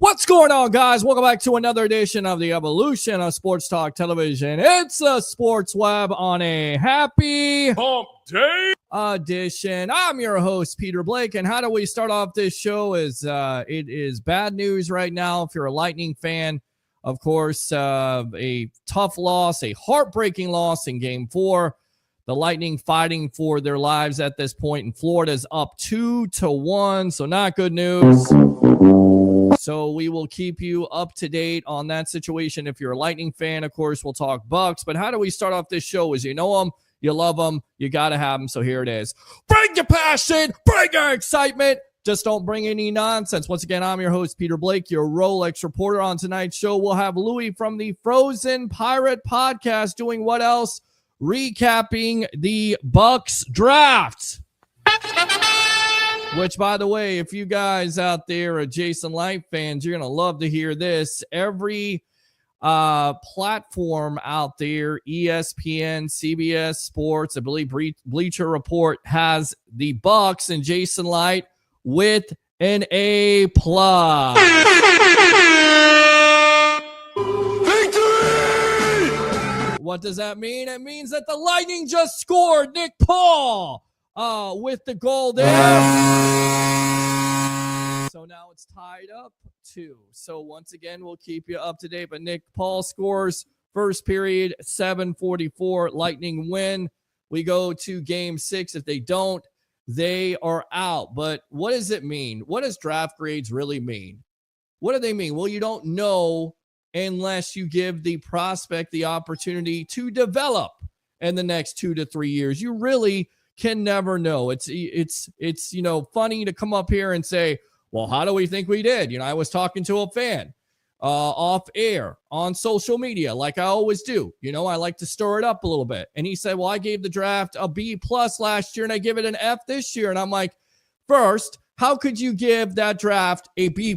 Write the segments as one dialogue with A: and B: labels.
A: What's going on, guys? Welcome back to another edition of the Evolution of Sports Talk Television. It's a Sports Web on a happy
B: Hump Day
A: edition. I'm your host, Peter Blake, and how do we start off this show? It is bad news right now if you're a Lightning fan. Of course, a tough loss, a heartbreaking loss in Game 4. The Lightning fighting for their lives at this point, and Florida's up 2-1, so not good news. So we will keep you up to date on that situation. If you're a Lightning fan, of course, we'll talk Bucs. But how do we start off this show? As you know them, you love them, you got to have them. So here it is. Bring your passion, bring your excitement. Just don't bring any nonsense. Once again, I'm your host, Peter Blake, your Rolex reporter. On tonight's show, we'll have Louie from the Frozen Pirate podcast doing what else? Recapping the Bucs draft. Which, by the way, if you guys out there are Jason Light fans, you're going to love to hear this. Every platform out there, ESPN, CBS Sports, I believe Bleacher Report, has the Bucs and Jason Light with an A+. What does that mean? It means that the Lightning just scored. Nick Paul with the goal there. So now it's tied up 2. So once again, we'll keep you up to date. But Nick Paul scores first period, 7:44. Lightning win. We go to game 6. If they don't, they are out. But what does it mean? What does draft grades really mean? What do they mean? Well, you don't know unless you give the prospect the opportunity to develop in the next 2 to 3 years. You really can never know. It's funny to come up here and say, well, how do we think we did? I was talking to a fan off air on social media, like I always do. I like to stir it up a little bit. And he said, well, I gave the draft a B+ last year and I give it an F this year. And I'm like, first, how could you give that draft a B+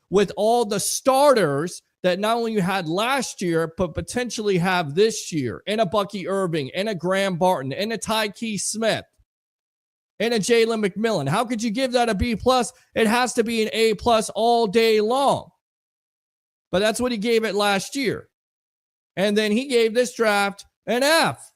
A: with all the starters that not only you had last year, but potentially have this year, and a Bucky Irving, and a Graham Barton, and a Tyke Smith, and a Jalen McMillan? How could you give that a B+? It has to be an A+ all day long. But that's what he gave it last year. And then he gave this draft an F.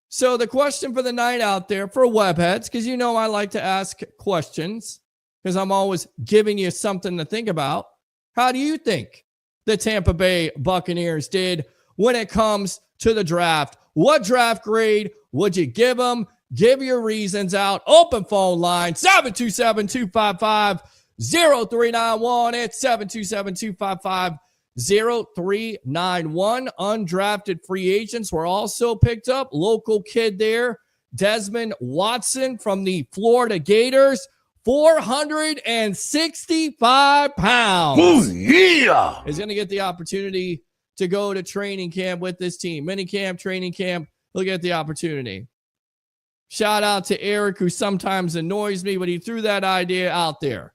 A: So the question for the night out there for webheads, because I like to ask questions, because I'm always giving you something to think about. How do you think the Tampa Bay Buccaneers did when it comes to the draft? What draft grade would you give them? Give your reasons out. Open phone line, 727-255-0391. It's 727-255-0391. Undrafted free agents were also picked up. Local kid there, Desmond Watson from the Florida Gators. 465 pounds.
B: Oh, yeah.
A: Is going to get the opportunity to go to training camp with this team. Mini camp, training camp. He'll get the opportunity. Shout out to Eric, who sometimes annoys me, but he threw that idea out there.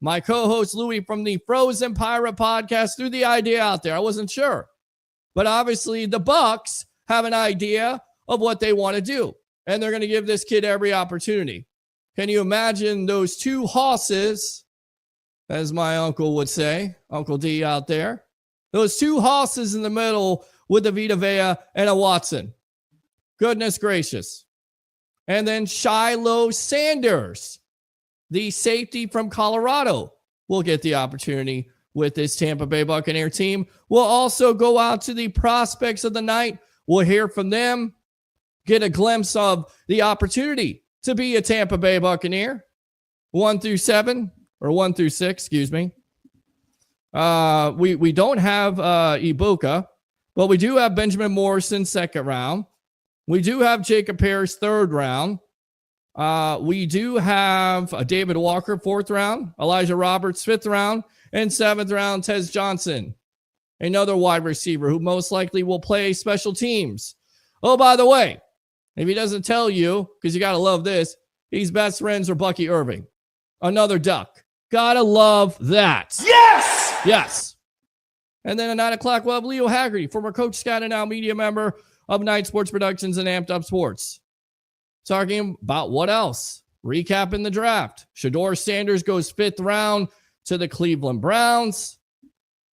A: My co-host Louie from the Frozen Pirate podcast threw the idea out there. I wasn't sure. But obviously the Bucs have an idea of what they want to do. And they're going to give this kid every opportunity. Can you imagine those two hosses, as my uncle would say, Uncle D out there, those two hosses in the middle with a Vita Vea and a Watson? Goodness gracious. And then Shiloh Sanders, the safety from Colorado, will get the opportunity with this Tampa Bay Buccaneer team. We'll also go out to the prospects of the night. We'll hear from them, get a glimpse of the opportunity to be a Tampa Bay Buccaneer. 1 through 6, excuse me. We don't have Ibuka, but we do have Benjamin Morrison 2nd round. We do have Jacob Harris 3rd round. We do have David Walker 4th round, Elijah Roberts 5th round, and 7th round Tez Johnson, another wide receiver who most likely will play special teams. Oh, by the way, if he doesn't tell you, because you got to love this, he's best friends with Bucky Irving. Another Duck. Got to love that.
B: Yes!
A: Yes. And then at 9 o'clock, we'll have Leo Haggerty, former Coach Scott and now media member of Night Sports Productions and Amped Up Sports. Talking about what else? Recapping the draft. Shador Sanders goes 5th round to the Cleveland Browns.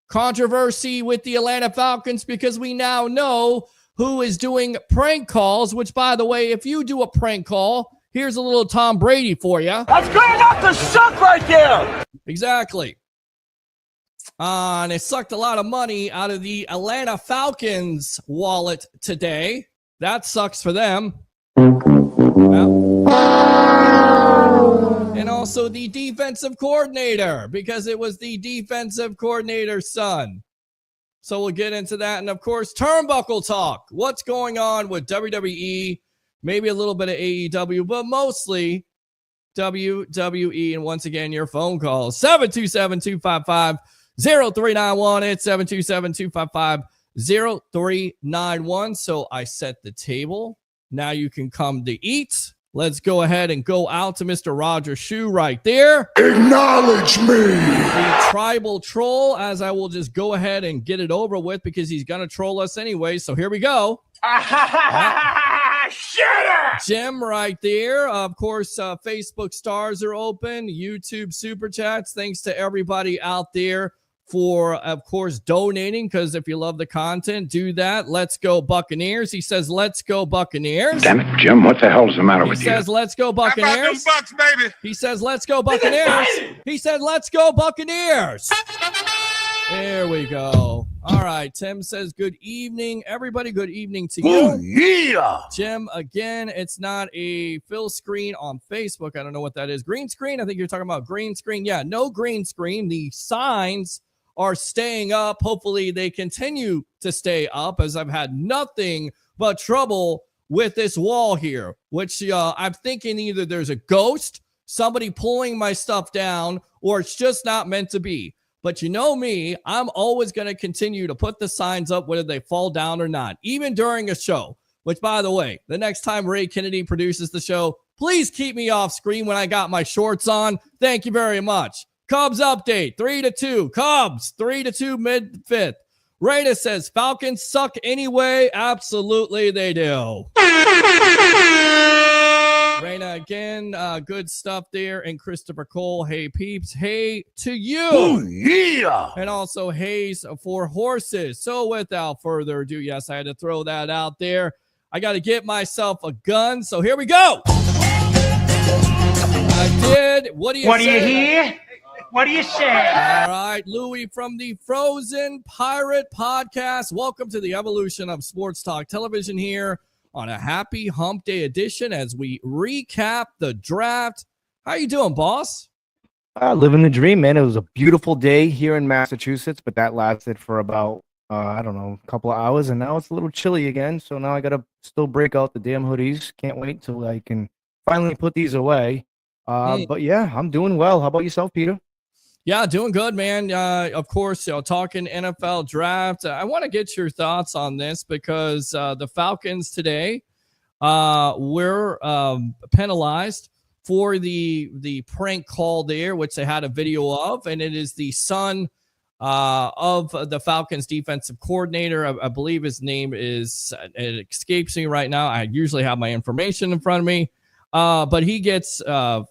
A: Controversy with the Atlanta Falcons because we now know who is doing prank calls, which, by the way, if you do a prank call, here's a little Tom Brady for you.
B: That's good enough to suck right there.
A: Exactly. And it sucked a lot of money out of the Atlanta Falcons wallet today. That sucks for them. And also the defensive coordinator, because it was the defensive coordinator's son. So we'll get into that. And of course, TurnBuckle Talk. What's going on with WWE? Maybe a little bit of AEW, but mostly WWE. And once again, your phone calls, 727-255-0391. It's 727-255-0391. So I set the table. Now you can come to eat. Let's go ahead and go out to Mr. Roger Shoe right there.
B: Acknowledge me.
A: The tribal troll, as I will just go ahead and get it over with because he's going to troll us anyway. So here we go. Jim right there. Of course, Facebook stars are open. YouTube super chats. Thanks to everybody out there for, of course, donating, because if you love the content, do that. Let's go Buccaneers. He says, let's go Buccaneers.
C: Damn it, Jim, what the hell's the matter with
A: He
C: you?
A: says, let's go Buccaneers.
B: How about them Bucks, baby?
A: He says, let's go Buccaneers. He said, let's go Buccaneers. There we go. All right. Tim says, good evening, everybody. Good evening to you.
B: Oh, yeah.
A: Jim, again, it's not a fill screen on Facebook. I don't know what that is. Green screen? I think you're talking about green screen. Yeah, no green screen. The signs are staying up. Hopefully they continue to stay up, as I've had nothing but trouble with this wall here, which I'm thinking either there's a ghost, somebody pulling my stuff down, or it's just not meant to be. But you know me, I'm always going to continue to put the signs up whether they fall down or not, even during a show, which, by the way, the next time Ray Kennedy produces the show, please keep me off screen when I got my shorts on. Thank you very much. Cubs update, 3-2. Cubs, 3-2 mid-fifth. Reyna says, Falcons suck anyway. Absolutely they do. Reyna again, good stuff there. And Christopher Cole, hey peeps, hey to you.
B: Oh, yeah.
A: And also Hayes for horses. So without further ado, yes, I had to throw that out there. I got to get myself a gun. So here we go. I did. What do you
D: hear? What do you say?
A: All right, Louie from the Frozen Pirate Podcast. Welcome to the evolution of Sports Talk Television here on a happy hump day edition as we recap the draft. How you doing, boss?
E: Living the dream, man. It was a beautiful day here in Massachusetts, but that lasted for about, a couple of hours, and now it's a little chilly again, so now I got to still break out the damn hoodies. Can't wait till I can finally put these away. But yeah, I'm doing well. How about yourself, Peter?
A: Yeah, doing good, man. Of course, talking NFL draft. I want to get your thoughts on this because the Falcons today were penalized for the prank call there, which they had a video of, and it is the son of the Falcons defensive coordinator. I believe his name is, it escapes me right now. I usually have my information in front of me, but he gets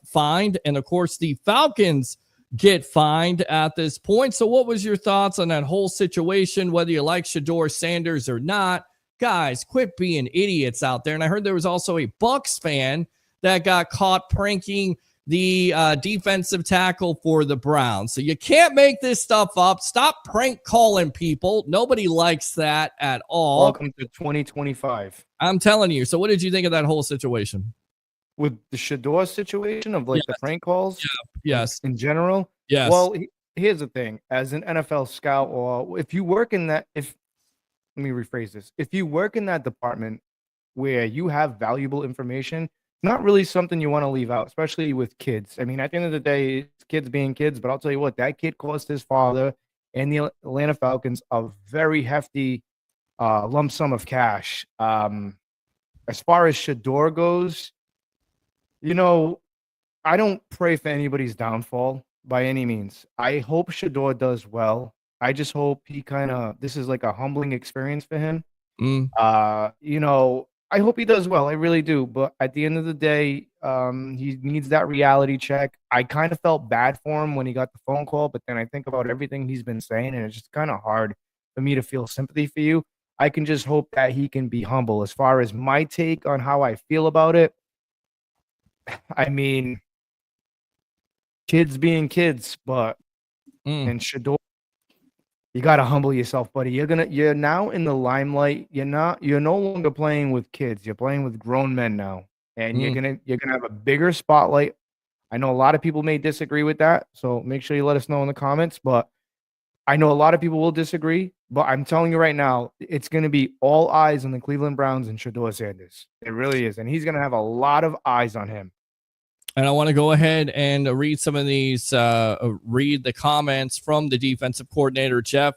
A: fined, and of course the Falcons get fined at this point. So what was your thoughts on that whole situation, whether you like Shedeur Sanders or not? Guys, quit being idiots out there. And I heard there was also a Bucs fan that got caught pranking the defensive tackle for the Browns. So you can't make this stuff up. Stop prank calling people. Nobody likes that at all.
E: Welcome to 2025.
A: I'm telling you. So what did you think of that whole situation?
E: With the Shedeur situation of the prank calls?
A: Yes.
E: In general?
A: Yes.
E: Well, here's the thing. As an NFL scout, or if you work in that, let me rephrase this. If you work in that department where you have valuable information, not really something you want to leave out, especially with kids. I mean, at the end of the day, it's kids being kids, but I'll tell you what, that kid cost his father and the Atlanta Falcons a very hefty lump sum of cash. As far as Shedeur goes, I don't pray for anybody's downfall by any means. I hope Shedeur does well. I just hope this is like a humbling experience for him. I hope he does well. I really do. But at the end of the day, he needs that reality check. I kind of felt bad for him when he got the phone call, but then I think about everything he's been saying, and it's just kind of hard for me to feel sympathy for you. I can just hope that he can be humble. As far as my take on how I feel about it, I mean, kids being kids, but and Shedeur, you gotta humble yourself, buddy. You're now in the limelight. You're no longer playing with kids. You're playing with grown men now, and you're gonna have a bigger spotlight. I know a lot of people may disagree with that, so make sure you let us know in the comments. But I know a lot of people will disagree. But I'm telling you right now, it's gonna be all eyes on the Cleveland Browns and Shedeur Sanders. It really is, and he's gonna have a lot of eyes on him.
A: And I want to go ahead and read some of these, read the comments from the defensive coordinator, Jeff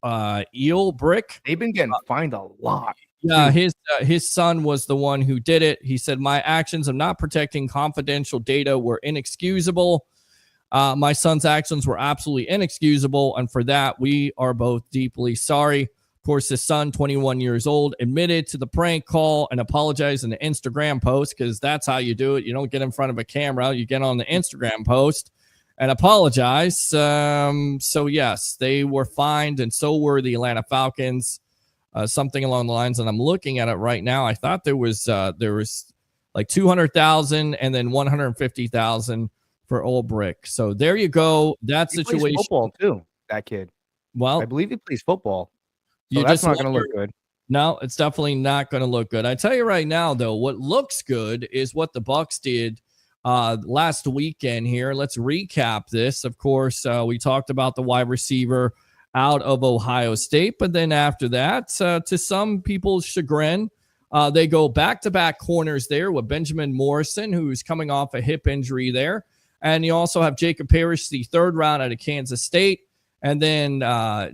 A: Eelbrick.
E: They've been getting fined a lot.
A: Yeah, his son was the one who did it. He said, my actions of not protecting confidential data were inexcusable. My son's actions were absolutely inexcusable. And for that, we are both deeply sorry. Of course, his son, 21 years old, admitted to the prank call and apologized in the Instagram post, because that's how you do it. You don't get in front of a camera. You get on the Instagram post. and apologize. So yes, they were fined, and so were the Atlanta Falcons. Something along the lines, and I'm looking at it right now. I thought there was like 200,000 and then 150,000 for Old Brick. So there you go. That
E: He
A: situation.
E: plays football too. That kid.
A: Well,
E: I believe he plays football. So
A: you
E: that's
A: just
E: not going to
A: wonder-
E: look good.
A: No, it's definitely not going to look good. I tell you right now, though, what looks good is what the Bucs did last weekend here. Let's recap this. Of course, we talked about the wide receiver out of Ohio State, but then after that, to some people's chagrin, they go back-to-back corners there with Benjamin Morrison, who's coming off a hip injury there. And you also have Jacob Parrish, the third round out of Kansas State. And then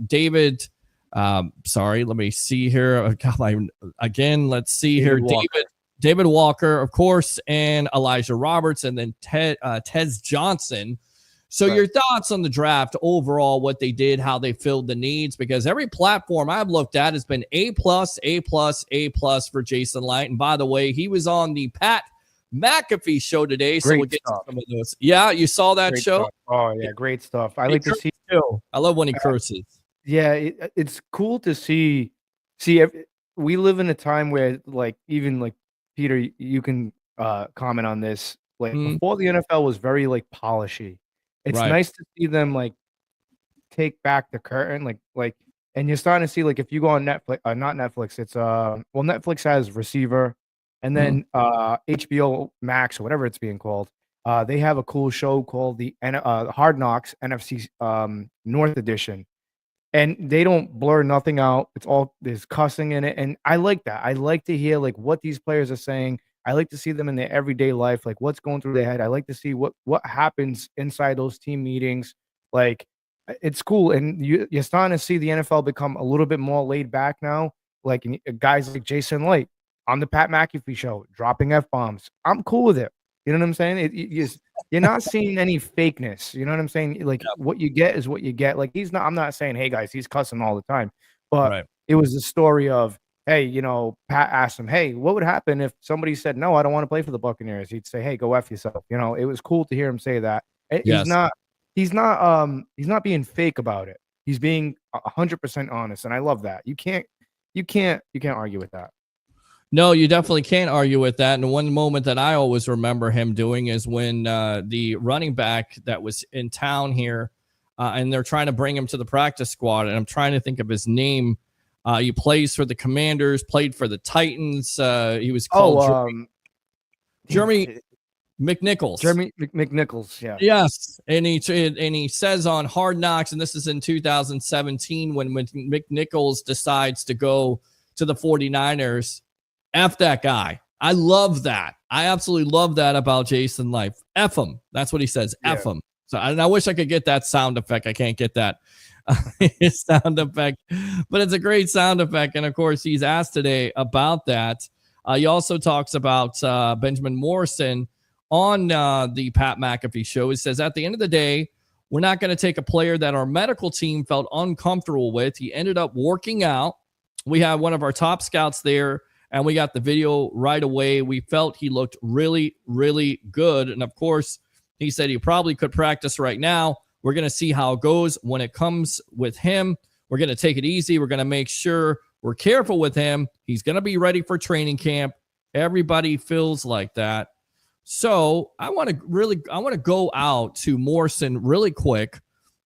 A: David, let me see here. Let's see here. David Walker, of course, and Elijah Roberts, and then Tez Johnson. So
E: Right.
A: Your thoughts on the draft overall, what they did, how they filled the needs, because every platform I've looked at has been A+, A+, A+ for Jason Light. And by the way, he was on the Pat McAfee show today. So
E: Great
A: we'll get
E: stuff.
A: to some of those. Yeah, you saw that
E: Great
A: show?
E: stuff. Oh yeah, great stuff. I
A: He
E: like to see.
A: too. I love when he curses.
E: Yeah, it's cool to see. We live in a time where, like, even like Peter, you can comment on this. Like before, the NFL was very like polishy. It's
A: Right.
E: nice to see them like take back the curtain, and you're starting to see, like, if you go on Netflix, not Netflix, it's Netflix has Receiver, and then HBO Max or whatever it's being called. They have a cool show called the Hard Knocks NFC North Edition. And they don't blur nothing out. There's cussing in it. And I like that. I like to hear like what these players are saying. I like to see them in their everyday life, like what's going through their head. I like to see what happens inside those team meetings. Like, it's cool. And you're starting to see the NFL become a little bit more laid back now. Like guys like Jason Light on the Pat McAfee show, dropping F-bombs. I'm cool with it. You know what I'm saying? You're not seeing any fakeness. You know what I'm saying? Like, what you get is what you get. Like, I'm not saying, hey guys, he's cussing all the time, but
A: Right.
E: it was the story of, hey, Pat asked him, hey, what would happen if somebody said, no, I don't want to play for the Buccaneers? He'd say, hey, go F yourself. It was cool to hear him say that.
A: Yes.
E: He's not being fake about it. He's being 100% honest. And I love that. You can't argue with that.
A: No, you definitely can't argue with that. And one moment that I always remember him doing is when the running back that was in town here, and they're trying to bring him to the practice squad, and I'm trying to think of his name. He plays for the Commanders, played for the Titans. He was called Jeremy McNichols.
E: Jeremy McNichols, yeah.
A: Yes, and he says on Hard Knocks, and this is in 2017 when McNichols decides to go to the 49ers. F that guy. I love that. I absolutely love that about Jason Life. F him. That's what he says. F him. So I wish I could get that sound effect. I can't get that sound effect, but it's a great sound effect. And of course, he's asked today about that. He also talks about Benjamin Morrison on the Pat McAfee show. He says, at the end of the day, we're not going to take a player that our medical team felt uncomfortable with. He ended up working out. We had one of our top scouts there, and we got the video right away. We felt he looked really, really good. And of course, he said he probably could practice right now. We're going to see how it goes when it comes with him. We're going to take it easy. We're going to make sure we're careful with him. He's going to be ready for training camp. Everybody feels like that. So I want to go out to Morrison really quick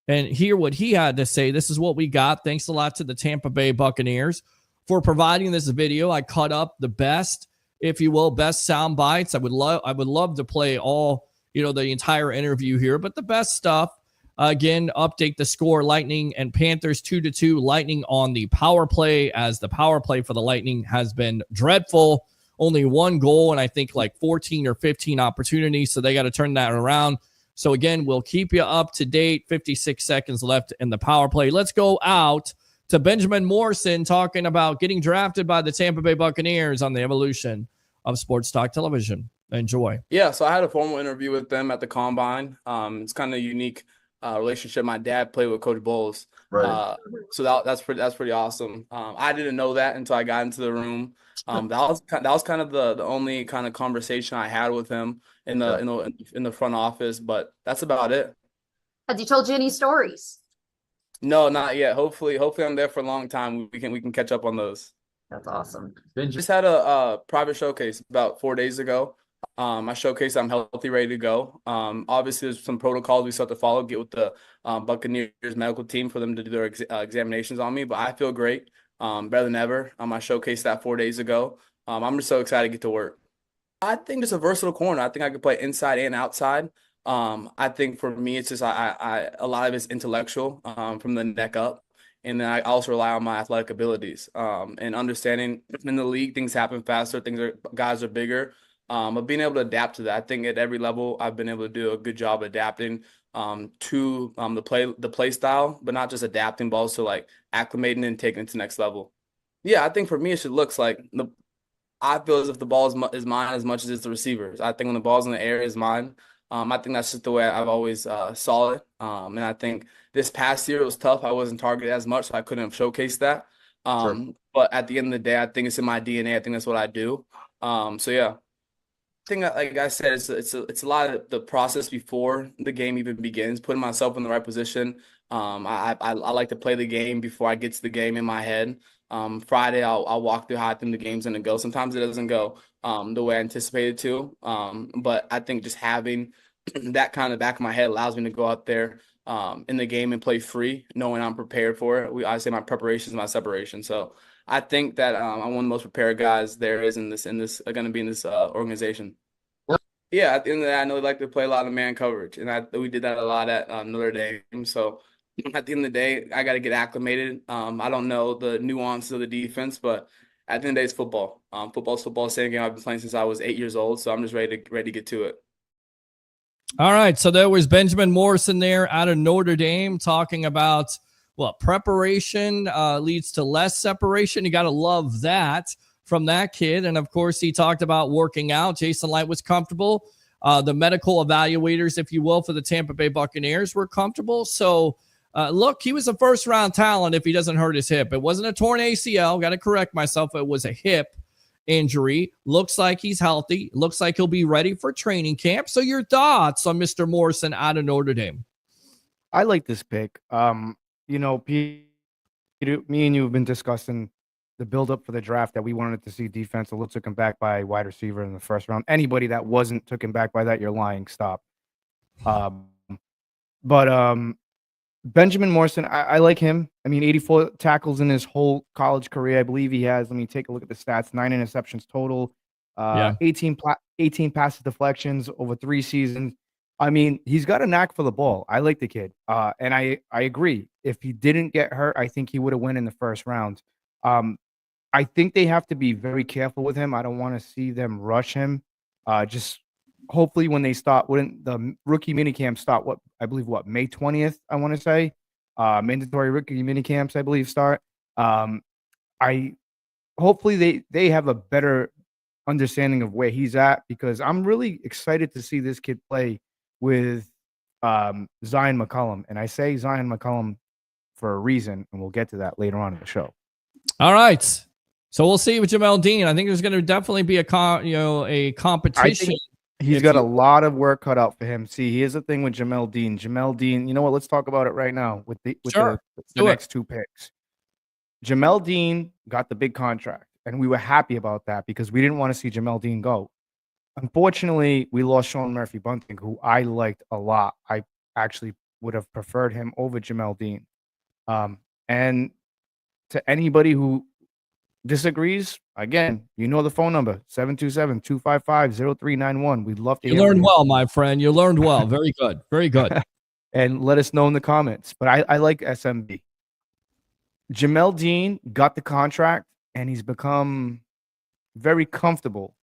A: and hear what he had to say. This is what we got. Thanks a lot to the Tampa Bay Buccaneers for providing this video. I cut up the best, if you will, best sound bites. I would love to play all, the entire interview here, but the best stuff. Again, update the score: Lightning and Panthers 2-2. Lightning on the power play, as the power play for the Lightning has been dreadful. Only one goal and I think like 14 or 15 opportunities, so they got to turn that around. So again, we'll keep you up to date. 56 seconds left in the power play. Let's go out to Benjamin Morrison talking about getting drafted by the Tampa Bay Buccaneers on the evolution of sports talk television. Enjoy.
C: Yeah, so I had a formal interview with them at the Combine. It's kind of a unique relationship. My dad played with Coach Bowles,
B: Right.
C: So that's pretty awesome. I didn't know that until I got into the room. That was kind of the only kind of conversation I had with him in the front office, but that's about it.
F: Has he told you any stories?
C: No, not yet. Hopefully I'm there for a long time. We can catch up on those.
F: That's awesome.
C: Just had a private showcase about 4 days ago. I showcased I'm healthy, ready to go. Obviously, there's some protocols we still have to follow. Get with the Buccaneers medical team for them to do their examinations on me. But I feel great, better than ever. I showcased that 4 days ago. I'm just so excited to get to work. I think just a versatile corner. I think I could play inside and outside. I think for me, it's just I a lot of it's intellectual from the neck up. And then I also rely on my athletic abilities and understanding in the league, things happen faster, guys are bigger. But being able to adapt to that, I think at every level, I've been able to do a good job adapting to the play style, but not just adapting, but also like acclimating and taking it to the next level. Yeah, I think for me, it should looks like I feel as if the ball is mine as much as it's the receivers. I think when the ball's in the air, is mine. I think that's just the way I've always saw it. And I think this past year it was tough. I wasn't targeted as much, so I couldn't have showcased that.
G: Sure.
C: But at the end of the day, I think it's in my DNA. I think that's what I do. So yeah, I think like I said, it's a lot of the process before the game even begins, putting myself in the right position. I like to play the game before I get to the game in my head. Friday, I'll walk through how I think the game's going to go. Sometimes it doesn't go the way I anticipated to. But I think just having that kind of back of my head allows me to go out there in the game and play free, knowing I'm prepared for it. I say my preparation is my separation. So I think that I'm one of the most prepared guys there is in this going to be in this organization. Yeah, at the end of the day, I know they like to play a lot of man coverage, and we did that a lot at Notre Dame. So at the end of the day, I got to get acclimated. I don't know the nuances of the defense, but at the end of the day, it's football. Football's football. Same game I've been playing since I was 8 years old. So I'm just ready to get to it.
A: All right. So there was Benjamin Morrison there out of Notre Dame talking about preparation leads to less separation. You got to love that from that kid. And of course, he talked about working out. Jason Light was comfortable. The medical evaluators, if you will, for the Tampa Bay Buccaneers were comfortable. So look, he was a first round talent if he doesn't hurt his hip. It wasn't a torn ACL. Got to correct myself. It was a hip injury. Looks like he's healthy. Looks like he'll be ready for training camp. So your thoughts on Mr. Morrison out of Notre Dame?
E: I like this pick. Peter, me and you have been discussing the build-up for the draft that we wanted to see defense. So let's took him back by wide receiver in the first round. Anybody that wasn't took him back by that, you're lying. Stop. Benjamin Morrison, I like him. I mean, 84 tackles in his whole college career. I believe he has. Let me take a look at the stats. 9 interceptions total. 18 passes deflections over 3 seasons. I mean, he's got a knack for the ball. I like the kid. And I agree. If he didn't get hurt, I think he would have won in the first round. I think they have to be very careful with him. I don't want to see them rush him. Just hopefully when they start, when the rookie minicamp start, May 20th, I want to say. Mandatory rookie minicamps, I believe, start. Hopefully they have a better understanding of where he's at, because I'm really excited to see this kid play with Zion McCollum. And I say Zion McCollum for a reason, and we'll get to that later on in the show. All
A: right. So we'll see with Jamel Dean. I think there's going to definitely be a competition.
E: He's got a lot of work cut out for him. See, here's the thing with Jamel Dean. Jamel Dean, you know what? Let's talk about it right now with the next 2 picks. Jamel Dean got the big contract, and we were happy about that because we didn't want to see Jamel Dean go. Unfortunately, we lost Sean Murphy-Bunting, who I liked a lot. I actually would have preferred him over Jamel Dean. And to anybody who disagrees, again, you know the phone number, 727-255-0391. We'd love to hear.
A: You learned well, my friend. You learned well. Very good. Very good.
E: And let us know in the comments. But I like SMB. Jamel Dean got the contract, and he's become very comfortable.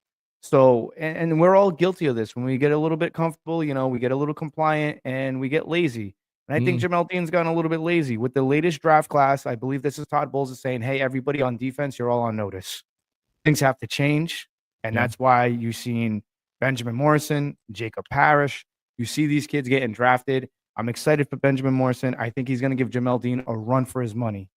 E: So, and we're all guilty of this. When we get a little bit comfortable, we get a little compliant and we get lazy. And I think Jamel Dean's gotten a little bit lazy. With the latest draft class, I believe this is Todd Bowles is saying, hey, everybody on defense, you're all on notice. Things have to change. And that's why you've seen Benjamin Morrison, Jacob Parrish. You see these kids getting drafted. I'm excited for Benjamin Morrison. I think he's going to give Jamel Dean a run for his money.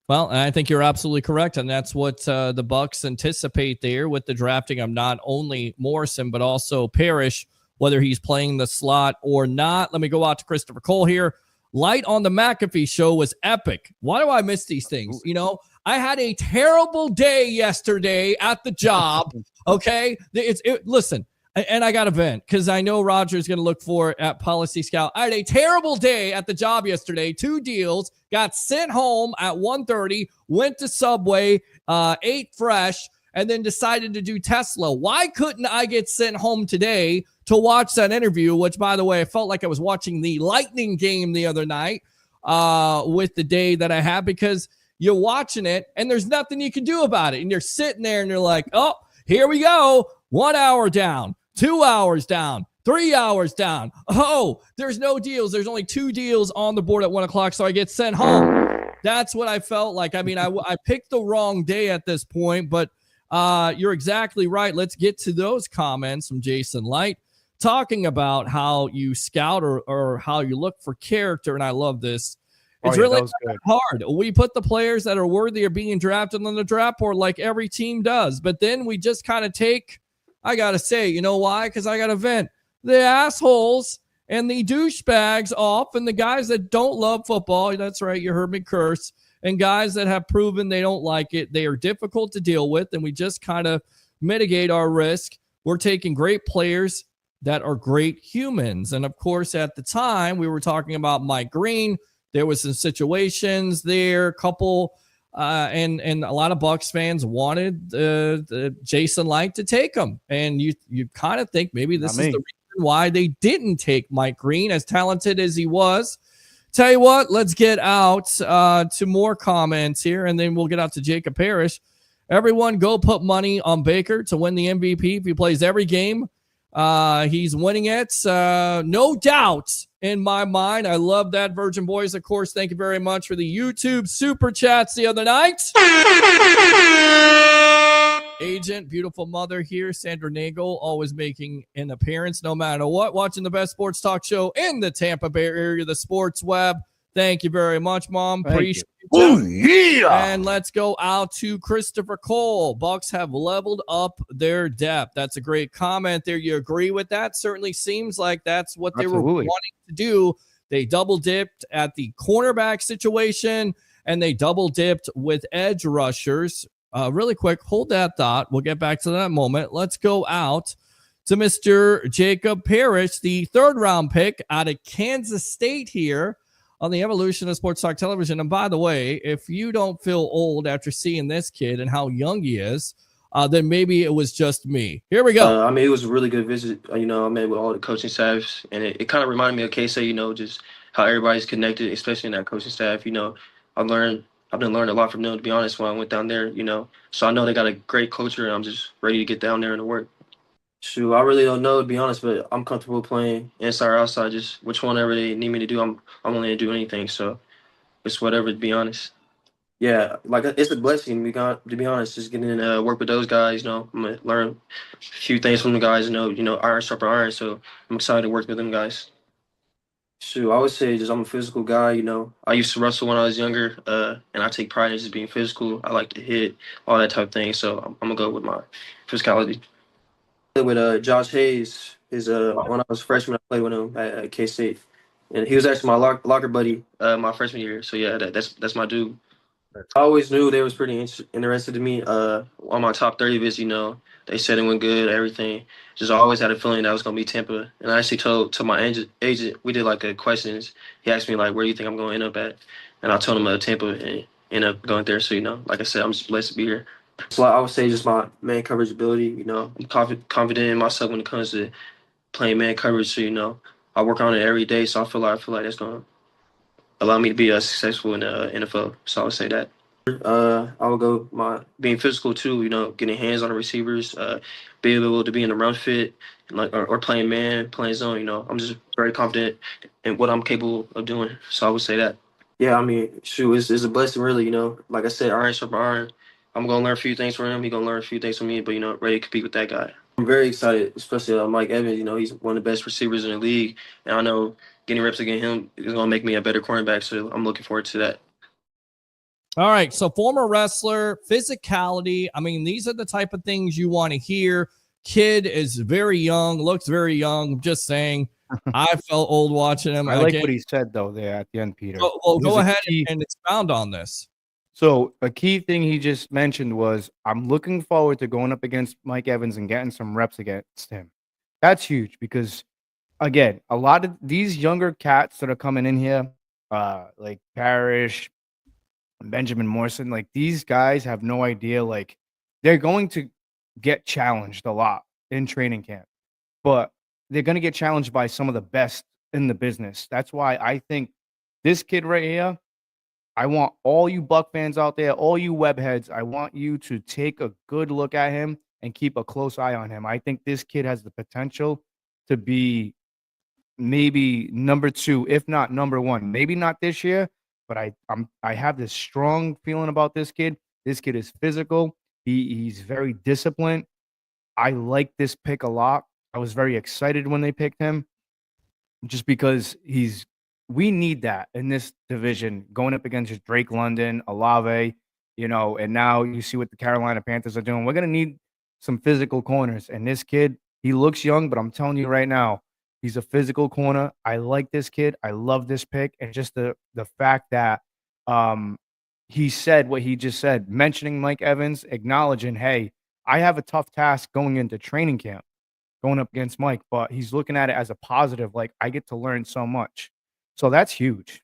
A: Well, I think you're absolutely correct, and that's what the Bucs anticipate there with the drafting of not only Morrison but also Parrish whether he's playing the slot or not. Let me go out to Christopher Cole here. Light on the McAfee show was epic. Why do I miss these things? You know, I had a terrible day yesterday at the job. Okay. Listen, and I got to vent because I know Roger's going to look for it at Policy Scout. I had a terrible day at the job yesterday. 2 deals, got sent home at 1:30, went to Subway, ate fresh, and then decided to do Tesla. Why couldn't I get sent home today to watch that interview, which, by the way, I felt like I was watching the Lightning game the other night with the day that I had, because you're watching it and there's nothing you can do about it. And you're sitting there and you're like, oh, here we go. 1 hour down, 2 hours down, 3 hours down. Oh, there's no deals. There's only 2 deals on the board at 1 o'clock, so I get sent home. That's what I felt like. I mean, I picked the wrong day at this point, but you're exactly right. Let's get to those comments from Jason Light talking about how you scout or how you look for character. And I love this. It's really hard. We put the players that are worthy of being drafted on the draft board like every team does. But then we just kind of take, I got to say, you know why? Because I got to vent the assholes and the douchebags off, and the guys that don't love football. That's right. You heard me curse. And guys that have proven they don't like it. They are difficult to deal with. And we just kind of mitigate our risk. We're taking great players that are great humans. And of course, at the time we were talking about Mike Green. There was some situations there, couple, and a lot of Bucs fans wanted the Jason Light to take him. And you kind of think maybe this is the reason why they didn't take Mike Green, as talented as he was. Tell you what, let's get out to more comments here, and then we'll get out to Jacob Parrish. Everyone go put money on Baker to win the MVP. If he plays every game, he's winning it. No doubt in my mind. I love that, Virgin Boys. Of course, thank you very much for the YouTube super chats the other night. Agent, beautiful mother here, Sandra Nagel, always making an appearance no matter what. Watching the best sports talk show in the Tampa Bay area, the Sports Web. Thank you very much, Mom. Appreciate you.
B: Oh, yeah.
A: And let's go out to Christopher Cole. Bucs have leveled up their depth. That's a great comment there. You agree with that? Certainly seems like that's what they were wanting to do. They double dipped at the cornerback situation, and they double dipped with edge rushers. Really quick, hold that thought. We'll get back to that moment. Let's go out to Mr. Jacob Parrish, the 3rd round pick out of Kansas State here on the evolution of Sports Talk Television. And by the way, if you don't feel old after seeing this kid and how young he is, then maybe it was just me. Here we go.
G: I mean, it was a really good visit. I met with all the coaching staffs, and it kind of reminded me of K-State, just how everybody's connected, especially in that coaching staff. I've been learning a lot from them, to be honest, when I went down there, So I know they got a great culture, and I'm just ready to get down there and to work. Shoot, I really don't know, to be honest, but I'm comfortable playing inside or outside. Just which whenever they need me to do, I'm willing to do anything. So it's whatever, to be honest. Yeah, it's a blessing, to be honest, just getting to work with those guys. I'm going to learn a few things from the guys, iron sharper iron. So I'm excited to work with them guys. Shoot, I would say I'm a physical guy, I used to wrestle when I was younger, and I take pride in just being physical. I like to hit, all that type of thing, so I'm going to go with my physicality. With Josh Hayes, when I was a freshman, I played with him at K-State, and he was actually my locker buddy my freshman year, so yeah, that's my dude. I always knew they was pretty interested in me. On my top 30 visit, they said it went good, everything. Just always had a feeling that I was going to be Tampa. And I actually told my agent, we did a questions. He asked me where do you think I'm going to end up at? And I told him Tampa and ended up going there. So, like I said, I'm just blessed to be here. So I would say just my man coverage ability, I'm confident in myself when it comes to playing man coverage. So, I work on it every day. So I feel like that's going to allow me to be successful in the NFL. So I would say that. I would go being physical too, getting hands on the receivers, being able to be in the run fit, or playing man, playing zone. I'm just very confident in what I'm capable of doing. So I would say that. Yeah, I mean, shoot, it's a blessing, really. Like I said, iron sharper iron. I'm gonna learn a few things from him. He's gonna learn a few things from me. But ready to compete with that guy. I'm very excited, especially Mike Evans. He's one of the best receivers in the league, and I know getting reps against him is gonna make me a better cornerback. So I'm looking forward to that.
A: All right, so former wrestler, physicality. I mean, these are the type of things you want to hear. Kid is very young, looks very young. Just saying, I felt old watching him.
E: I like what he said though there at the end, Peter.
A: Well, go ahead and expound on this.
E: So a key thing he just mentioned was, I'm looking forward to going up against Mike Evans and getting some reps against him. That's huge because, again, a lot of these younger cats that are coming in here, like Parrish, Benjamin Morrison, like these guys have no idea. Like they're going to get challenged a lot in training camp, but they're going to get challenged by some of the best in the business. That's why I think this kid right here, I want all you Buck fans out there, all you web heads, I want you to take a good look at him and keep a close eye on him. I think this kid has the potential to be maybe number 2, if not number 1. Maybe not this year, but I have this strong feeling about this kid. This kid is physical. He's very disciplined. I like this pick a lot. I was very excited when they picked him just because we need that in this division going up against Drake London, Olave, and now you see what the Carolina Panthers are doing. We're going to need some physical corners. And this kid, he looks young, but I'm telling you right now, he's a physical corner. I like this kid. I love this pick. And just the fact that he said what he just said, mentioning Mike Evans, acknowledging, hey, I have a tough task going into training camp, going up against Mike, but he's looking at it as a positive. Like, I get to learn so much. So that's huge.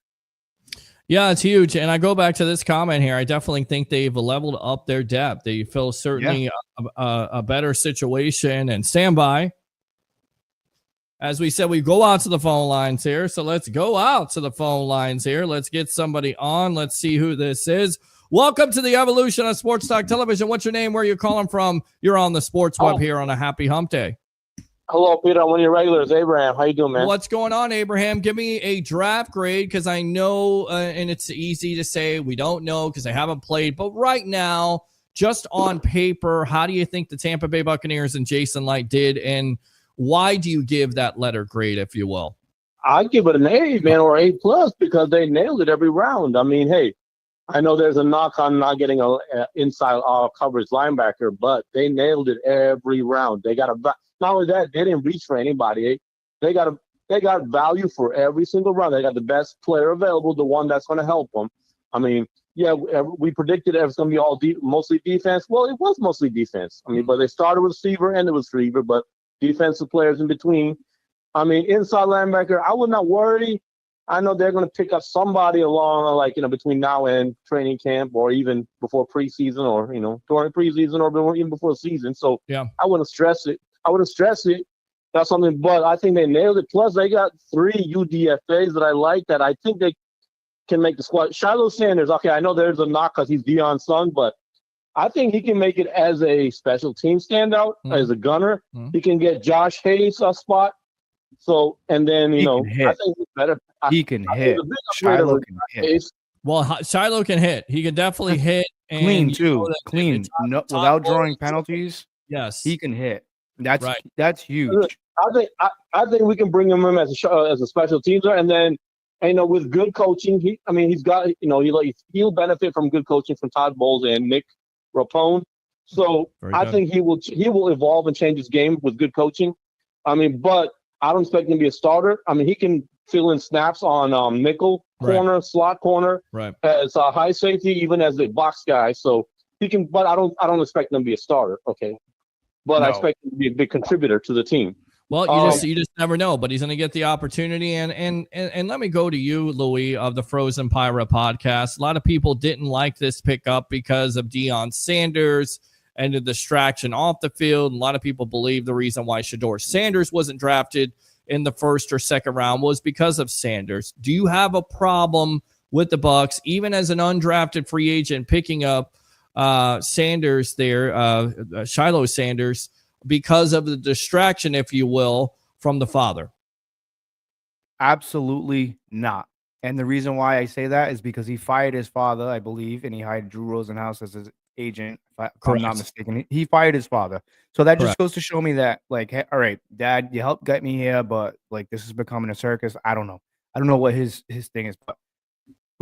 A: Yeah, it's huge. And I go back to this comment here. I definitely think they've leveled up their depth. They feel certainly a better situation. And stand by. As we said, we go out to the phone lines here. So let's go out to the phone lines here. Let's get somebody on. Let's see who this is. Welcome to the evolution of Sports Talk Television. What's your name? Where are you calling from? You're on the Sports Web here on a happy hump day.
H: Hello, Peter. I'm one of your regulars, Abraham. How you doing, man?
A: What's going on, Abraham? Give me a draft grade because I know, and it's easy to say we don't know because they haven't played. But right now, just on paper, how do you think the Tampa Bay Buccaneers and Jason Light did, and why do you give that letter grade, if you will?
H: I give it an A, man, or A plus because they nailed it every round. I mean, hey, I know there's a knock on not getting a inside coverage linebacker, but they nailed it every round. They got not only that, they didn't reach for anybody. They got value for every single round. They got the best player available, the one that's going to help them. I mean, yeah, we predicted it was going to be all mostly defense. Well, it was mostly defense. I mean, but they started with receiver and the receiver, but defensive players in between. I mean, inside linebacker, I would not worry. I know they're going to pick up somebody along, like, between now and training camp or even before preseason or, during preseason or even before the season. So yeah, I wouldn't stress it. That's something, but I think they nailed it. Plus, they got 3 UDFAs that I like that I think they can make the squad. Shiloh Sanders, okay, I know there's a knock because he's Deion's son, but I think he can make it as a special team standout, as a gunner. He can get Josh Hayes a spot. So, and then, I think he's better.
E: He can hit. Shiloh can hit.
A: Well, Shiloh can hit. He can definitely hit. And
E: clean, too. Clean. No, without drawing penalties.
A: Yes.
E: He can hit. That's huge.
H: I think we can bring him in as a special teamer, and then with good coaching, he's got he'll benefit from good coaching from Todd Bowles and Nick Rapone. So I think he will evolve and change his game with good coaching. But I don't expect him to be a starter. He can fill in snaps on nickel corner, slot corner, as a high safety, even as a box guy. So he can, but I don't expect him to be a starter. Okay. But I expect him to be a big contributor to the team.
A: Well, you just never know, but he's going to get the opportunity. And let me go to you, Louie, of the Frozen Pirate podcast. A lot of people didn't like this pickup because of Deion Sanders and the distraction off the field. A lot of people believe the reason why Shedeur Sanders wasn't drafted in the first or second round was because of Sanders. Do you have a problem with the Bucs, even as an undrafted free agent, picking up Sanders there, Shiloh Sanders, because of the distraction, if you will, from the father?
E: Absolutely not. And the reason why I say that is because he fired his father, I believe, and he hired Drew Rosenhaus as his agent, if I'm not mistaken. He fired his father. So that just goes to show me that, like, hey, all right, Dad, you helped get me here, but, like, this is becoming a circus. I don't know. I don't know what his thing is, but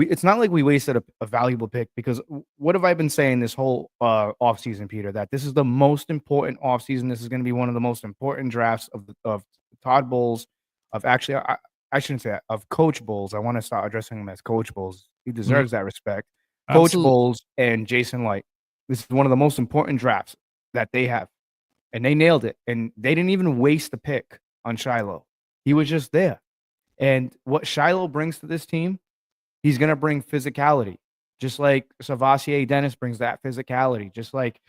E: it's not like we wasted a valuable pick, because what have I been saying this whole offseason, Peter? That this is the most important offseason. This is going to be one of the most important drafts of Todd Bowles, of actually, I shouldn't say that, of Coach Bowles. I want to start addressing him as Coach Bowles. He deserves that respect. Coach Bowles and Jason Light. This is one of the most important drafts that they have. And they nailed it. And they didn't even waste the pick on Shiloh. He was just there. And what Shiloh brings to this team, he's going to bring physicality. Just like Savassier Dennis brings that physicality. Just like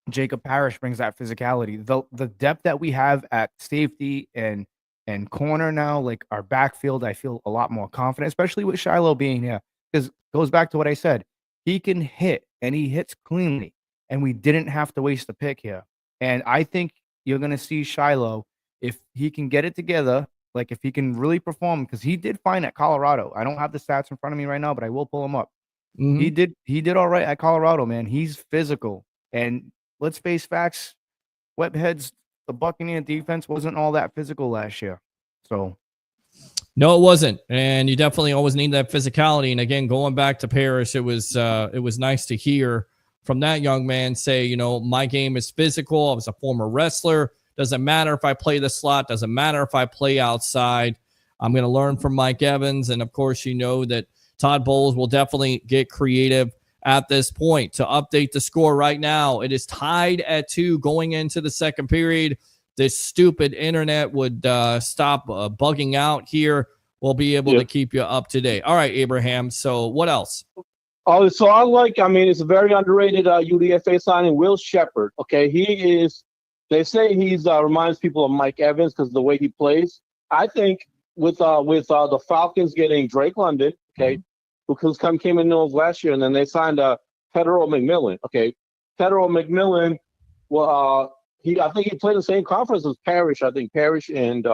E: Jacob Parrish brings that physicality. The depth that we have at safety and corner now, like our backfield, I feel a lot more confident, especially with Shiloh being here. Because it goes back to what I said. He can hit, and he hits cleanly. And we didn't have to waste the pick here. And I think you're going to see Shiloh, if he can get it together, like if he can really perform, because he did fine at Colorado. I don't have the stats in front of me right now, but I will pull him up.
A: Mm-hmm.
E: He did all right at Colorado, man. He's physical. And let's face facts, Webhead's, the Buccaneer defense wasn't all that physical last year. So
A: no, it wasn't. And you definitely always need that physicality. And again, going back to Parrish, it was nice to hear from that young man say, you know, my game is physical. I was a former wrestler. Doesn't matter if I play the slot. Doesn't matter if I play outside. I'm going to learn from Mike Evans. And, of course, you know that Todd Bowles will definitely get creative at this point. To update the score right now, it is tied at 2 going into the second period. This stupid internet would stop bugging out here. We'll be able to keep you up to date. All right, Abraham. So what else?
H: Oh, so it's a very underrated UDFA signing, Will Shepherd. Okay, they say he's reminds people of Mike Evans because of the way he plays. I think with the Falcons getting Drake London, okay, who came in last year, and then they signed Federal McMillan. Okay, Federal McMillan, I think he played the same conference as Parrish. I think Parrish and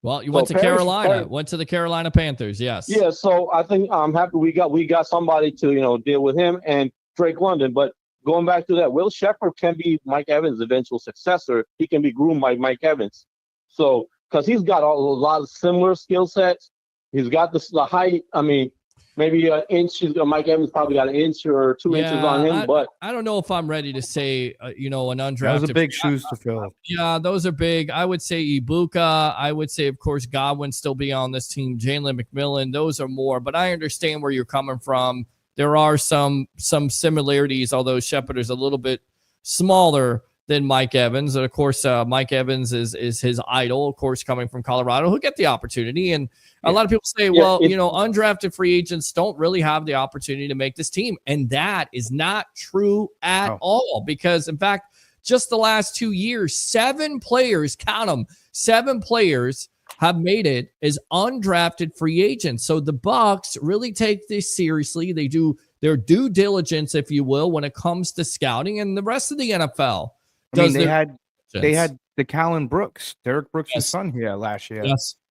A: well, you went to Carolina. Went to the Carolina Panthers. Yes.
H: Yeah. So I think I'm happy we got somebody to deal with him and Drake London. But going back to that, Will Shepherd can be Mike Evans' eventual successor. He can be groomed by Mike Evans. So because he's got a lot of similar skill sets. He's got the height. I mean, maybe an inch. Mike Evans probably got an inch or 2 inches on him. But
A: I don't know if I'm ready to say, an undrafted.
E: Those are big shoes to fill.
A: Yeah, those are big. I would say Ibuka. I would say, of course, Godwin still be on this team. Jalen McMillan. Those are more. But I understand where you're coming from. There are some similarities, although Shepard is a little bit smaller than Mike Evans. And, of course, Mike Evans is his idol, of course, coming from Colorado, who'll get the opportunity. And a lot of people say, undrafted free agents don't really have the opportunity to make this team. And that is not true at all. Because, in fact, just the last 2 years, 7 players, count them, 7 players have made it as undrafted free agents. So the Bucs really take this seriously. They do their due diligence, if you will, when it comes to scouting, and the rest of the NFL.
E: They had the Callan Brooks, Derek Brooks' son here last year.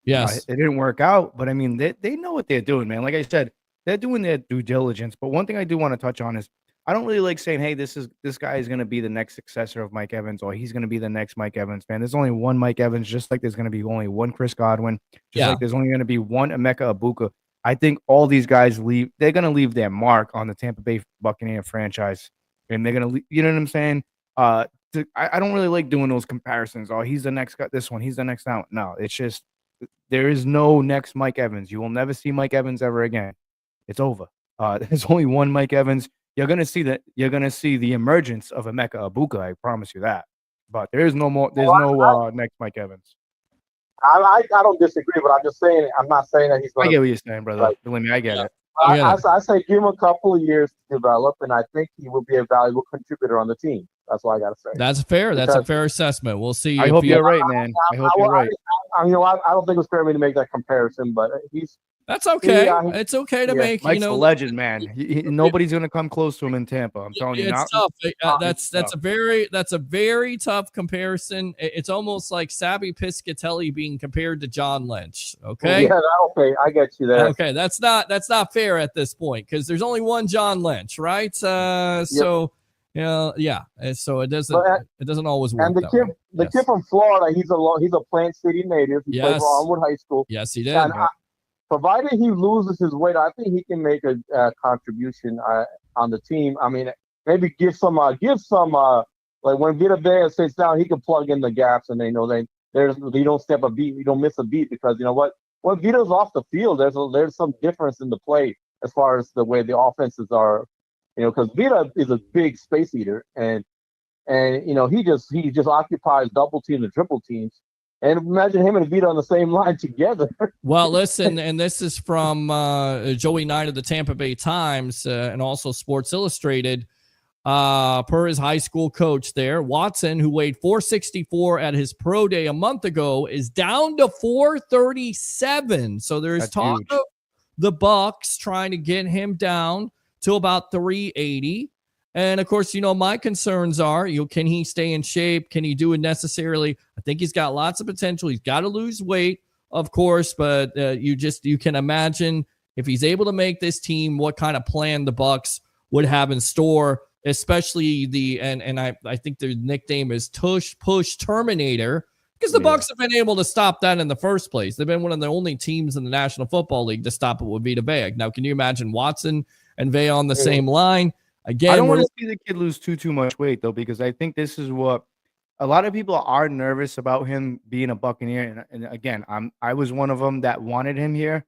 A: Yes.
E: It didn't work out, but I mean, they know what they're doing, man. Like I said, they're doing their due diligence. But one thing I do want to touch on is I don't really like saying, hey, this guy is going to be the next successor of Mike Evans, or he's going to be the next Mike Evans, man. There's only one Mike Evans, just like there's going to be only one Chris Godwin, just like there's only going to be one Emeka Ibuka. I think all these guys they're going to leave their mark on the Tampa Bay Buccaneer franchise, and they're going to, you know what I'm saying? I don't really like doing those comparisons. Oh, he's the next guy, this one, he's the next that one. No, it's just there is no next Mike Evans. You will never see Mike Evans ever again. It's over. There's only one Mike Evans. You're gonna see that. You're gonna see the emergence of Emeka Ibuka. I promise you that. But there's no more. There's no next Mike Evans.
H: I don't disagree, but I'm just saying. I'm not saying that he's.
E: I get what you're saying, brother. Like, believe me, I get it.
H: I say give him a couple of years to develop, and I think he will be a valuable contributor on the team. That's all I gotta say.
A: That's fair. That's a fair assessment. We'll see.
E: I hope you're right, man. I hope you're right.
H: I don't think it's fair of me to make that comparison, but
A: that's okay. It's okay to make.
E: Mike's a legend, man. Nobody's gonna come close to him in Tampa. I'm telling you.
A: It's tough. That's a very tough comparison. It's almost like Sabby Piscatelli being compared to John Lynch. Okay.
H: Yeah. Okay. I get you there.
A: Okay. That's not fair at this point because there's only one John Lynch, right? So. Yeah. So it doesn't always work.
H: And the kid from Florida, he's a Plant City native. He played for Armwood High School.
A: Yes, he did.
H: And provided he loses his weight, I think he can make a contribution on the team. I mean, maybe give some like when Vita Vea sits down, he can plug in the gaps, and they know you don't step a beat, you don't miss a beat, because you know what? When Vita's off the field, there's some difference in the play as far as the way the offenses are, because Vita is a big space eater, and he just occupies double teams and triple teams. And imagine him and Vita on the same line together.
A: Well, listen, and this is from Joey Knight of the Tampa Bay Times and also Sports Illustrated. Per his high school coach there, Watson, who weighed 464 at his pro day a month ago, is down to 437. So there's talk of the Bucs trying to get him down to about 380. And of course, my concerns are, can he stay in shape? Can he do it necessarily? I think he's got lots of potential. He's got to lose weight, of course, but you can imagine if he's able to make this team, what kind of plan the Bucs would have in store, especially I think their nickname is Push Terminator, because the Bucs have been able to stop that in the first place. They've been one of the only teams in the National Football League to stop it with Vita Vea. Now, can you imagine Watson and Vea on the same line? Again,
E: I don't want to see the kid lose too much weight, though, because I think this is what a lot of people are nervous about him being a Buccaneer. And again, I was one of them that wanted him here.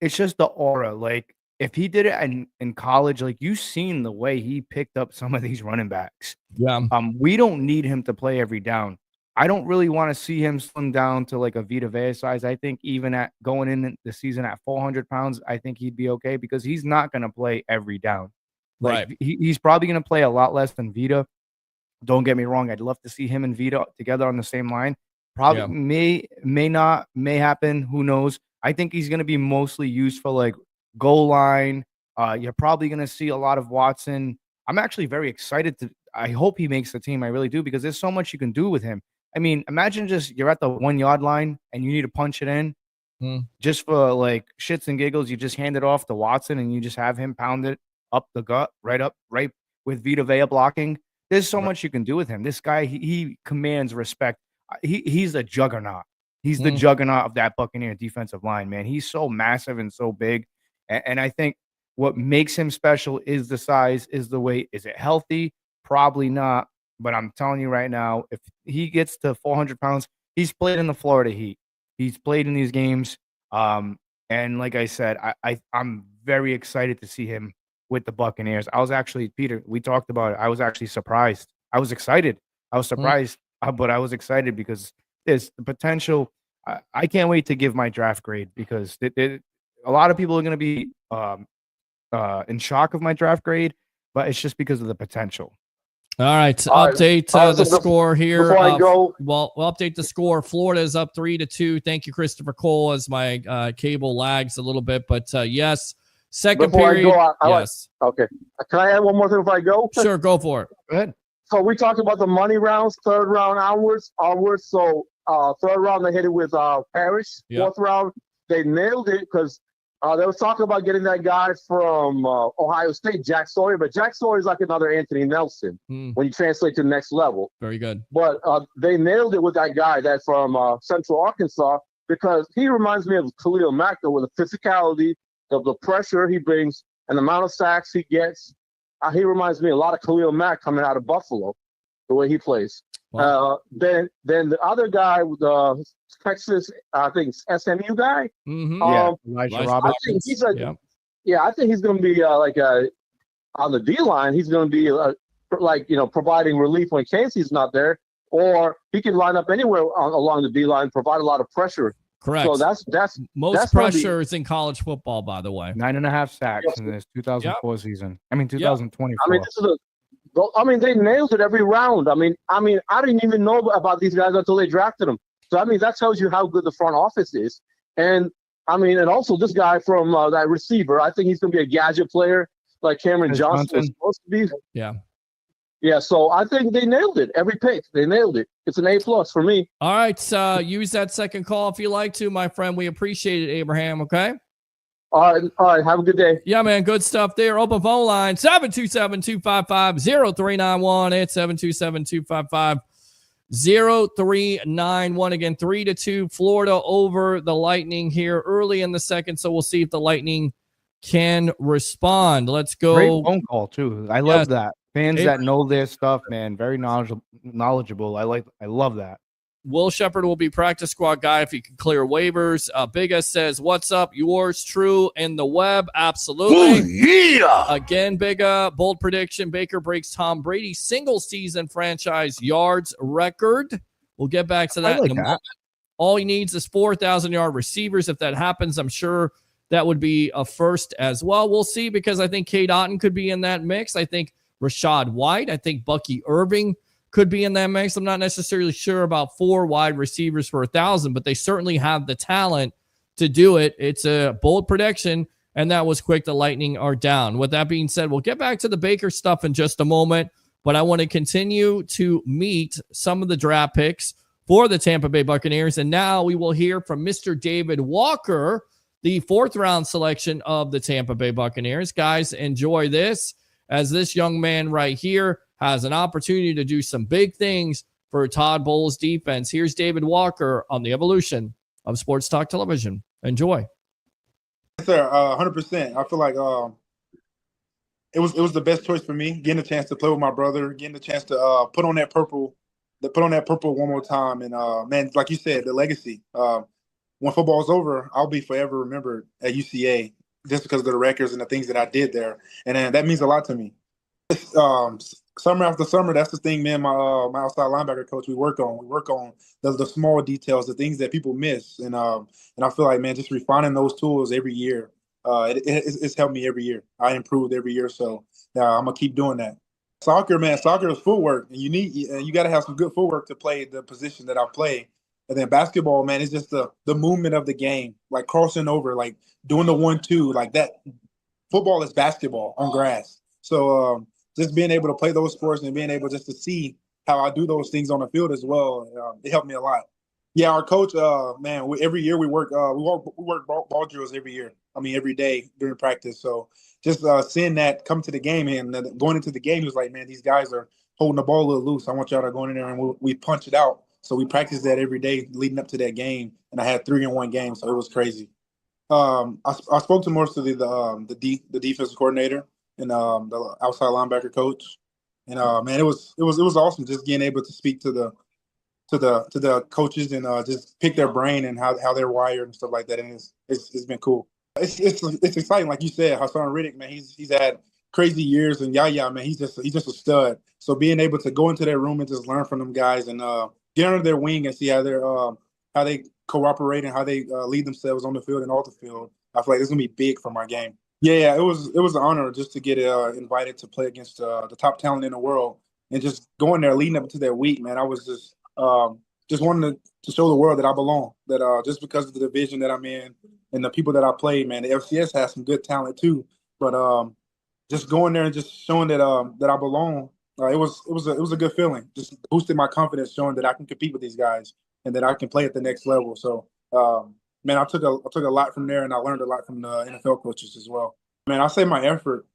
E: It's just the aura. Like, if he did it in college, like, you've seen the way he picked up some of these running backs.
A: Yeah.
E: We don't need him to play every down. I don't really want to see him slim down to like a Vita Vea size. I think even at going in the season at 400 pounds, I think he'd be okay, because he's not going to play every down. Like,
A: right.
E: He's probably going to play a lot less than Vita. Don't get me wrong. I'd love to see him and Vita together on the same line. Probably may happen. Who knows? I think he's going to be mostly used for like goal line. You're probably going to see a lot of Watson. I'm actually very excited I hope he makes the team. I really do, because there's so much you can do with him. I mean, imagine just you're at the 1 yard line and you need to punch it in. Just for like shits and giggles, you just hand it off to Watson and you just have him pound it up the gut, right with Vita Vea blocking. There's so much you can do with him. This guy, he commands respect. He's a juggernaut. He's the juggernaut of that Buccaneer defensive line, man. He's so massive and so big. And I think what makes him special is the size, is the weight. Is it healthy? Probably not. But I'm telling you right now, if he gets to 400 pounds, he's played in the Florida Heat. He's played in these games. And like I said, I'm very excited to see him with the Buccaneers. I was actually, Peter, we talked about it. I was actually surprised. I was excited. I was surprised, but I was excited because there's the potential. I can't wait to give my draft grade, because a lot of people are going to be in shock of my draft grade, but it's just because of the potential.
A: All right, so update the score here.
H: Before I go,
A: we'll update the score. Florida is up 3-2. Thank you, Christopher Cole, as my cable lags a little bit. But yes, second period. Yes.
H: Okay. Can I add one more thing before I go?
A: Sure, go for it.
E: Go ahead.
H: So we talked about the money rounds, third round onwards. So third round, they hit it with Parrish.
A: Yep.
H: Fourth round, they nailed it, because they was talking about getting that guy from Ohio State, Jack Sawyer, but Jack Sawyer is like another Anthony Nelson when you translate to the next level.
A: Very good.
H: But they nailed it with that guy that's from Central Arkansas, because he reminds me of Khalil Mack, though, with the physicality, of the pressure he brings, and the amount of sacks he gets. He reminds me a lot of Khalil Mack coming out of Buffalo, the way he plays. Wow. Then the other guy, the Texas, I think SMU guy.
E: Elijah Roberts.
H: I think he's I think he's going to be on the D line. He's going to be providing relief when Casey's not there, or he can line up anywhere along the D line, provide a lot of pressure.
A: Correct.
H: So that's
A: most pressure is in college football, by the way.
E: 9.5 sacks in this 2004 season. I mean, 2024.
H: I mean, they nailed it every round. I mean, I didn't even know about these guys until they drafted them. So, I mean, that tells you how good the front office is. And, and also this guy from that receiver, I think he's going to be a gadget player like Cameron Johnson was supposed to be.
A: Yeah.
H: Yeah, so I think they nailed it. Every pick, they nailed it. It's an A+ for me.
A: All right, use that second call if you like to, my friend. We appreciate it, Abraham, okay?
H: All right. Have a good day.
A: Yeah, man. Good stuff there. Open phone line, 727-255-0391. It's 0391. Again, 3-2 Florida over the Lightning here early in the second. So we'll see if the Lightning can respond. Let's go.
E: Great phone call too. I love
A: Yes.
E: that. Fans that know their stuff, man, very knowledgeable. I love that.
A: Will Shepard will be practice squad guy if he can clear waivers. Big S says, what's up? Yours true in the web. Absolutely.
B: Ooh, yeah.
A: Again, big bold prediction. Baker breaks Tom Brady's single season franchise yards record. We'll get back to that in a moment. All he needs is 4,000-yard receivers. If that happens, I'm sure that would be a first as well. We'll see, because I think Cade Otton could be in that mix. I think Rashad White. I think Bucky Irving could be in that mix. I'm not necessarily sure about 4 wide receivers for 1,000, but they certainly have the talent to do it. It's a bold prediction, and that was quick. The Lightning are down. With that being said, we'll get back to the Baker stuff in just a moment, but I want to continue to meet some of the draft picks for the Tampa Bay Buccaneers, and now we will hear from Mr. David Walker, the 4th-round selection of the Tampa Bay Buccaneers. Guys, enjoy this, as this young man right here has an opportunity to do some big things for Todd Bowles' defense. Here's David Walker on the evolution of Sports Talk Television. Enjoy.
I: Yes, sir. 100%. I feel like it was the best choice for me, getting a chance to play with my brother, getting a chance to put on that purple one more time. And man, like you said, the legacy. When football's over, I'll be forever remembered at UCA just because of the records and the things that I did there, and that means a lot to me. Summer after summer, that's the thing, man. My outside linebacker coach, we work on the small details, the things that people miss, and I feel like, man, just refining those tools every year, it's helped me every year. I improved every year, so I'm gonna keep doing that. Soccer, man, soccer is footwork, and you got to have some good footwork to play the position that I play. And then basketball, man, it's just the movement of the game, like crossing over, like doing the 1-2, like that. Football is basketball on grass, so. Just being able to play those sports and being able just to see how I do those things on the field as well, it helped me a lot. Yeah, our coach, man, every year we work ball drills every year. I mean, every day during practice. So just seeing that come to the game and going into the game, he was like, man, these guys are holding the ball a little loose. I want y'all to go in there and we punch it out. So we practiced that every day leading up to that game, and I had 3 in one game, so it was crazy. I spoke to most of the defensive coordinator and the outside linebacker coach, and man, it was awesome just being able to speak to the coaches and just pick their brain and how they're wired and stuff like that, and it's been cool. It's exciting, like you said. Hassan Riddick, man, he's had crazy years, and Yaya, man, he's just a stud. So being able to go into their room and just learn from them guys and get under their wing and see how they cooperate and how they lead themselves on the field and off the field, I feel like it's gonna be big for my game. Yeah, it was an honor just to get invited to play against the top talent in the world, and just going there leading up to that week, man. I was just wanting to show the world that I belong. That just because of the division that I'm in and the people that I played, man, the FCS has some good talent too. But just going there and just showing that I belong, it was a good feeling. Just boosted my confidence, showing that I can compete with these guys and that I can play at the next level. So. Man, I took a lot from there, and I learned a lot from the NFL coaches as well. Man, I say my effort,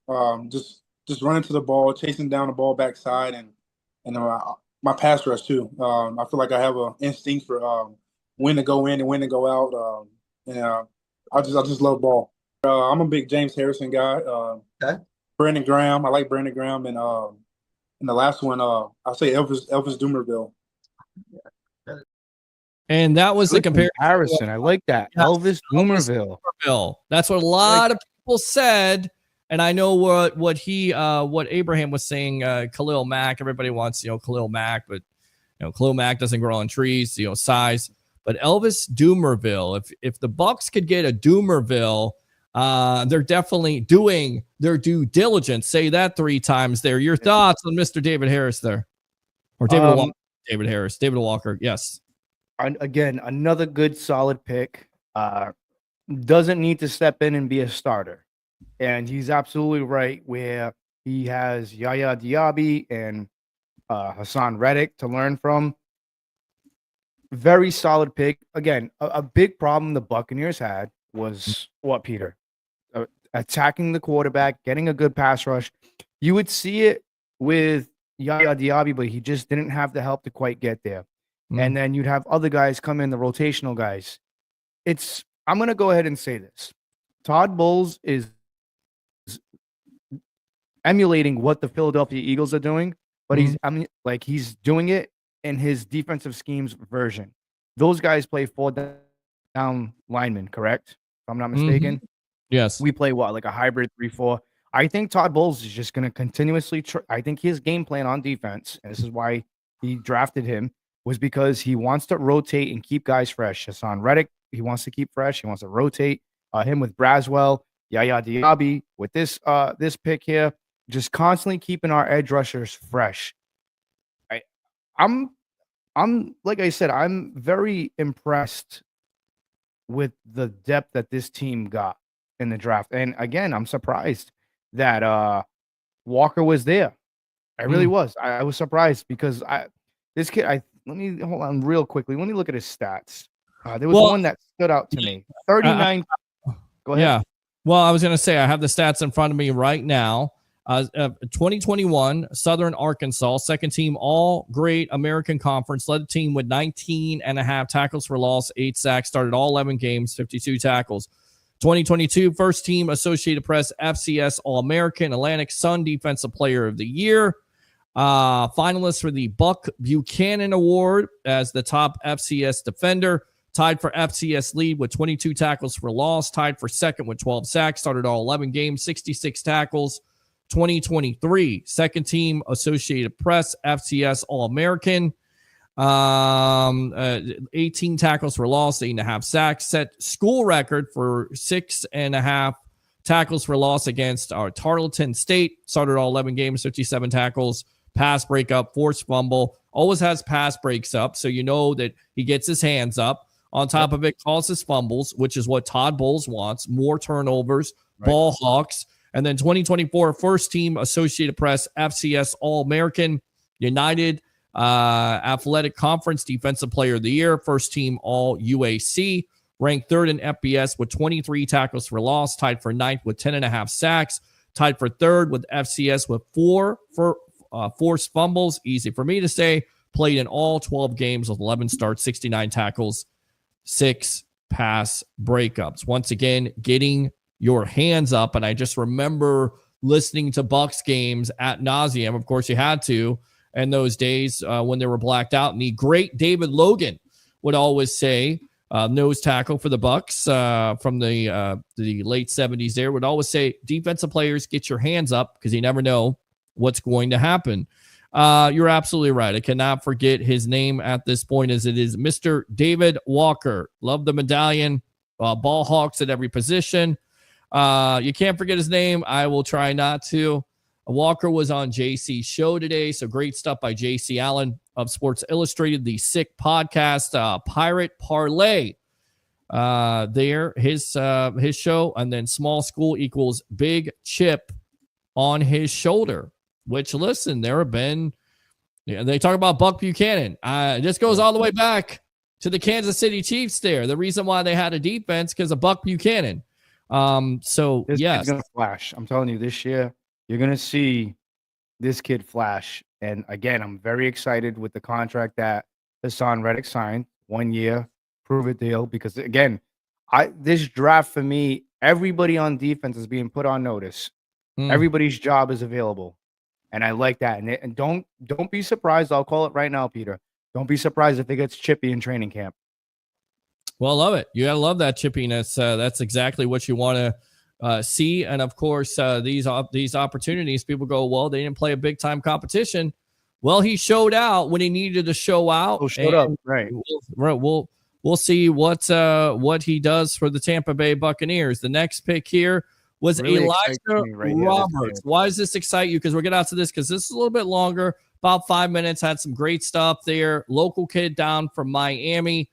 I: just running to the ball, chasing down the ball backside, and my pass rush too. I feel like I have an instinct for when to go in and when to go out, and I just love ball. I'm a big James Harrison guy.
J: Okay.
I: Brandon Graham, I like Brandon Graham, and the last one, I'll say Elvis Dumerville.
A: And that was the
E: comparison. I like that. Yes. Elvis Dumerville.
A: That's what a lot of people said. And I know what Abraham was saying, Khalil Mack. Everybody wants, Khalil Mack, but Khalil Mack doesn't grow on trees, size. But Elvis Dumerville, if the Bucs could get a Dumerville, they're definitely doing their due diligence. Say that 3 times there. Your thoughts on Mr. David Harris there? Or David Walker? David Harris. David Walker, yes.
E: Again, another good, solid pick. Doesn't need to step in and be a starter. And he's absolutely right where he has Yaya Diaby and Hassan Reddick to learn from. Very solid pick. Again, a big problem the Buccaneers had was what, Peter? Attacking the quarterback, getting a good pass rush. You would see it with Yaya Diaby, but he just didn't have the help to quite get there.
A: Mm.
E: And then you'd have other guys come in, the rotational guys. I'm going to go ahead and say this. Todd Bowles is emulating what the Philadelphia Eagles are doing, but he's doing it in his defensive schemes version. Those guys play 4 down linemen, correct? If I'm not mistaken.
A: Yes.
E: We play like a hybrid 3-4. I think Todd Bowles is just going to continuously I think his game plan on defense, and this is why he drafted him, was because he wants to rotate and keep guys fresh. Hassan Reddick, he wants to keep fresh. He wants to rotate him with Braswell, Yaya Diaby with this pick here, just constantly keeping our edge rushers fresh. I'm like I said, I'm very impressed with the depth that this team got in the draft. And again, I'm surprised that Walker was there. I really was. I was surprised because this kid, let me hold on real quickly. Let me look at his stats. There was one that stood out to me. 39. Go ahead.
A: Yeah. Well, I was going to say, I have the stats in front of me right now. 2021, Southern Arkansas, second team all great American Conference, led the team with 19.5 tackles for loss, 8 sacks, started all 11 games, 52 tackles. 2022, first team Associated Press FCS All-American, Atlantic Sun Defensive Player of the Year. Finalist for the Buck Buchanan Award as the top FCS defender. Tied for FCS lead with 22 tackles for loss. Tied for second with 12 sacks. Started all 11 games, 66 tackles. 2023, second team Associated Press FCS All-American. 18 tackles for loss, 8.5 sacks. Set school record for 6.5 tackles for loss against our Tarleton State. Started all 11 games, 57 tackles. Pass breakup, forced fumble. Always has pass breaks up, so you know that he gets his hands up. On top of it, causes fumbles, which is what Todd Bowles wants. More turnovers, ball hawks. And then 2024, first team Associated Press FCS All-American, United Athletic Conference Defensive Player of the Year, first team All-UAC, ranked third in FBS with 23 tackles for loss, tied for ninth with 10.5 sacks, tied for third with FCS with 4 forced fumbles. Easy for me to say. Played in all 12 games with 11 starts, 69 tackles, 6 pass breakups. Once again, getting your hands up. And I just remember listening to Bucs games at nauseum. Of course, you had to in those days when they were blacked out. And the great David Logan would always say, nose tackle for the Bucs from the late 70s there, would always say, defensive players, get your hands up because you never know what's going to happen. You're absolutely right. I cannot forget his name at this point, as it is Mr. David Walker. Love the medallion. Ball hawks at every position. You can't forget his name. I will try not to. Walker was on JC's show today, so great stuff by JC Allen of Sports Illustrated, the Sick podcast, Pirate Parlay. There, his show, and then Small School equals Big Chip on his shoulder. Which, listen, there have been, they talk about Buck Buchanan. This goes all the way back to the Kansas City Chiefs there. The reason why they had a defense because of Buck Buchanan. So,
E: this
A: yes.
E: kid's going to flash. I'm telling you, this year, you're going to see this kid flash. And again, I'm very excited with the contract that Hassan Reddick signed. 1 year, prove it deal. Because, again, this draft for me, everybody on defense is being put on notice. Everybody's job is available. And I like that. And don't be surprised. I'll call it right now, Peter. Don't be surprised if it gets chippy in training camp.
A: Well, love it. You got to love that chippiness. That's exactly what you want to see. And, of course, these opportunities, people go, well, they didn't play a big-time competition. Well, he showed out when he needed to show out.
E: Oh, showed up. Right.
A: We'll see what he does for the Tampa Bay Buccaneers. The next pick here was really Elijah Roberts. Why does this excite you? Because we'll get out to this because this is a little bit longer, about 5 minutes. Had some great stuff there. Local kid down from Miami.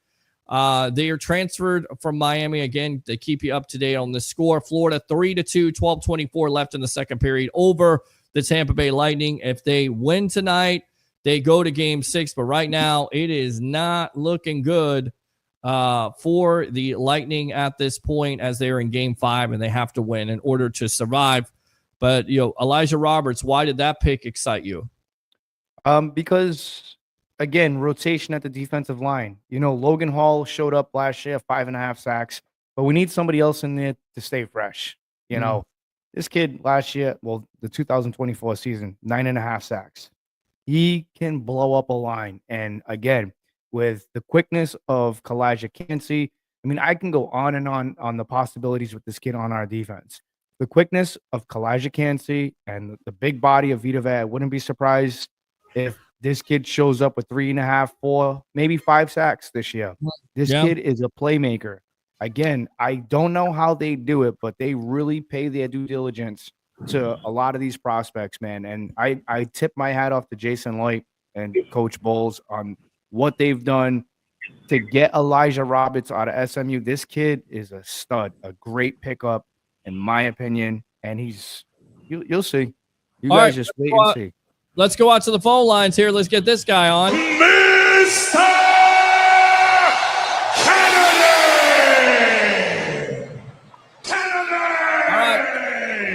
A: They are transferred from Miami. Again, they keep you up to date on the score. Florida 3-2, 12:24 left in the second period over the Tampa Bay Lightning. If they win tonight, they go to game 6. But right now, it is not looking good for the Lightning at this point, as they're in game 5 and they have to win in order to survive. But, Elijah Roberts, why did that pick excite you?
E: Because again, rotation at the defensive line. Logan Hall showed up last year, 5.5 sacks, but we need somebody else in there to stay fresh. This kid last year, well, the 2024 season, 9.5 sacks. He can blow up a line. And again, with the quickness of Kalijah Kancey, I mean, I can go on and on the possibilities with this kid on our defense. The quickness of Kalijah Kancey and the big body of Vita Vea, I wouldn't be surprised if this kid shows up with 3.5, 4, maybe 5 sacks this year. This kid is a playmaker. Again, I don't know how they do it, but they really pay their due diligence to a lot of these prospects, man. And I tip my hat off to Jason Light and Coach Bowles on what they've done to get Elijah Roberts out of SMU. This kid is a stud, a great pickup, in my opinion. And you'll see. You guys just wait and see.
A: Let's go out to the phone lines here. Let's get this guy on.
B: Mr. Kennedy!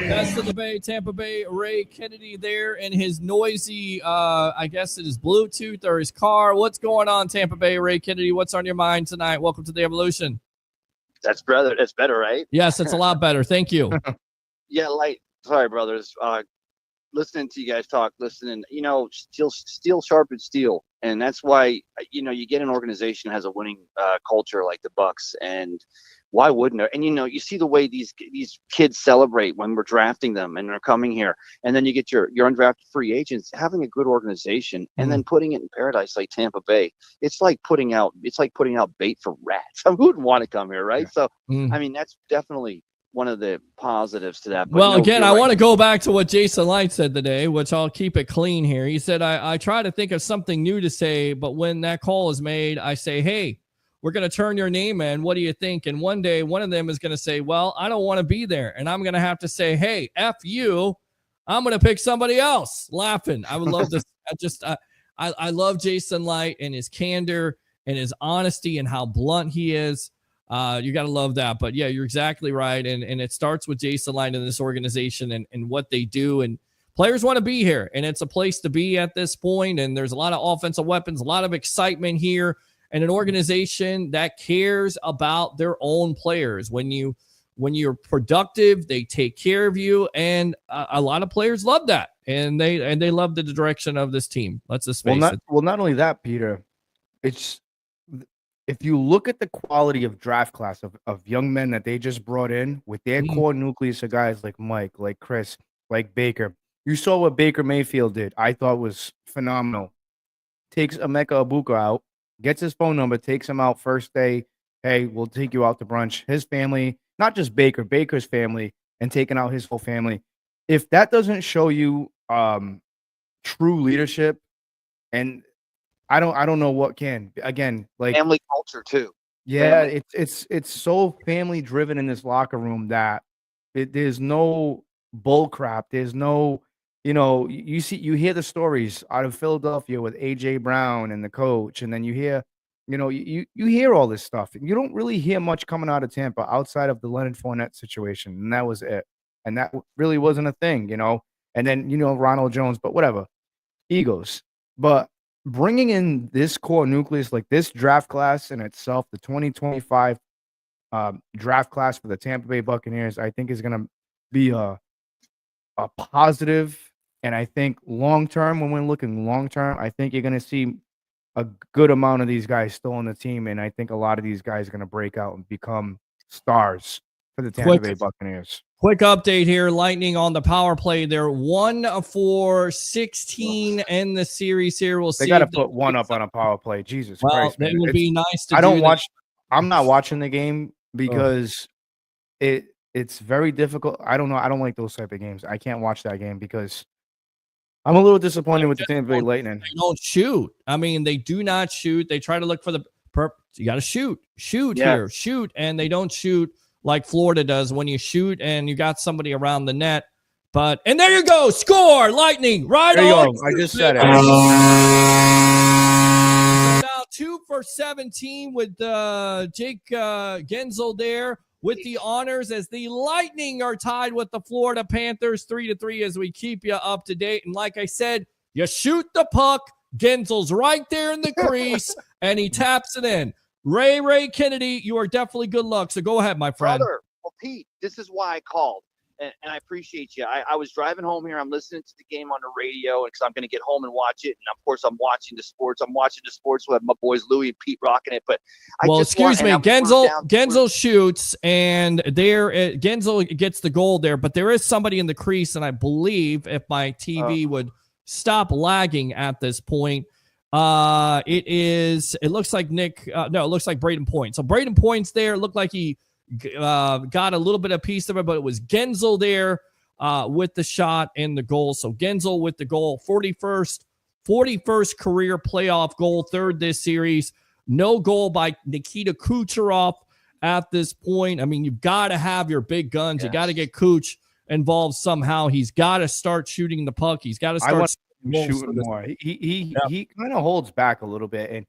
A: Best of the Bay, Tampa Bay, Ray Kennedy there in his noisy, I guess it is Bluetooth or his car. What's going on, Tampa Bay, Ray Kennedy? What's on your mind tonight? Welcome to the Evolution.
J: That's better, right?
A: Yes, it's a lot better. Thank you.
J: Yeah, sorry, brothers. Listening to you guys talk, steel sharpens steel. And that's why, you get an organization that has a winning culture like the Bucs, and why wouldn't it? And, you see the way these kids celebrate when we're drafting them and they're coming here. And then you get your undrafted free agents, having a good organization and then putting it in paradise like Tampa Bay. It's like putting out bait for rats. Who wouldn't want to come here, right? So, I mean, that's definitely one of the positives to that. But
A: well, again, I want to go back to what Jason Light said today, which I'll keep it clean here. He said, I try to think of something new to say, but when that call is made, I say, hey, we're going to turn your name in. What do you think? And one day, one of them is going to say, well, I don't want to be there. And I'm going to have to say, hey, F you. I'm going to pick somebody else. Laughing. I would love this. I love Jason Light and his candor and his honesty and how blunt he is. You got to love that. But yeah, you're exactly right. And it starts with Jason Light and this organization and what they do. And players want to be here, and it's a place to be at this point. And there's a lot of offensive weapons, a lot of excitement here, and an organization that cares about their own players. When you're productive, they take care of you. And a lot of players love that. And they love the direction of this team. Let's just face it.
E: Well, not only that, Peter, it's, if you look at the quality of draft class of young men that they just brought in with their core nucleus of guys like Mike, like Chris, like Baker, you saw what Baker Mayfield did. I thought was phenomenal. Takes Emeka Ibuka out, gets his phone number, takes him out first day. Hey, we'll take you out to brunch. His family, not just Baker's family, and taking out his whole family. If that doesn't show you true leadership, and I don't know what can. Again, like
J: family culture too.
E: Yeah, it's so family driven in this locker room that there's no bull crap. There's no, you hear the stories out of Philadelphia with AJ Brown and the coach, and then you hear, you hear all this stuff, and you don't really hear much coming out of Tampa outside of the Leonard Fournette situation, and that was it. And that really wasn't a thing, And then Ronald Jones, but whatever, egos, but. Bringing in this core nucleus, like this draft class in itself, the 2025 draft class for the Tampa Bay Buccaneers, I think is going to be a positive. And I think long-term, when we're looking long-term, I think you're going to see a good amount of these guys still on the team. And I think a lot of these guys are going to break out and become stars for the Tampa Bay Buccaneers.
A: Quick update here. Lightning on the power play. They're 1 for 16 in the series here. We'll see.
E: They got to put one up on a power play. Jesus Christ.
A: It would be nice to
E: I'm not watching the game because it's very difficult. I don't know. I don't like those type of games. I can't watch that game because I'm a little disappointed with the Tampa Bay Lightning.
A: They don't shoot. I mean, they do not shoot. They try to look for the you got to shoot here, shoot, and they don't shoot like Florida does when you shoot and you got somebody around the net. And there you go, score, Lightning, right on.
E: I just said it.
A: Now 2 for 17 with Jake Genzel there with the honors as the Lightning are tied with the Florida Panthers 3-3 as we keep you up to date. And like I said, You shoot the puck. Genzel's right there in the crease, and he taps it in. Ray Kennedy, you are definitely good luck. So go ahead, my friend.
J: Brother, well, Pete, this is why I called. And I appreciate you. I was driving home here. I'm listening to the game on the radio because I'm going to get home and watch it. And, of course, I'm watching the sports. with my boys Louie and Pete rocking it. But
A: excuse me. Genzel shoots, and Genzel gets the goal there. But there is somebody in the crease, and I believe if my TV would stop lagging at this point, it looks like it looks like Braden Point. So Braden Point's there. It looked like he got a little bit of piece of it, but it was Genzel there with the shot and the goal. So Genzel with the goal, 41st career playoff goal, third this series. No goal by Nikita Kucherov at this point. I mean, you've got to have your big guns. Yes. You got to get Kuch involved somehow. He's got to start shooting the puck. He's got to start
E: shooting more. He kind of holds back a little bit, and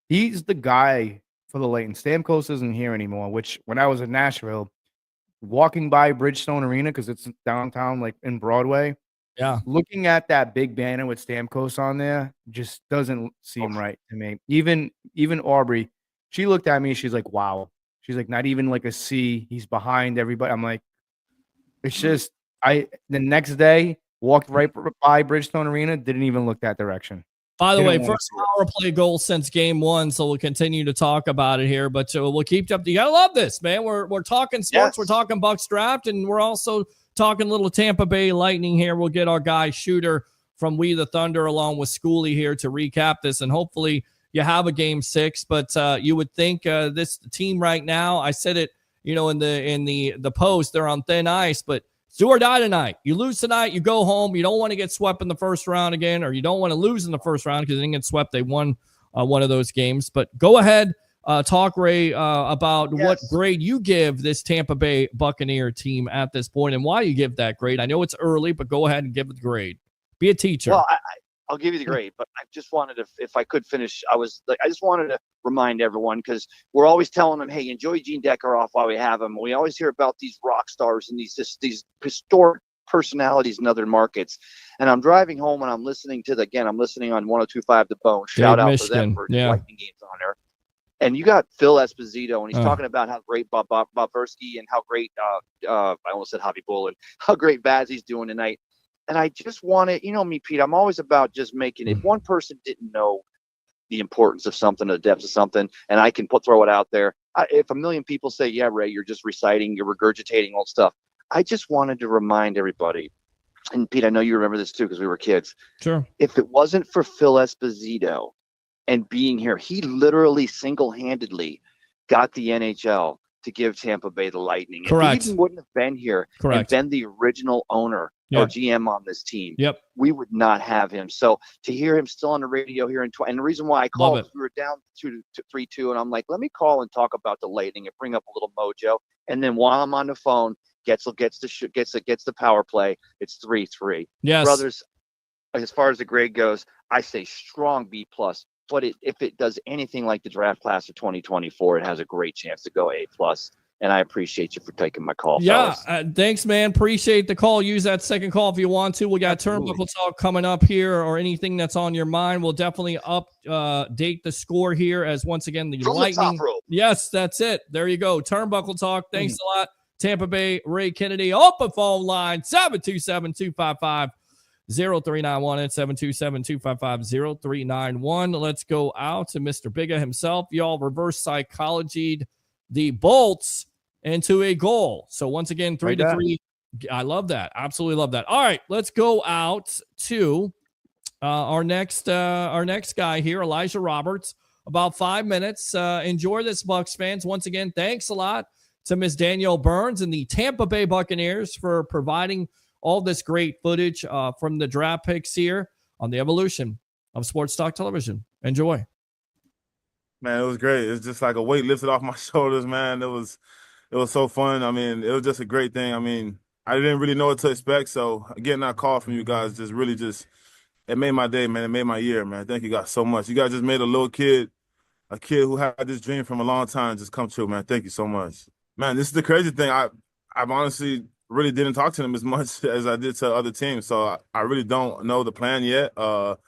E: he's the guy for the Leighton. Stamkos isn't here anymore, which when I was in Nashville, walking by Bridgestone Arena, because it's downtown, like in Broadway, looking at that big banner with Stamkos on there just doesn't seem right to me. Even Aubrey, she looked at me, she's like, wow. She's like, not even like a C. He's behind everybody. I'm like, it's just, the next day, walked right by Bridgestone Arena, didn't even look that direction.
A: By the way, first power play goal since game one, so we'll continue to talk about it here. But we'll keep you up. You gotta love this, man. We're talking sports, yes. We're talking Bucs draft, and we're also talking little Tampa Bay Lightning here. We'll get our guy Shooter from We the Thunder along with Schoolie here to recap this, and hopefully you have a game 6. But you would think this team right now, I said it, in the post, they're on thin ice, but do or die tonight. You lose tonight, you go home. You don't want to get swept in the first round again, or you don't want to lose in the first round because they didn't get swept. They won one of those games. But go ahead, talk, Ray, about what grade you give this Tampa Bay Buccaneer team at this point and why you give that grade. I know it's early, but go ahead and give it the grade. Be a teacher.
J: Well, I'll give you the grade, but I just wanted to, if I could finish, I just wanted to remind everyone, because we're always telling them, hey, enjoy Gene Deckeroff while we have him. We always hear about these rock stars and these historic personalities in other markets. And I'm driving home and I'm listening to I'm listening on 102.5 The Bone. Shout out to them for Lightning games on there. And you got Phil Esposito, and he's talking about how great Bob Versky and how great, I almost said Javi Bull, and how great Bazzi's doing tonight. And I just wanted, me, Pete, I'm always about just making, if one person didn't know the importance of something, the depths of something, and I can throw it out there. If a million people say, yeah, Ray, you're just reciting, you're regurgitating old stuff. I just wanted to remind everybody, and Pete, I know you remember this too because we were kids.
A: Sure.
J: If it wasn't for Phil Esposito and being here, he literally single-handedly got the NHL to give Tampa Bay the Lightning.
A: Correct.
J: If he even wouldn't have been here and been the original owner or GM on this team, we would not have him. So to hear him still on the radio here and the reason why I called, we were down 3-2, and I'm like, let me call and talk about the Lightning and bring up a little mojo. And then while I'm on the phone, gets the power play. It's 3-3.
A: Yes,
J: brothers. As far as the grade goes, I say strong B+. But if it does anything like the draft class of 2024, it has a great chance to go A+. And I appreciate you for taking my call.
A: Yeah, thanks, man. Appreciate the call. Use that second call if you want to. We got TurnBuckle Talk coming up here, or anything that's on your mind. We'll definitely update the score here as once again the Lightning. Yes, that's it. There you go. TurnBuckle Talk. Thanks a lot, Tampa Bay. Ray Kennedy. Open phone line 727-255-0391 at 727-255-0391. Let's go out to Mr. Bigga himself. Y'all reverse psychologied the Bolts into a goal. So once again, 3-3. I love that. Absolutely love that. All right, let's go out to our next guy here, Elijah Roberts. About 5 minutes. Enjoy this, Bucs fans. Once again, thanks a lot to Miss Danielle Burns and the Tampa Bay Buccaneers for providing all this great footage from the draft picks here on the evolution of Sports Talk Television. Enjoy.
B: Man, it was great. It's just like a weight lifted off my shoulders, man. It was so fun. I mean, it was just a great thing. I mean, I didn't really know what to expect. So getting that call from you guys it made my day, man. It made my year, man. Thank you guys so much. You guys just made a kid who had this dream from a long time just come true, man. Thank you so much. Man, this is the crazy thing. I've honestly really didn't talk to them as much as I did to other teams. So I really don't know the plan yet. But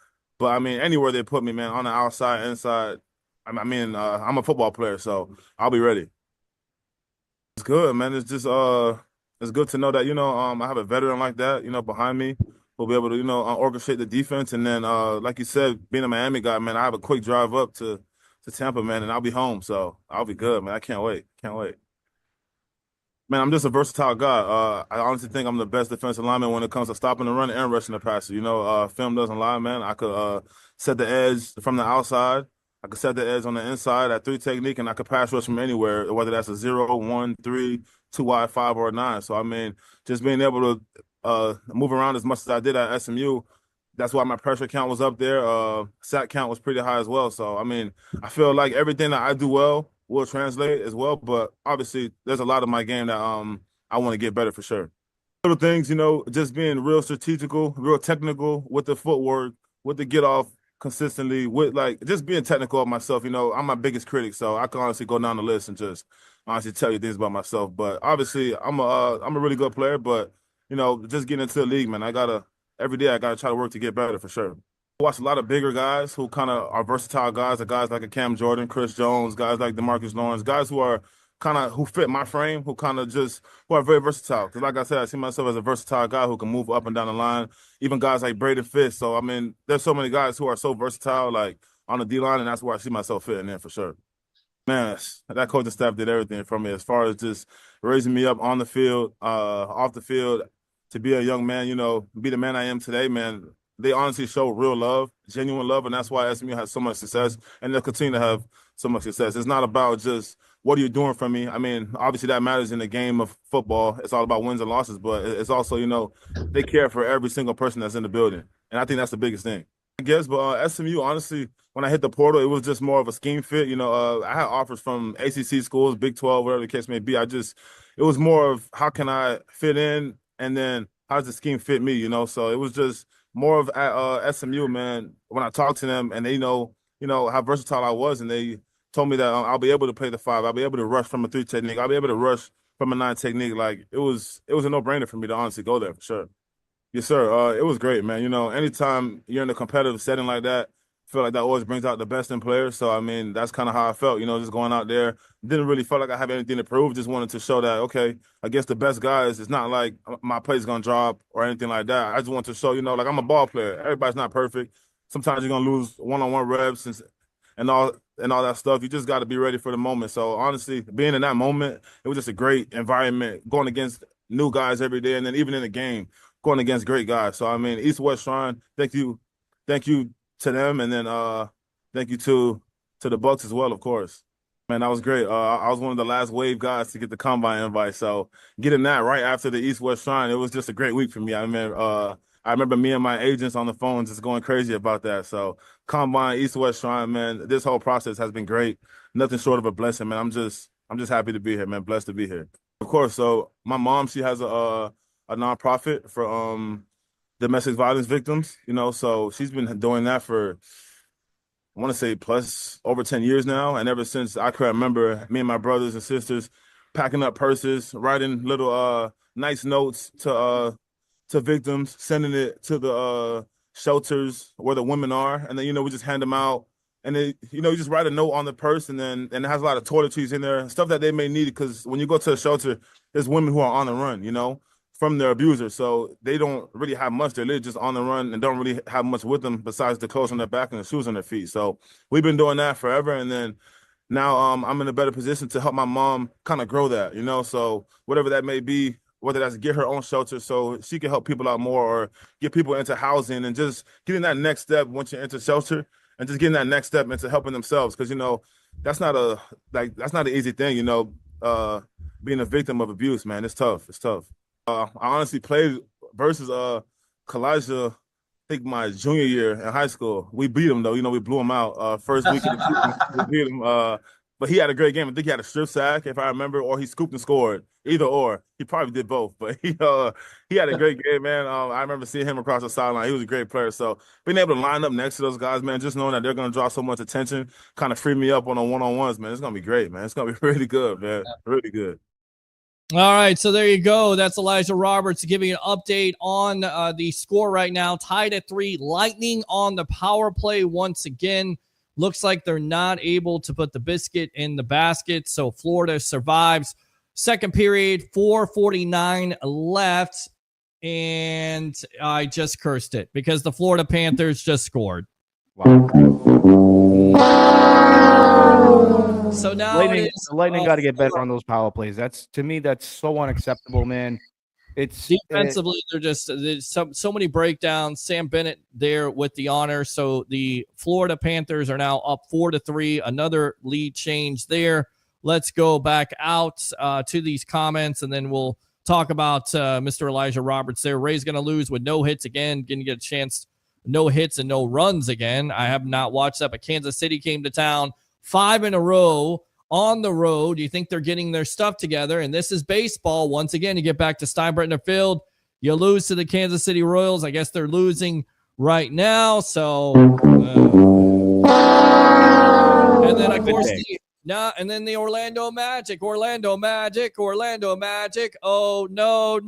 B: I mean, anywhere they put me, man, on the outside, inside. I'm a football player, so I'll be ready. It's good, man. It's just it's good to know that I have a veteran like that, behind me who'll be able to orchestrate the defense. And then like you said, being a Miami guy, man, I have a quick drive up to Tampa, man, and I'll be home, so I'll be good, man. I can't wait. Can't wait. Man, I'm just a versatile guy. I honestly think I'm the best defensive lineman when it comes to stopping the run and rushing the passer. Film doesn't lie, man. I could set the edge from the outside. I could set the edge on the inside at 3 technique, and I could pass rush from anywhere, whether that's a 0, 1, 3, 2 wide, 5, or a 9. So, I mean, just being able to move around as much as I did at SMU, that's why my pressure count was up there. Sack count was pretty high as well. So, I mean, I feel like everything that I do well will translate as well. But obviously, there's a lot of my game that I want to get better for sure. Little things, just being real strategical, real technical with the footwork, with the get off consistently, with like just being technical of myself. I'm my biggest critic, so I can honestly go down the list and just honestly tell you things about myself. But obviously, I'm a really good player. But just getting into the league, man, every day I gotta try to work to get better for sure. I watch a lot of bigger guys who kind of are versatile guys, the guys like a Cam Jordan, Chris Jones, guys like DeMarcus Lawrence, guys who are who fit my frame, who are very versatile. Because like I said, I see myself as a versatile guy who can move up and down the line. Even guys like Braden Fitz. So I mean, there's so many guys who are so versatile, like on the D line, and that's where I see myself fitting in for sure. Man, that coaching staff did everything for me as far as just raising me up on the field, off the field, to be a young man, be the man I am today, man. They honestly show real love, genuine love, and that's why SMU has so much success, and they'll continue to have so much success. It's not about just what are you doing for me. I mean, obviously that matters in the game of football. It's all about wins and losses, but it's also, they care for every single person that's in the building, and I think that's the biggest thing. I guess, but SMU, honestly, when I hit the portal, it was just more of a scheme fit. I had offers from ACC schools, Big 12, whatever the case may be. It was more of how can I fit in, and then how does the scheme fit me, So it was just more of at SMU, man. When I talked to them and they know how versatile I was, and they told me that I'll be able to play the 5, I'll be able to rush from a 3 technique, I'll be able to rush from a 9 technique. Like it was a no-brainer for me to honestly go there for sure. Yes, sir. It was great, man. Anytime you're in a competitive setting like that, I feel like that always brings out the best in players. So, I mean, that's kind of how I felt, just going out there. Didn't really feel like I have anything to prove. Just wanted to show that, okay, against the best guys, it's not like my play's going to drop or anything like that. I just want to show, like I'm a ball player. Everybody's not perfect. Sometimes you're going to lose one-on-one reps and all that stuff. You just got to be ready for the moment. So, honestly, being in that moment, it was just a great environment, going against new guys every day, and then even in the game, going against great guys. So, I mean, East-West Shrine, thank you to them, and then thank you to the Bucs as well, of course. Man, that was great. I was one of the last wave guys to get the combine invite, so getting that right after the East-West Shrine, it was just a great week for me. I remember me and my agents on the phone just going crazy about that. So combine, East-West Shrine, man, this whole process has been great. Nothing short of a blessing, man. I'm just happy to be here, man. Blessed to be here. Of course. So my mom, she has a nonprofit for domestic violence victims, so she's been doing that for, I want to say, plus over 10 years now. And ever since I can remember, me and my brothers and sisters packing up purses, writing little nice notes to victims, sending it to the shelters where the women are. And then, we just hand them out. And then, you just write a note on the purse, and it has a lot of toiletries in there, stuff that they may need. Because when you go to a shelter, there's women who are on the run, from their abuser. So they don't really have much. They're just on the run and don't really have much with them besides the clothes on their back and the shoes on their feet. So we've been doing that forever. And then now I'm in a better position to help my mom kind of grow that, So whatever that may be, whether that's get her own shelter so she can help people out more, or get people into housing, and just getting that next step once you enter shelter, and just getting that next step into helping themselves. Because, that's not an easy thing, being a victim of abuse, man. It's tough. It's tough. I honestly played versus Kalijah, I think my junior year in high school. We beat him, though. We blew him out first week of the season. We beat him. But he had a great game. I think he had a strip sack, if I remember, or he scooped and scored. Either or. He probably did both. But he had a great game, man. I remember seeing him across the sideline. He was a great player. So being able to line up next to those guys, man, just knowing that they're going to draw so much attention, kind of free me up on the one-on-ones, man. It's going to be great, man. It's going to be really good, man. Really good.
A: All right, so there you go. That's Elijah Roberts giving an update on the score right now. Tied at 3. Lightning on the power play once again. Looks like they're not able to put the biscuit in the basket, so Florida survives. Second period, 4:49 left, and I just cursed it because the Florida Panthers just scored.
E: Wow.
A: So now
E: the Lightning got to get better on those power plays. That's so unacceptable, man. It's
A: defensively, there's so many breakdowns. Sam Bennett there with the honor. So the Florida Panthers are now up 4-3. Another lead change there. Let's go back out to these comments, and then we'll talk about Mr. Elijah Roberts there. Ray's going to lose with no hits again. Going to get a chance, no hits and no runs again. I have not watched that, but Kansas City came to town 5 in a row on the road. You think they're getting their stuff together, and this is baseball. Once again, you get back to Steinbrenner Field, you lose to the Kansas City Royals. I guess they're losing right now. So, and then of course, and then the Orlando Magic. Oh, no.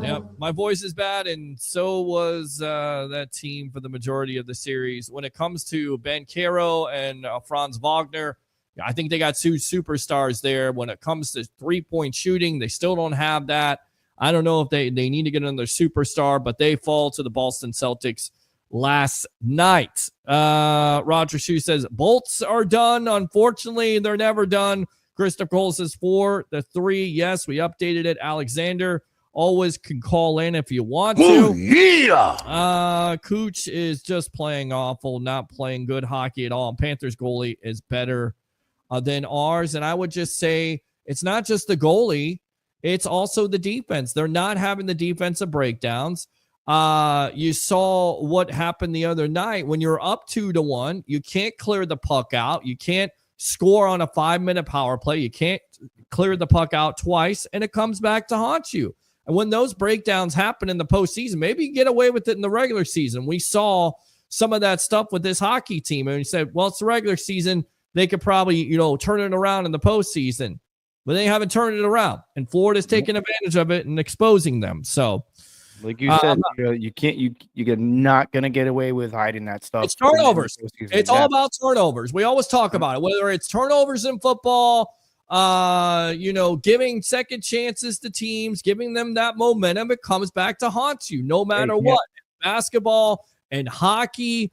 A: Yep, my voice is bad, and so was that team for the majority of the series. When it comes to Ben Caro and Franz Wagner, I think they got 2 superstars there. When it comes to three-point shooting, they still don't have that. I don't know if they need to get another superstar, but they fall to the Boston Celtics last night. Roger Shue says, Bolts are done. Unfortunately, they're never done. Christopher Cole says 4-3. Yes, we updated it. Alexander always can call in if you want to.
K: Oh, yeah.
A: Cooch is just playing awful, not playing good hockey at all. Panthers goalie is better than ours. And I would just say it's not just the goalie, it's also the defense. They're not having the defensive breakdowns. You saw what happened the other night when you're up 2-1. You can't clear the puck out. You can't score on a 5-minute power play. You can't clear the puck out twice, and it comes back to haunt you. And when those breakdowns happen in the postseason, maybe you get away with it in the regular season. We saw some of that stuff with this hockey team, and we said, well, it's the regular season. They could probably, turn it around in the postseason, but they haven't turned it around, and Florida's taking advantage of it and exposing them. So,
E: like you said, you're not going to get away with hiding that stuff.
A: It's turnovers. It's all about turnovers. We always talk about it, whether it's turnovers in football, giving second chances to teams, giving them that momentum. It comes back to haunt you no matter what. Basketball and hockey,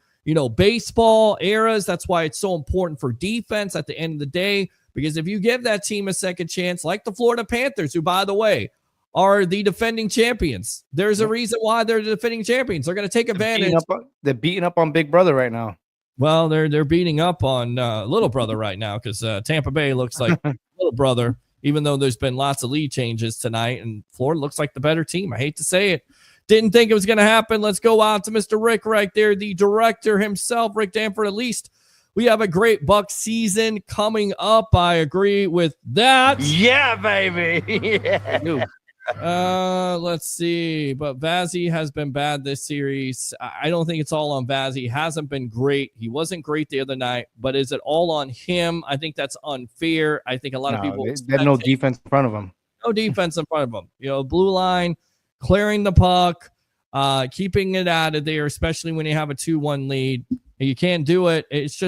A: baseball eras. That's why it's so important for defense at the end of the day, because if you give that team a second chance, like the Florida Panthers, who, by the way, are the defending champions. There's a reason why they're the defending champions. They're going to take advantage.
E: They're beating up on Big Brother right now.
A: Well, they're beating up on Little Brother right now because Tampa Bay looks like Little Brother, even though there's been lots of lead changes tonight, and Florida looks like the better team. I hate to say it. Didn't think it was going to happen. Let's go out to Mr. Rick right there, the director himself, Rick Danford. At least we have a great Bucs season coming up. I agree with that.
K: Yeah, baby. Yeah.
A: Let's see. But Vazzy has been bad this series. I don't think it's all on Vazzy. He hasn't been great. He wasn't great the other night, but is it all on him? I think that's unfair. I think a lot of people
E: they have no defense in front of him.
A: No defense in front of him. Blue line, clearing the puck, keeping it out of there, especially when you have a 2-1 lead. You can't do it. It's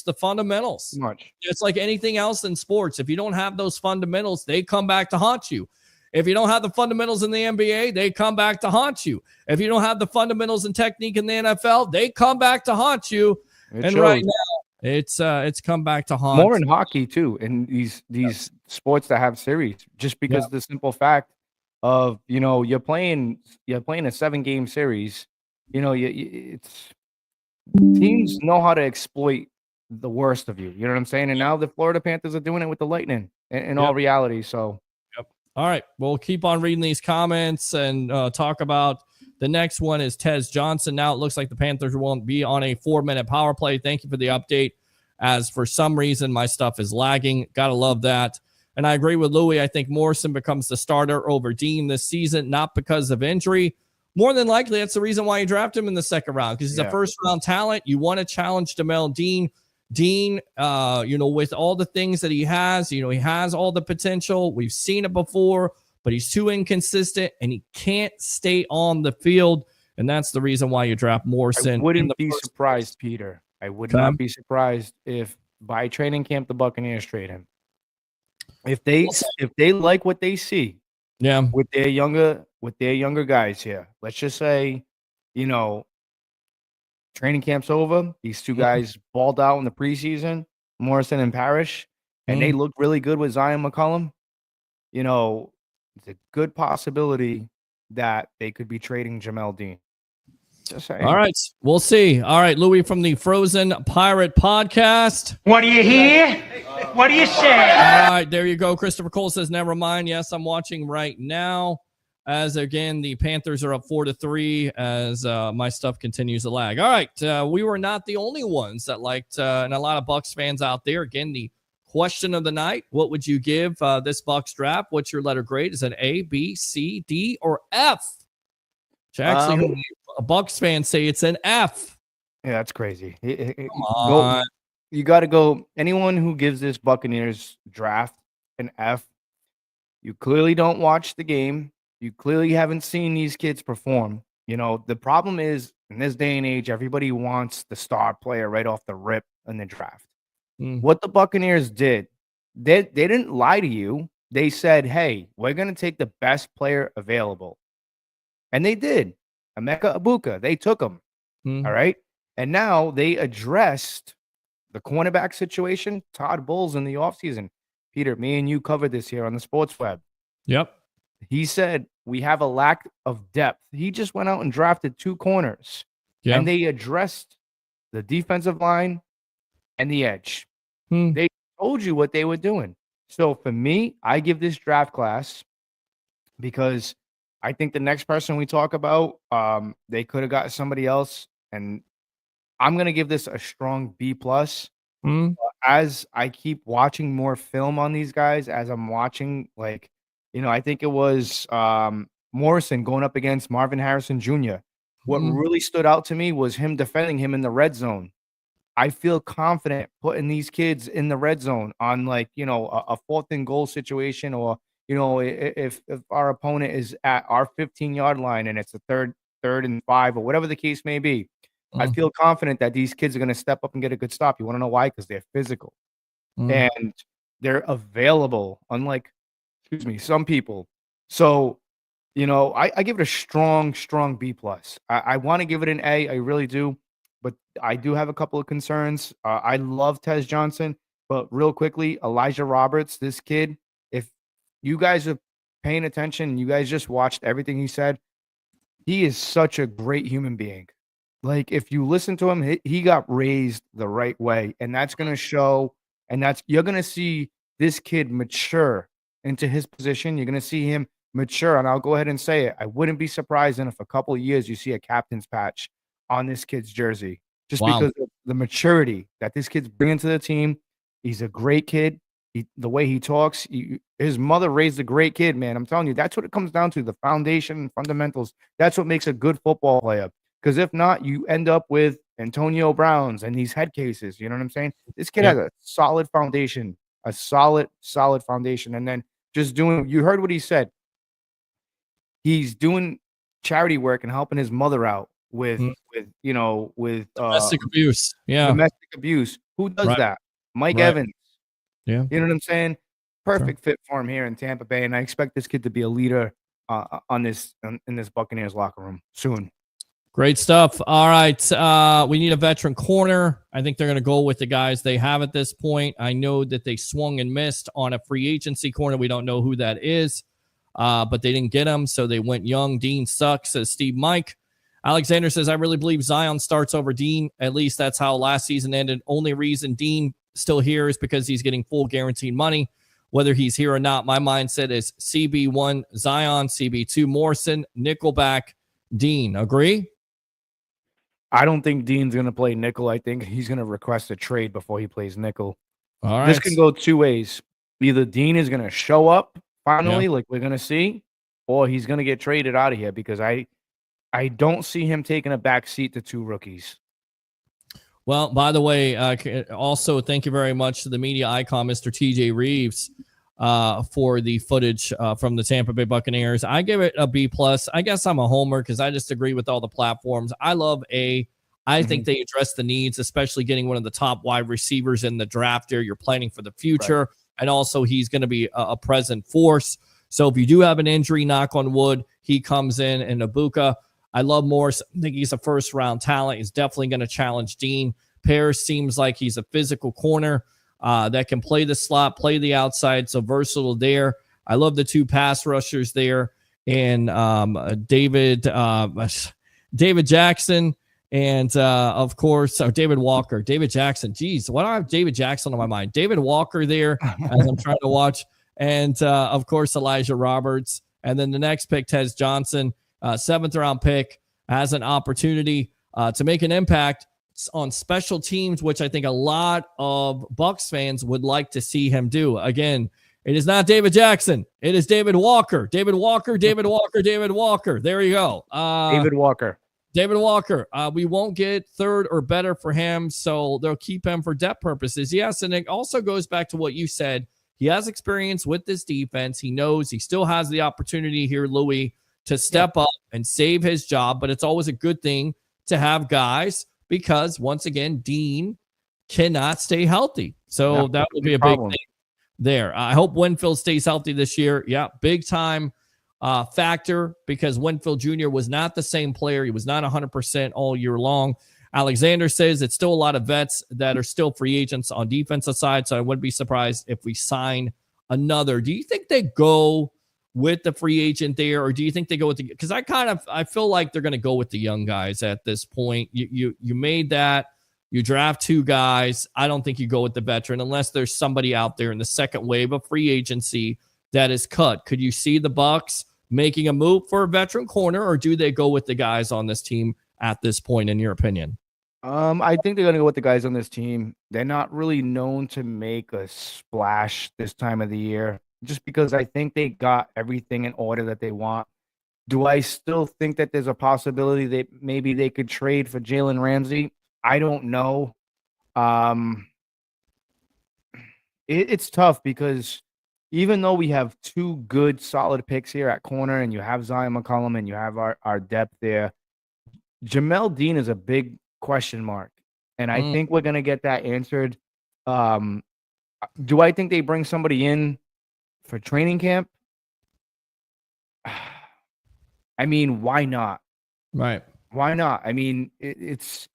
A: the fundamentals. It's like anything else in sports. If you don't have those fundamentals, they come back to haunt you. If you don't have the fundamentals in the NBA, they come back to haunt you. If you don't have the fundamentals and technique in the NFL, they come back to haunt you. Right now, it's come back to haunt.
E: More in hockey too, in these sports that have series, just because the simple fact of you're playing a 7-game series. It's teams know how to exploit the worst of you. You know what I'm saying? And now the Florida Panthers are doing it with the Lightning. In all reality, so.
A: All right, we'll keep on reading these comments and talk about the next one is Tez Johnson. Now it looks like the Panthers won't be on a 4-minute power play. Thank you for the update, as for some reason my stuff is lagging. Got to love that. And I agree with Louie. I think Morrison becomes the starter over Dean this season, not because of injury. More than likely, that's the reason why you draft him in the second round, because he's a first-round talent. You want to challenge Jamel Dean. Dean, with all the things that he has, he has all the potential. We've seen it before, but he's too inconsistent and he can't stay on the field. And that's the reason why you draft Morrison.
E: I wouldn't be surprised, Peter. I would not be surprised if by training camp the Buccaneers trade him. If they like what they see, with their younger guys here. Let's just say, training camp's over. These two guys balled out in the preseason, Morrison and Parrish, and they looked really good with Zion McCollum. It's a good possibility that they could be trading Jamel Dean. Just saying.
A: All right, we'll see. All right, Louie from the Frozen Pirate Podcast.
D: What do you hear? What do you say?
A: All right, there you go. Christopher Cole says, never mind. Yes, I'm watching right now. As again, the Panthers are up 4-3 as my stuff continues to lag. All right, we were not the only ones that liked, and a lot of Bucs fans out there. Again, the question of the night: what would you give this Bucs draft? What's your letter grade? Is it A, B, C, D, or F? I actually heard a Bucs fan say it's an F.
E: Yeah, that's crazy.
A: Come on.
E: You got to go. Anyone who gives this Buccaneers draft an F, you clearly don't watch the game. You clearly haven't seen these kids perform. The problem is in this day and age, everybody wants the star player right off the rip in the draft. What the Buccaneers did, they didn't lie to you. They said, hey, we're going to take the best player available. And they did. Emeka Ibuka, they took him. All right. And now they addressed the cornerback situation. Todd Bowles in the offseason. Peter, me and you covered this here on the Sports Web.
A: Yep.
E: He said we have a lack of depth. He just went out and drafted 2 corners.
A: Yeah.
E: And they addressed the defensive line and the edge. They told you what they were doing. So for me, I give this draft class because I think the next person we talk about, they could have got somebody else. And I'm going to give this a strong B+. As I keep watching more film on these guys, as I'm watching, I think it was Morrison going up against Marvin Harrison Jr. What really stood out to me was him defending him in the red zone. I feel confident putting these kids in the red zone on a 4th and goal situation, or if our opponent is at our 15-yard line and it's a third and 5 or whatever the case may be. I feel confident that these kids are going to step up and get a good stop. You want to know why? Because they're physical and they're available, unlike some people. So, I give it a strong B+. I want to give it an A. I really do. But I do have a couple of concerns. I love Tez Johnson, but real quickly, Elijah Roberts, this kid, if you guys are paying attention, you guys just watched everything he said, he is such a great human being. If you listen to him, he got raised the right way, and that's going to show, and you're going to see this kid mature into his position. You're going to see him mature, and I'll go ahead and say it. I wouldn't be surprised if a couple of years you see a captain's patch on this kid's jersey, just because of the maturity that this kid's bringing to the team. He's a great kid. The way he talks, his mother raised a great kid, man. I'm telling you, that's what it comes down to, the foundation and fundamentals. That's what makes a good football player. Because if not, you end up with Antonio Browns and these head cases. You know what I'm saying? This kid has a solid foundation, a solid foundation. And then just you heard what he said. He's doing charity work and helping his mother out with
A: domestic abuse. Yeah.
E: Domestic abuse. Who does that? Mike Evans.
A: Yeah.
E: You know what I'm saying? Perfect fit for him here in Tampa Bay. And I expect this kid to be a leader in this Buccaneers locker room soon.
A: Great stuff. All right. We need a veteran corner. I think they're going to go with the guys they have at this point. I know that they swung and missed on a free agency corner. We don't know who that is, but they didn't get him, so they went young. Dean sucks, says Steve Mike. Alexander says, I really believe Zion starts over Dean. At least that's how last season ended. Only reason Dean still here is because he's getting full guaranteed money, whether he's here or not. My mindset is CB1 Zion, CB2 Morrison, Nickelback Dean. Agree?
E: I don't think Dean's going to play nickel. I think he's going to request a trade before he plays nickel.
A: All right.
E: This can go 2 ways. Either Dean is going to show up finally, like we're going to see, or he's going to get traded out of here, because I don't see him taking a back seat to 2 rookies.
A: Well, by the way, also thank you very much to the media icon, Mr. TJ Reeves, for the footage from the Tampa Bay Buccaneers. I give it a B+. I guess I'm a homer because I just agree with all the platforms. I love A. I think they address the needs, especially getting one of the top wide receivers in the draft here. You're planning for the future, right. And also he's going to be a present force. So if you do have an injury, knock on wood, he comes in. And Ibuka, I love Morris. I think he's a first-round talent. He's definitely going to challenge Dean. Pears seems like he's a physical corner that can play the slot, play the outside, so versatile there. I love the 2 pass rushers there. And David Jackson and, of course, David Walker. David Jackson. Geez, why do I have David Jackson on my mind? David Walker there as I'm trying to watch. And, of course, Elijah Roberts. And then the next pick, Tez Johnson. 7th-round pick, has an opportunity to make an impact on special teams, which I think a lot of Bucs fans would like to see him do. Again, it is not David Jackson. It is David Walker. David Walker, David Walker, David Walker. There you go.
E: David Walker.
A: David Walker. We won't get 3rd or better for him, so they'll keep him for depth purposes. Yes, and it also goes back to what you said. He has experience with this defense. He knows he still has the opportunity here, Louie, to step up and save his job, but it's always a good thing to have guys because, once again, Dean cannot stay healthy. So that would be a big thing there. I hope Winfield stays healthy this year. Yeah, big time factor because Winfield Jr. was not the same player. He was not 100% all year long. Alexander says it's still a lot of vets that are still free agents on defensive side, so I wouldn't be surprised if we sign another. Do you think they go with the free agent there, or do you think they go with the? Because I feel like they're going to go with the young guys at this point. You made that. You draft 2 guys. I don't think you go with the veteran unless there's somebody out there in the second wave of free agency that is cut. Could you see the Bucs making a move for a veteran corner, or do they go with the guys on this team at this point, in your opinion?
E: I think they're going to go with the guys on this team. They're not really known to make a splash this time of the year, just because I think they got everything in order that they want. Do I still think that there's a possibility that maybe they could trade for Jalen Ramsey? I don't know. It's tough because even though we have 2 good, solid picks here at corner, and you have Zion McCollum and you have our depth there, Jamel Dean is a big question mark. And I think we're going to get that answered. Do I think they bring somebody in for training camp? I mean, why not?
A: Right.
E: Why not? I mean, it's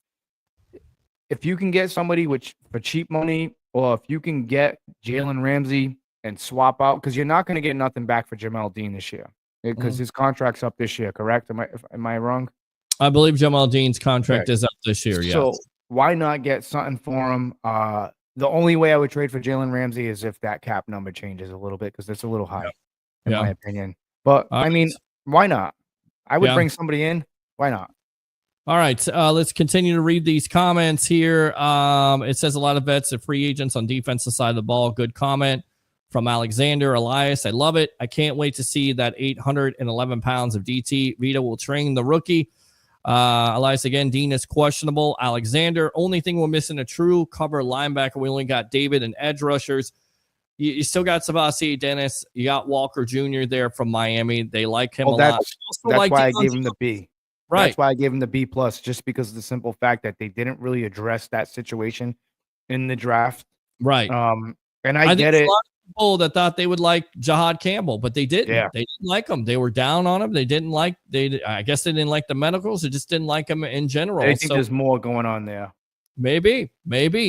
E: if you can get somebody for cheap money, or if you can get Jalen Ramsey and swap out, because you're not going to get nothing back for Jamel Dean this year because his contract's up this year, correct? Am I wrong?
A: I believe Jamel Dean's contract is up this year, yes.
E: So why not get something for him? The only way I would trade for Jalen Ramsey is if that cap number changes a little bit, because it's a little high, in my opinion. But, I mean, why not? I would bring somebody in. Why not?
A: All right, let's continue to read these comments here. It says a lot of vets are free agents on defensive side of the ball. Good comment from Alexander Elias. I love it. I can't wait to see that 811 pounds of DT. Vita will train the rookie. Elias again, Dean is questionable. Alexander, only thing we're missing a true cover linebacker. We only got David and edge rushers. You still got Savasi Dennis. You got Walker Jr. there from Miami. They like him a lot.
E: That's why I gave him the B.
A: Right.
E: That's why I gave him the B+, just because of the simple fact that they didn't really address that situation in the draft.
A: Right.
E: And I get it.
A: A lot of people that thought they would like Jahad Campbell, but they didn't.
E: Yeah.
A: They didn't like him. They were down on him. They didn't like. I guess they didn't like the medicals. They just didn't like him in general.
E: I think there's more going on there.
A: Maybe.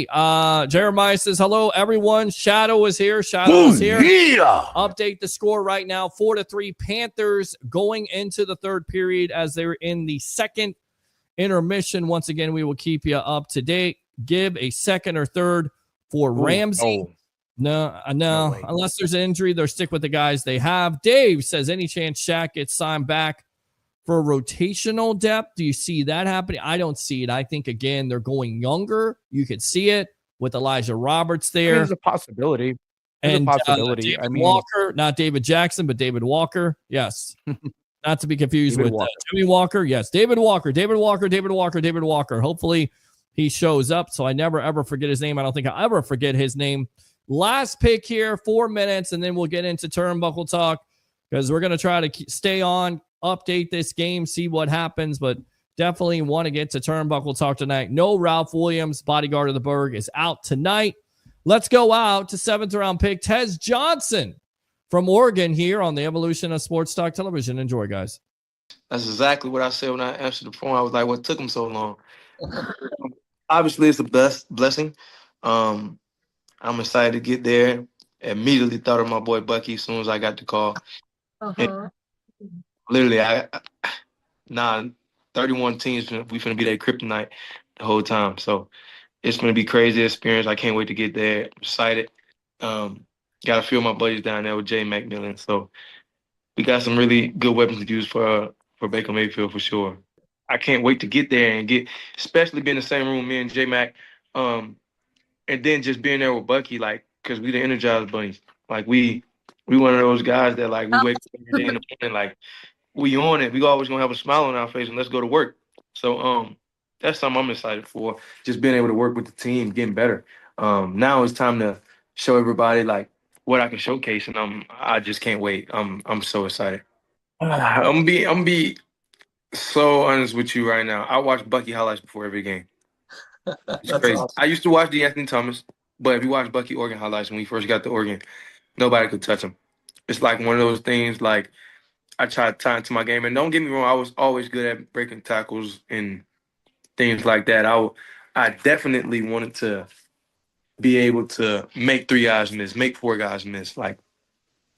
A: Jeremiah says, hello, everyone. Shadow is here.
K: Yeah.
A: Update the score right now. 4-3 Panthers going into the third period as they're in the second intermission. Once again, we will keep you up to date. Give a second or third for Ramsey. No, unless there's an injury, they'll stick with the guys they have. Dave says, any chance Shaq gets signed back for rotational depth? Do you see that happening? I don't see it. I think, again, they're going younger. You could see it with Elijah Roberts there.
E: There's a possibility.
A: David Walker, not David Jackson, but David Walker. Yes. Not to be confused with Jimmy Walker. Yes. David Walker. Hopefully he shows up. So I never, ever forget his name. I don't think I'll ever forget his name. Last pick here, 4 minutes, and then we'll get into Turnbuckle Talk because we're going to try to stay on, update this game, see what happens, but definitely want to get to Turnbuckle Talk tonight. No Ralph Williams, bodyguard of the Berg, is out tonight. Let's go out to 7th round pick, Tez Johnson from Oregon here on the Evolution of Sports Talk Television. Enjoy, guys.
G: That's exactly what I said when I answered the phone. I was like, what took him so long? Obviously, it's the best blessing. I'm excited to get there. Immediately thought of my boy Bucky as soon as I got the call. Literally, 31 teams, we finna be that kryptonite the whole time. So it's gonna be crazy experience. I can't wait to get there. I'm excited. Got a few of my buddies down there with Jay McMillan. So we got some really good weapons to use for Baker Mayfield for sure. I can't wait to get there and especially being in the same room, me and J Mac, and then just being there with Bucky, like, cause we the Energized Bunnies. Like we one of those guys that like we wake up every day in the morning, like we on it. We always gonna have a smile on our face and let's go to work. So that's something I'm excited for. Just being able to work with the team, getting better. Now it's time to show everybody like what I can showcase, and I just can't wait. I'm so excited. I'm be so honest with you right now. I watch Bucky highlights before every game. It's crazy. Awesome. I used to watch the Anthony Thomas, but if you watch Bucky Oregon highlights when we first got to Oregon, nobody could touch him. It's like one of those things. Like I try to tie into my game, and don't get me wrong, I was always good at breaking tackles and things like that. I definitely wanted to be able to make 3 guys miss, make 4 guys miss. Like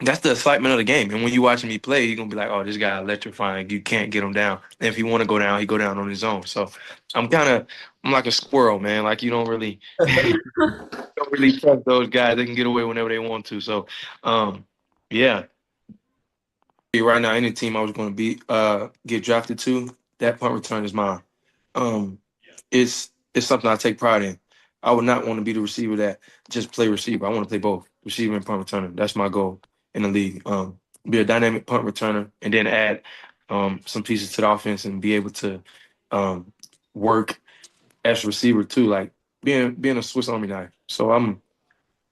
G: that's the excitement of the game. And when you watching me play, you're gonna be like, "Oh, this guy electrifying. You can't get him down." And if he want to go down, he go down on his own. So I'm like a squirrel, man. Like you don't really trust those guys. They can get away whenever they want to. So, yeah. Right now, any team I was going to get drafted to, that punt return is mine. It's something I take pride in. I would not want to be the receiver that just play receiver. I want to play both, receiver and punt returner. That's my goal in the league. Be a dynamic punt returner and then add some pieces to the offense and be able to work as a receiver too, like being a Swiss Army knife. So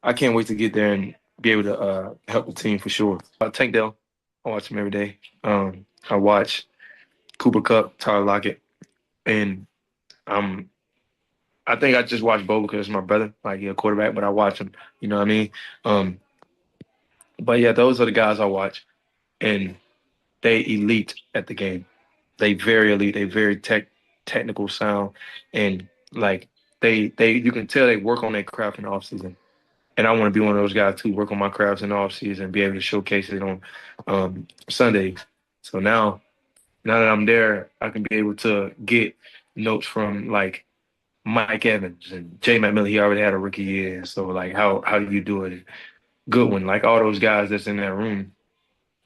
G: I can't wait to get there and be able to help the team for sure. Tank Dell, I watch him every day. I watch Cooper Kupp, Tyler Lockett, and I think I just watch Bo because it's my brother, like he's a quarterback, but I watch him. You know what I mean? But yeah, those are the guys I watch, and they elite at the game. They very elite. They very technical sound, and like they you can tell they work on their craft in the offseason. And I want to be one of those guys too, work on my crafts in the offseason and be able to showcase it on Sundays. So now that I'm there, I can be able to get notes from like Mike Evans and Jay McMillan. He already had a rookie year. So like how do you do it? Goodwin, like all those guys that's in that room,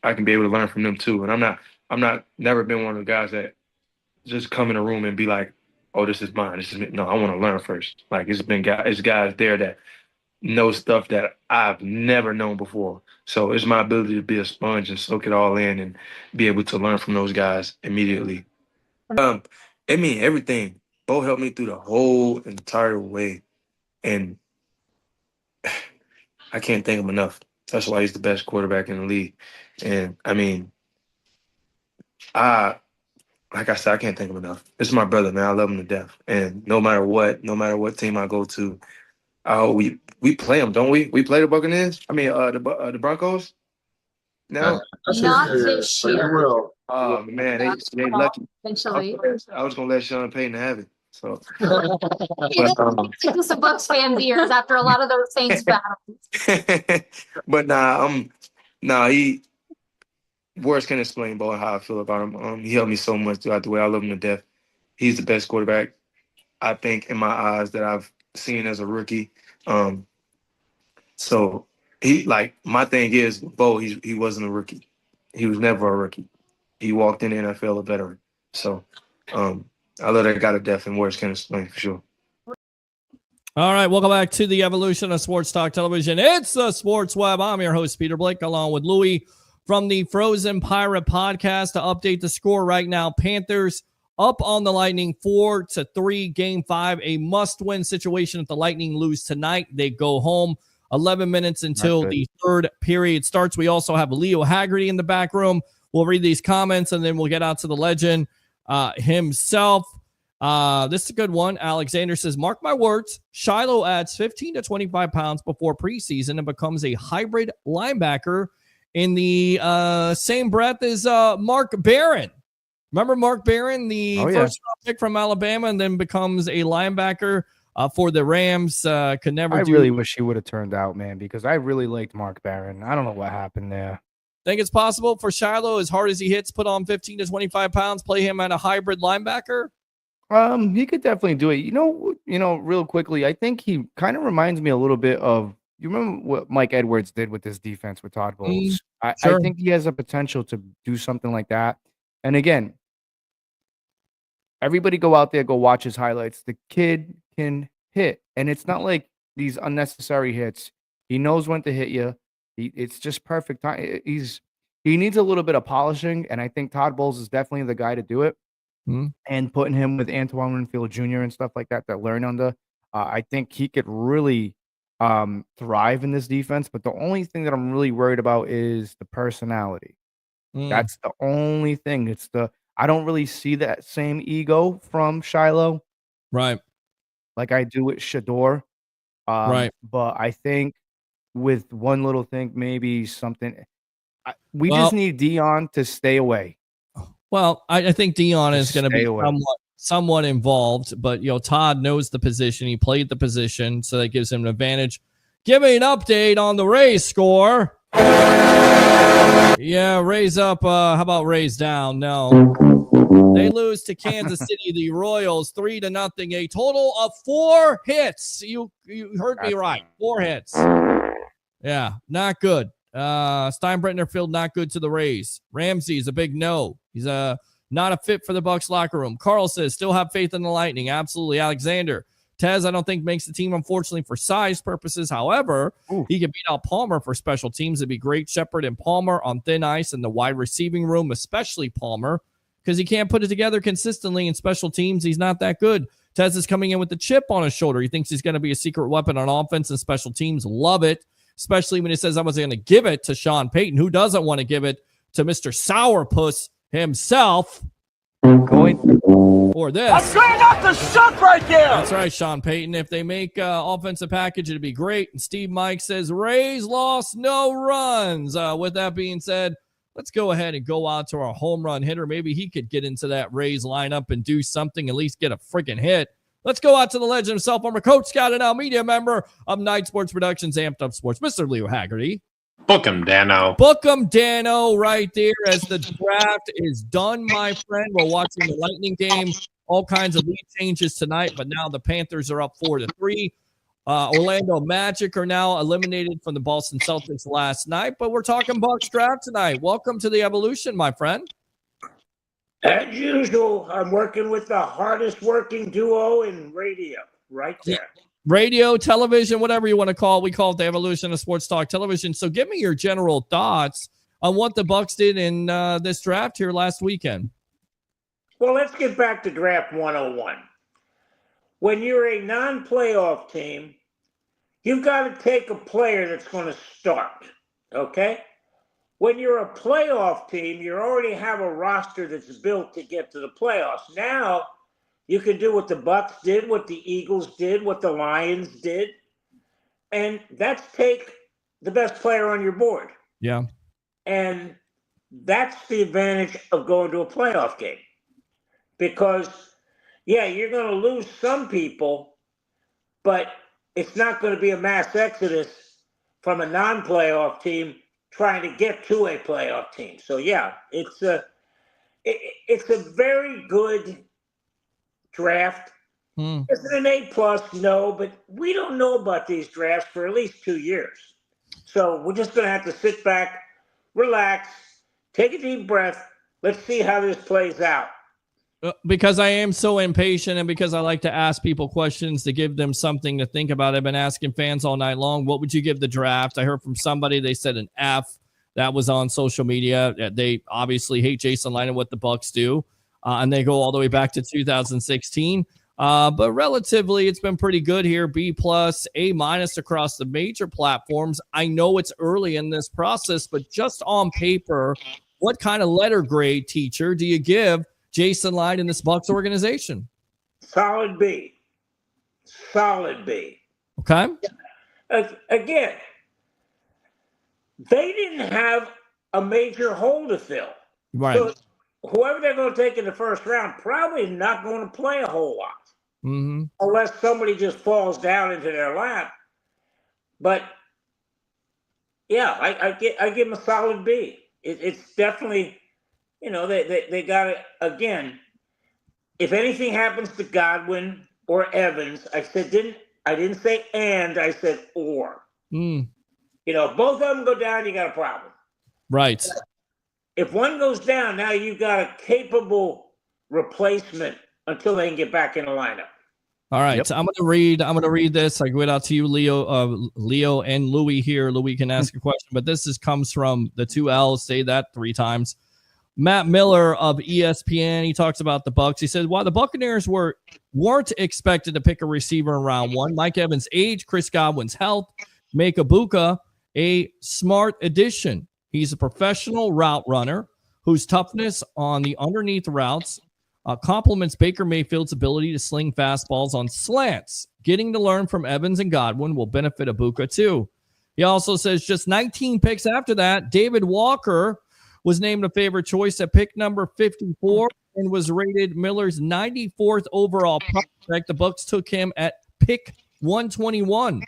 G: I can be able to learn from them too. And I'm not never been one of the guys that just come in a room and be like, oh, this is mine. This is me. No, I want to learn first. Like it's guys there that know stuff that I've never known before. So it's my ability to be a sponge and soak it all in and be able to learn from those guys immediately. I mean everything. Bo helped me through the whole entire way. And I can't thank him enough. That's why he's the best quarterback in the league. And I mean, like I said, I can't thank him enough. This is my brother, man. I love him to death. And no matter what team I go to, we play them, don't we? We play the Buccaneers. I mean, the Broncos. No,
F: Not this year.
G: oh man, they lucky.
F: Eventually.
G: I was gonna let Sean Payton have it. So,
F: It was a Bucs fan beers after a lot of those Saints battles.
G: but he words can explain about how I feel about him. He helped me so much throughout the way. I love him to death. He's the best quarterback, I think, in my eyes that I've seen as a rookie. So he my thing is, Bo, he wasn't a rookie. He was never a rookie. He walked in the NFL a veteran. So I love that guy to death, and words can explain for sure.
A: All right, welcome back to the Evolution of Sports Talk Television. It's the Sports Web. I'm your host, Peter Blake, along with Louie from the Frozen Pirate podcast. To update the score right now, Panthers up on the Lightning 4-3. Game 5, a must-win situation. If the Lightning lose tonight, they go home. 11 minutes until the third period starts. We also have Leo Haggerty in the back room. We'll read these comments, and then we'll get out to the legend himself. This is a good one. Alexander says, mark my words, Shiloh adds 15 to 25 pounds before preseason and becomes a hybrid linebacker in the same breath as Mark Barron. Remember Mark Barron, the first round pick from Alabama, and then becomes a linebacker for the Rams. I
E: really wish he would have turned out, man, because I really liked Mark Barron. I don't know what happened there.
A: Think it's possible for Shiloh, as hard as he hits, put on 15 to 25 pounds, play him at a hybrid linebacker?
E: He could definitely do it. You know, real quickly, I think he kind of reminds me a little bit of, you remember what Mike Edwards did with this defense with Todd Bowles? I think he has a potential to do something like that. And again, everybody go out there, go watch his highlights. The kid can hit, and it's not like these unnecessary hits. He knows when to hit you. It's just perfect time. He needs a little bit of polishing, and I think Todd Bowles is definitely the guy to do it. And putting him with Antoine Winfield Jr. and stuff like that learn under, I think he could really thrive in this defense. But the only thing that I'm really worried about is the personality. That's the only thing. I don't really see that same ego from Shiloh,
A: right?
E: Like I do with Shador,
A: right?
E: But I think with one little thing, maybe something. We just need Dion to stay away.
A: Well, I think Dion is going to be somewhat involved, but Todd knows the position. He played the position, so that gives him an advantage. Give me an update on the Rays score. Yeah, Rays up. How about Rays down? No. They lose to Kansas City, the Royals, 3-0. A total of 4 hits. You heard me right. 4 hits. Yeah, not good. Steinbrenner Field, not good to the Rays. Ramsey is a big no. He's not a fit for the Bucs locker room. Carl says, still have faith in the Lightning. Absolutely. Alexander. Tez, I don't think makes the team, unfortunately, for size purposes. However, he could beat out Palmer for special teams. It'd be great. Shepard and Palmer on thin ice in the wide receiving room, especially Palmer, because he can't put it together consistently in special teams. He's not that good. Tez is coming in with the chip on his shoulder. He thinks he's going to be a secret weapon on offense and special teams. Love it, especially when he says I was going to give it to Sean Payton. Who doesn't want to give it to Mr. Sourpuss himself? Or this.
K: I'm trying not to suck right there.
A: That's right, Sean Payton. If they make offensive package, it'd be great. And Steve Mike says, Rays lost, no runs. With that being said, let's go ahead and go out to our home run hitter. Maybe he could get into that Rays lineup and do something, at least get a freaking hit. Let's go out to the legend himself, former Coach Scout and now media member of Night Sports Productions, Amped Up Sports, Mr. Leo Haggerty.
L: Book him, Dano.
A: Book him, Dano, right there as the draft is done, my friend. We're watching the Lightning game. All kinds of lead changes tonight, but now the Panthers are up 4-3. Orlando Magic are now eliminated from the Boston Celtics last night, but we're talking Bucs draft tonight. Welcome to the evolution, my friend.
K: As usual, I'm working with the hardest working duo in radio right there.
A: Radio, television, whatever you want to call it. We call it the evolution of sports talk television. So give me your general thoughts on what the Bucs did in this draft here last weekend.
K: Well, let's get back to draft 101. When you're a non-playoff team, you've got to take a player that's going to start, okay? When you're a playoff team, you already have a roster that's built to get to the playoffs. Now, you can do what the Bucs did, what the Eagles did, what the Lions did, and that's take the best player on your board.
A: Yeah.
K: And that's the advantage of going to a playoff game. Because, yeah, you're going to lose some people, but it's not going to be a mass exodus from a non-playoff team trying to get to a playoff team. So, yeah, it's a very good draft. Is it an A+? No, but we don't know about these drafts for at least 2 years. So we're just going to have to sit back, relax, take a deep breath. Let's see how this plays out.
A: Because I am so impatient and because I like to ask people questions to give them something to think about. I've been asking fans all night long, what would you give the draft? I heard from somebody, they said an F. That was on social media. They obviously hate Jason Line and what the Bucs do. and they go all the way back to 2016. But relatively, it's been pretty good here. B+, A- across the major platforms. I know it's early in this process, but just on paper, what kind of letter grade, teacher, do you give Jason Light in this Bucs organization?
K: Solid B. Solid B.
A: Okay.
K: Again, they didn't have a major hole to fill.
A: Right.
K: So whoever they're going to take in the first round probably not going to play a whole lot.
A: Mm-hmm.
K: Unless somebody just falls down into their lap. But yeah, I give them a solid B. It's definitely, they got it again. If anything happens to Godwin or Evans, I didn't say and, I said or.
A: Mm.
K: If both of them go down, you got a problem.
A: Right.
K: If one goes down, now you've got a capable replacement until they can get back in the lineup.
A: All right. Yep. I'm gonna read this. I go out to you, Leo and Louie here. Louie can ask a question, but this comes from the two L's. Say that 3 times. Matt Miller of ESPN. He talks about the Bucs. He said, while the Buccaneers weren't expected to pick a receiver in round 1, Mike Evans' age, Chris Godwin's health make Ibuka a smart addition. He's a professional route runner whose toughness on the underneath routes complements Baker Mayfield's ability to sling fastballs on slants. Getting to learn from Evans and Godwin will benefit Ibuka too. He also says just 19 picks after that, David Walker was named a favorite choice at pick number 54 and was rated Miller's 94th overall prospect. The Bucs took him at pick 121.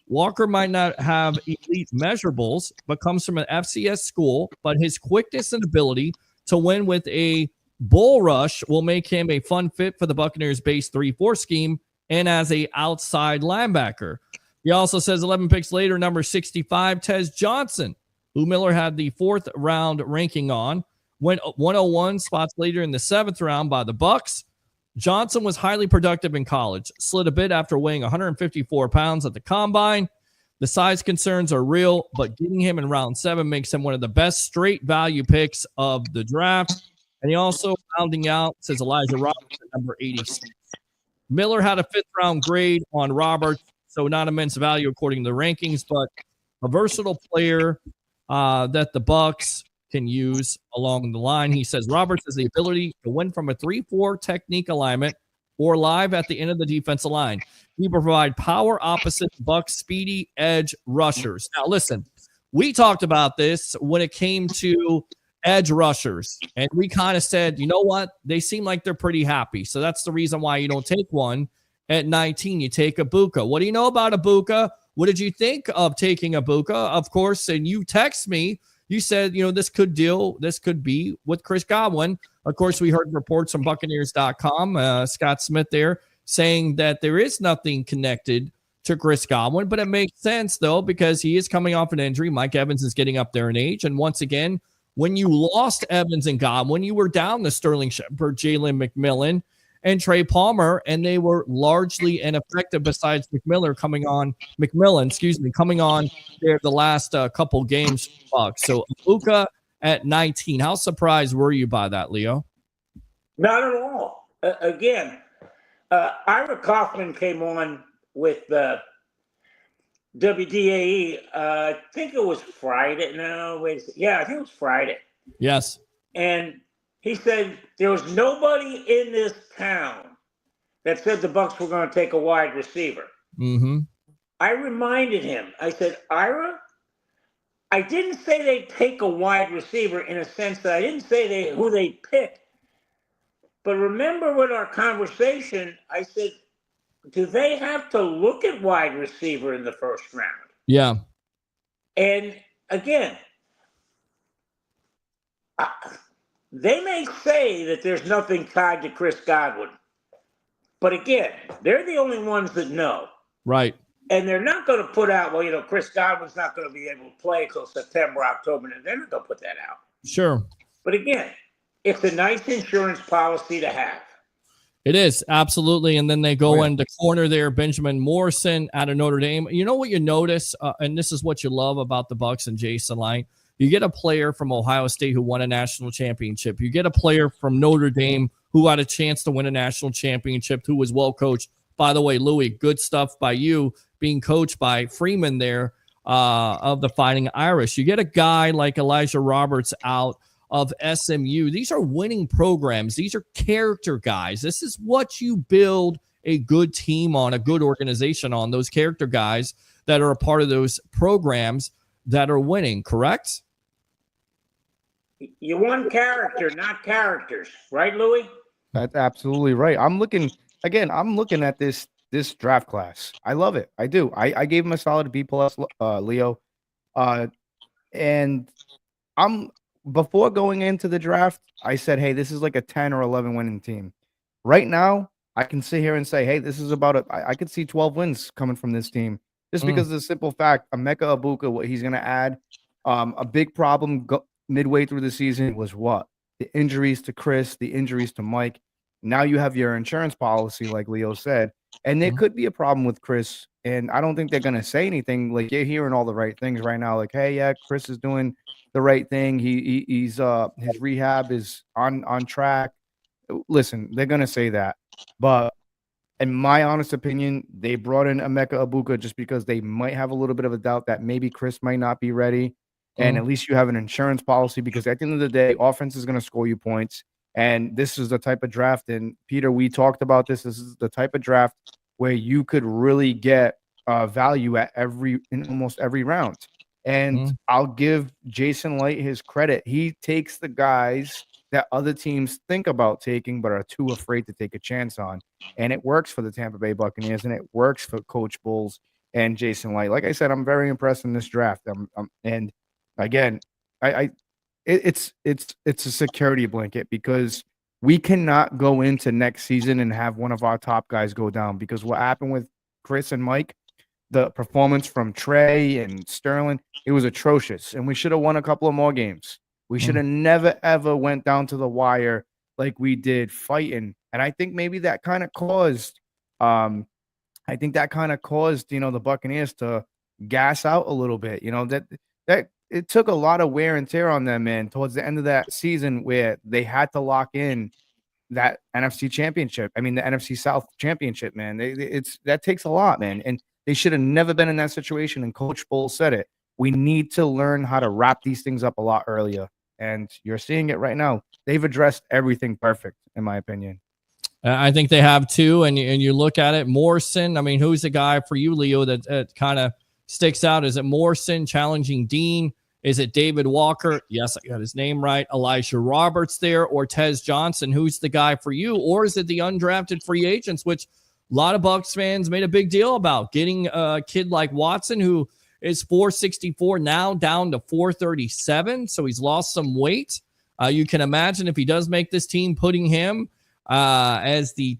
A: Walker might not have elite measurables, but comes from an FCS school, but his quickness and ability to win with a bull rush will make him a fun fit for the Buccaneers base 3-4 scheme and as a outside linebacker. He also says 11 picks later, number 65, Tez Johnson, who Miller had the 4th round ranking on, went 101 spots later in the 7th round by the Bucs. Johnson was highly productive in college, slid a bit after weighing 154 pounds at the combine. The size concerns are real, but getting him in round 7 makes him one of the best straight value picks of the draft. And he also, rounding out, says Elijah Roberts at number 86. Miller had a 5th round grade on Roberts, so not immense value according to the rankings, but a versatile player that the Bucs can use along the line. He says Roberts has the ability to win from a 3-4 technique alignment or live at the end of the defensive line. He provide power opposite Bucs speedy edge rushers. Now, listen, we talked about this when it came to edge rushers, and we kind of said, you know what? They seem like they're pretty happy. So that's the reason why you don't take one at 19. You take Ibuka. What do you know about Ibuka? What did you think of taking Ibuka? Of course, and you text me. You said, this could be with Chris Godwin. Of course, we heard reports from Buccaneers.com, Scott Smith there, saying that there is nothing connected to Chris Godwin, but it makes sense, though, because he is coming off an injury. Mike Evans is getting up there in age. And once again, when you lost Evans and Godwin, you were down to Sterling Shepard, Jalen McMillan, and Trey Palmer, and they were largely ineffective besides McMillan coming on there the last couple games. So Ibuka at 19. How surprised were you by that, Leo?
K: Not at all. Again, Ira Kaufman came on with WDAE. I think it was Friday. No, wait. Yeah, I think it was Friday.
A: Yes.
K: And he said there was nobody in this town that said the Bucs were going to take a wide receiver.
A: Mm-hmm.
K: I reminded him. I said, Ira, I didn't say they'd take a wide receiver in a sense that I didn't say who they'd pick. But remember with our conversation, I said, do they have to look at wide receiver in the first round?
A: Yeah.
K: And again, they may say that there's nothing tied to Chris Godwin. But again, they're the only ones that know.
A: Right.
K: And they're not going to put out, Chris Godwin's not going to be able to play until September, October. And they're not going to put that out.
A: Sure.
K: But again, it's a nice insurance policy to have.
A: It is, absolutely. And then they go into corner there, Benjamin Morrison out of Notre Dame. You know what you notice, and this is what you love about the Bucs and Jason Light. You get a player from Ohio State who won a national championship. You get a player from Notre Dame who had a chance to win a national championship, who was well coached. By the way, Louie, good stuff by you being coached by Freeman there of the Fighting Irish. You get a guy like Elijah Roberts out of SMU. These are winning programs. These are character guys. This is what you build a good team on, a good organization on, those character guys that are a part of those programs that are winning, correct?
K: You won character, not characters, right, Louie?
E: That's absolutely right. I'm looking at this draft class. I love it. I do. I gave him a solid B plus, Leo. And I'm before going into the draft, I said, hey, this is like a 10 or 11 winning team. Right now, I can sit here and say, hey, this is about I could see 12 wins coming from this team. Just because of the simple fact, Emeka Egbuka, what he's going to add, a big problem midway through the season was what? The injuries to Chris, the injuries to Mike. Now you have your insurance policy, like Leo said, and there could be a problem with Chris. And I don't think they're going to say anything. Like, you're hearing all the right things right now. Like, hey, yeah, Chris is doing the right thing. He's his rehab is on track. Listen, they're going to say that. But in my honest opinion, they brought in Emeka Egbuka just because they might have a little bit of a doubt that maybe Chris might not be ready. And at least you have an insurance policy, because at the end of the day, offense is going to score you points. And this is the type of draft. And Peter, we talked about this. This is the type of draft where you could really get value in almost every round. And I'll give Jason Light his credit. He takes the guys that other teams think about taking but are too afraid to take a chance on. And it works for the Tampa Bay Buccaneers, and it works for Coach Bulls and Jason Light. Like I said, I'm very impressed in this draft. And again, it's a security blanket, because we cannot go into next season and have one of our top guys go down, because what happened with Chris and Mike, the performance from Trey and Sterling, it was atrocious, and we should have won a couple of more games. We should have never, ever went down to the wire like we did fighting. And I think maybe that kind of caused, the Buccaneers to gas out a little bit. That it took a lot of wear and tear on them, man, towards the end of that season, where they had to lock in that NFC championship. I mean, the NFC South championship, man. That takes a lot, man. And they should have never been in that situation. And Coach Bull said it. We need to learn how to wrap these things up a lot earlier. And you're seeing it right now. They've addressed everything perfect, in my opinion.
A: I think they have too. And you look at it, Morrison. I mean, who's the guy for you, Leo, that kind of sticks out? Is it Morrison challenging Dean? Is it David Walker? Yes, I got his name right. Elijah Roberts there, or Tez Johnson? Who's the guy for you? Or is it the undrafted free agents, which a lot of Bucs fans made a big deal about, getting a kid like Watson, who is 464 now, down to 437. So he's lost some weight. You can imagine, if he does make this team, putting him as the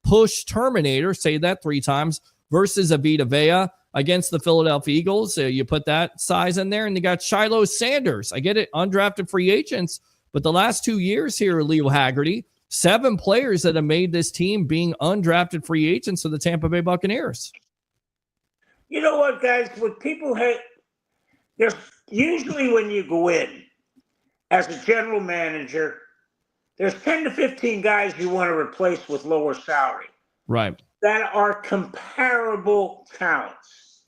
A: push terminator, say that 3 times, versus Vita Vea against the Philadelphia Eagles. You put that size in there, and you got Shiloh Sanders. I get it, undrafted free agents, but the last 2 years here, Leo Haggerty, 7 players that have made this team being undrafted free agents of the Tampa Bay Buccaneers.
K: You know what, guys? What people hate, there's usually, when you go in as a general manager, there's 10 to 15 guys you want to replace with lower salary.
A: Right.
K: That are comparable talents.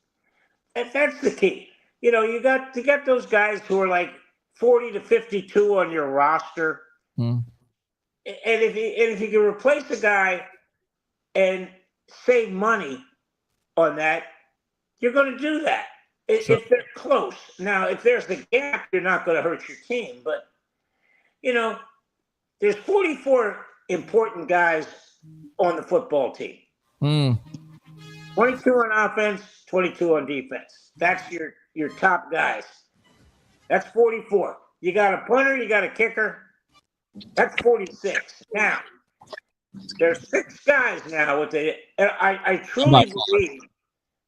K: And that's the key. You got to get those guys who are like 40 to 52 on your roster. And if you can replace a guy and save money on that, you're going to do that if they're close. Now, if there's a gap, you're not going to hurt your team. But, there's 44 important guys on the football team. 22 on offense, 22 on defense. That's your top guys. That's 44. You got a punter, you got a kicker. That's 46. Now, there's 6 guys now and I truly believe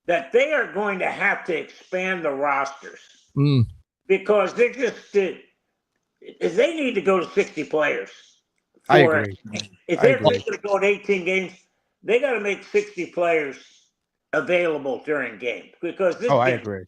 K: that they are going to have to expand the rosters because they need to go to 60 players.
E: I agree.
K: If they're going to go to 18 games, they got to make 60 players available during game, because this.
E: I agree.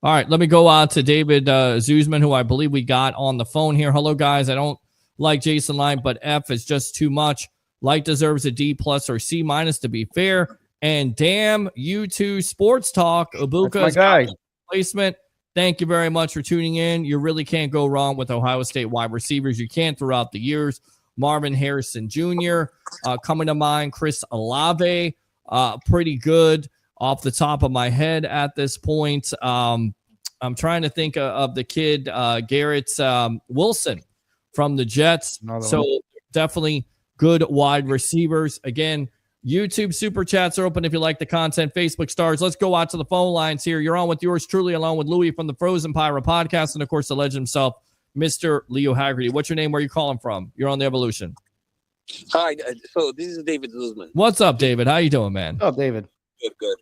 A: All right, let me go out to David Zuzman, who I believe we got on the phone here. Hello, guys. I don't like Jason Light, but F is just too much. Light deserves a D+ or C- to be fair. And damn you2 Sports Talk, Ibuka's placement. Thank you very much for tuning in. You really can't go wrong with Ohio State wide receivers. You can throughout the years. Marvin Harrison Jr. Coming to mind, Chris Olave, pretty good off the top of my head at this point. I'm trying to think of the kid, Garrett Wilson from the Jets. So definitely good wide receivers. Again, YouTube super chats are open if you like the content. Facebook stars. Let's go out to the phone lines here. You're on with yours truly, along with Louie from the Frozen Pyro podcast, and of course the legend himself, Mr. Leo Haggerty. What's your name? Where are you calling from? You're on the Evolution.
L: Hi. So this is David Luzman.
A: What's up, David? How you doing, man?
E: Oh, David.
L: Good.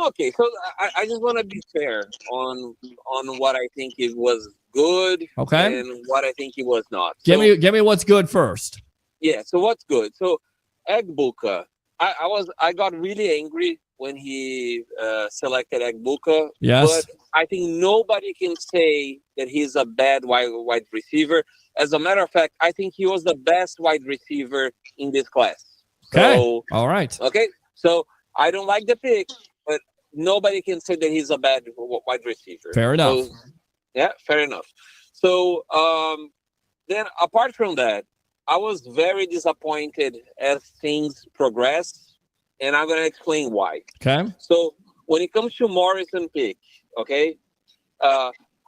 L: Okay, so I just want to be fair on what I think it was good,
A: okay,
L: and what I think it was not.
A: Give me what's good first.
L: Yeah. So what's good? So Egbuka. I got really angry when he selected Egbuka.
A: Yes.
L: But I think nobody can say that he's a bad wide receiver. As a matter of fact, I think he was the best wide receiver in this class.
A: Okay.
L: So,
A: all right.
L: Okay. So I don't like the pick, but nobody can say that he's a bad wide receiver.
A: Fair enough.
L: So, yeah, fair enough. So then apart from that, I was very disappointed as things progress, and I'm going to explain why.
A: Okay.
L: So when it comes to Morrison pick, okay,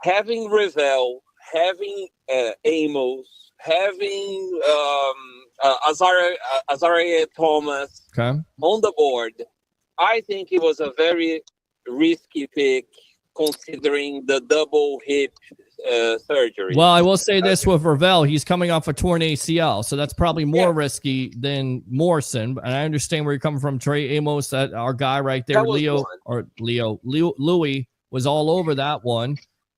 L: having Ravel, having Amos, having Azaria Thomas on the board, I think it was a very risky pick considering the double hip surgery.
A: Well, I will say this with Ravel, he's coming off a torn ACL, so that's probably more risky than Morrison. And I understand where you're coming from, Trey Amos, that our guy right there, Louie was all over that one.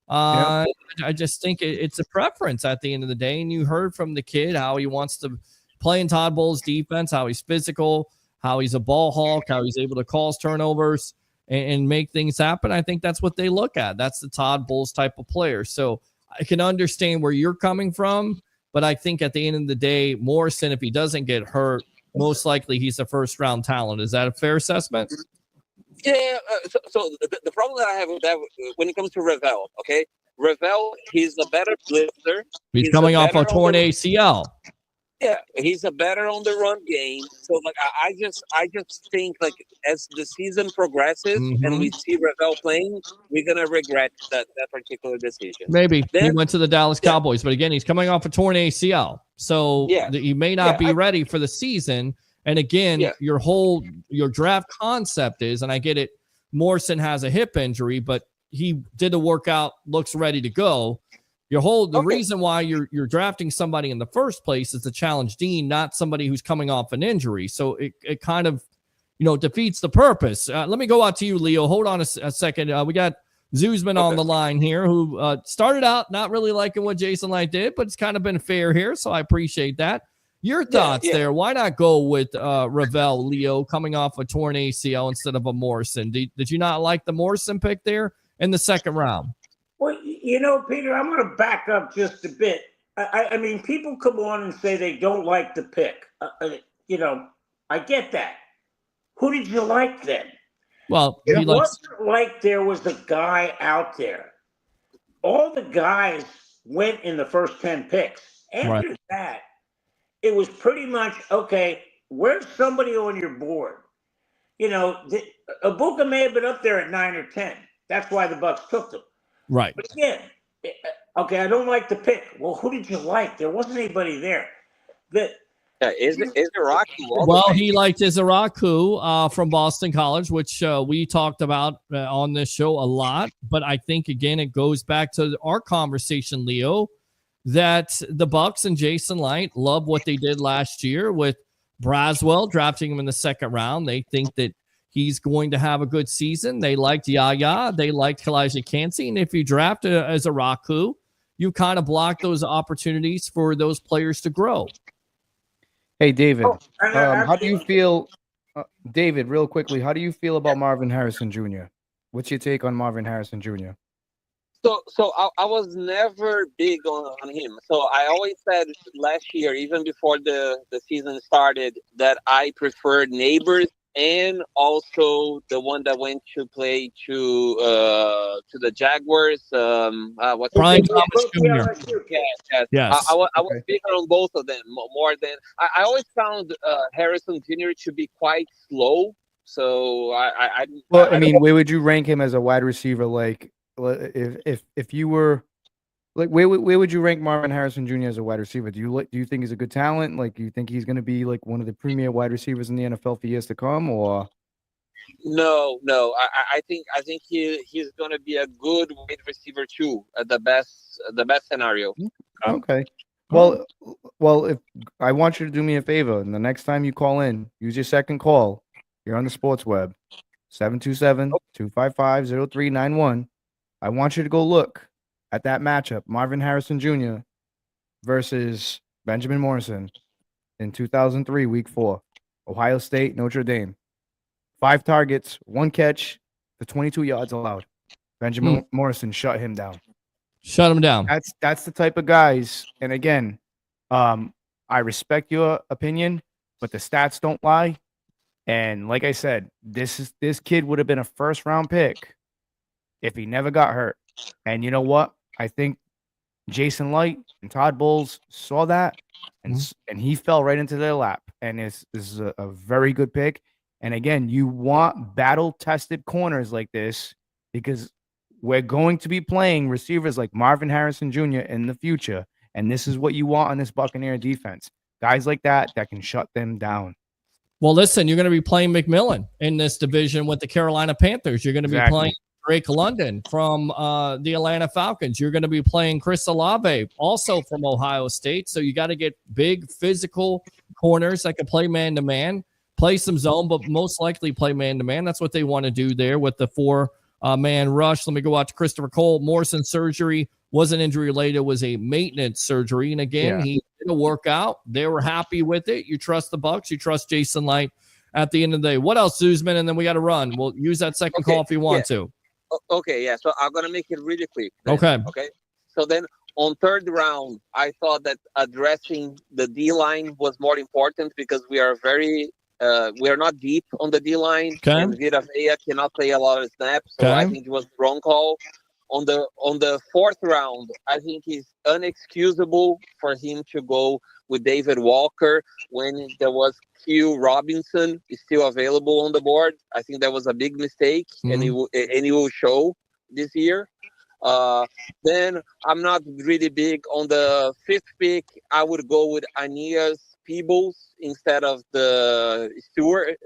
A: I just think it's a preference at the end of the day. And you heard from the kid how he wants to play in Todd Bowles' defense, how he's physical, how he's a ball hawk, how he's able to cause turnovers and make things happen. I think that's what they look at. That's the Todd Bowles type of player. So I can understand where you're coming from, but I think at the end of the day, Morrison, if he doesn't get hurt, most likely he's a first-round talent. Is that a fair assessment?
L: Yeah. So the problem that I have with that when it comes to Ravel, okay, Ravel, he's a better blitzer.
A: He's coming off a torn ACL.
L: Yeah, he's a better on the run game. So like I just think like as the season progresses and we see Ravel playing, we're gonna regret that particular decision.
A: Maybe he went to the Dallas Cowboys, but again, he's coming off a torn ACL, so he may not be ready for the season. And again, your draft concept is, and I get it, Morrison has a hip injury, but he did a workout, looks ready to go. The reason why you're drafting somebody in the first place is to challenge Dean, not somebody who's coming off an injury. So it kind of, defeats the purpose. Let me go out to you, Leo. Hold on a second. We got Zuzman on the line here, who started out not really liking what Jason Light did, but it's kind of been fair here, so I appreciate that. Your thoughts there? Why not go with Ravel, Leo, coming off a torn ACL instead of a Morrison? Did you not like the Morrison pick there in the second round?
K: Well, Peter, I'm going to back up just a bit. I mean, people come on and say they don't like the pick. I get that. Who did you like then?
A: Well,
K: it wasn't like there was a guy out there. All the guys went in the first 10 picks. After that, it was pretty much, okay, where's somebody on your board? Ibuka may have been up there at 9 or 10. That's why the Bucs took them.
A: Right.
K: But again, okay, I don't like the pick. Well, who did you like? There wasn't anybody there.
L: Izaraku.
A: Well, he liked Izaraku from Boston College, which we talked about on this show a lot. But I think, again, it goes back to our conversation, Leo, that the Bucs and Jason Light love what they did last year with Braswell, drafting him in the second round. They think that he's going to have a good season. They liked Yaya. They liked Kalijah Kancey. And if you draft as a Raku, you kind of block those opportunities for those players to grow.
E: Hey, David, how do you feel? David, real quickly, how do you feel about Marvin Harrison Jr.? What's your take on Marvin Harrison Jr.?
L: So I was never big on him. So I always said last year, even before the season started, that I preferred Neighbors and also the one that went to play to the Jaguars. What's
A: Brian
L: his
A: Thomas Jr.
L: Yes.
A: Yes.
L: I was bigger on both of them more than I always found Harrison Jr. to be quite slow. So
E: Well, I mean, where would you rank him as a wide receiver? Like, if you were like, where would you rank Marvin Harrison Jr. as a wide receiver? Do you think he's a good talent? Like, do you think he's going to be like one of the premier wide receivers in the NFL for years to come? Or
L: No. I think he's gonna be a good wide receiver too. At the best scenario.
E: okay, well, if I want you to do me a favor, and the next time you call in, use your second call. You're on the sports web, 727-255-0391. I want you to go look at that matchup, Marvin Harrison Jr. versus Benjamin Morrison in 2003, Week 4, Ohio State, Notre Dame. 5 targets, 1 catch for 22 yards allowed. Benjamin Morrison shut him down.
A: Shut him down.
E: That's the type of guys. And again, I respect your opinion, but the stats don't lie. And like I said, this kid would have been a first-round pick if he never got hurt. And you know what? I think Jason Light and Todd Bowles saw that, and he fell right into their lap. And this is a very good pick. And again, you want battle-tested corners like this because we're going to be playing receivers like Marvin Harrison Jr. in the future. And this is what you want on this Buccaneer defense. Guys like that can shut them down.
A: Well, listen, you're going to be playing McMillan in this division with the Carolina Panthers. You're going to be playing Drake London from the Atlanta Falcons. You're going to be playing Chris Olave, also from Ohio State. So you got to get big physical corners that can play man-to-man, play some zone, but most likely play man-to-man. That's what they want to do there with the 4-man rush. Let me go watch Christopher Cole. Morrison surgery wasn't injury-related. It was a maintenance surgery. And again, he did a workout. They were happy with it. You trust the Bucs. You trust Jason Light at the end of the day. What else, Zuzman? And then we got to run. We'll use that second call if you want to.
L: Okay, yeah. So I'm gonna make it really quick.
A: Okay.
L: So then on third round, I thought that addressing the D line was more important because we are not deep on the D line. And Vita Vea cannot play a lot of snaps, so I think it was the wrong call. On the fourth round, I think it's unexcusable for him to go with David Walker when there was Q Robinson is still available on the board. I think that was a big mistake, and it will show this year. Then I'm not really big on the 5th pick. I would go with Aeneas Peebles instead of the Stewart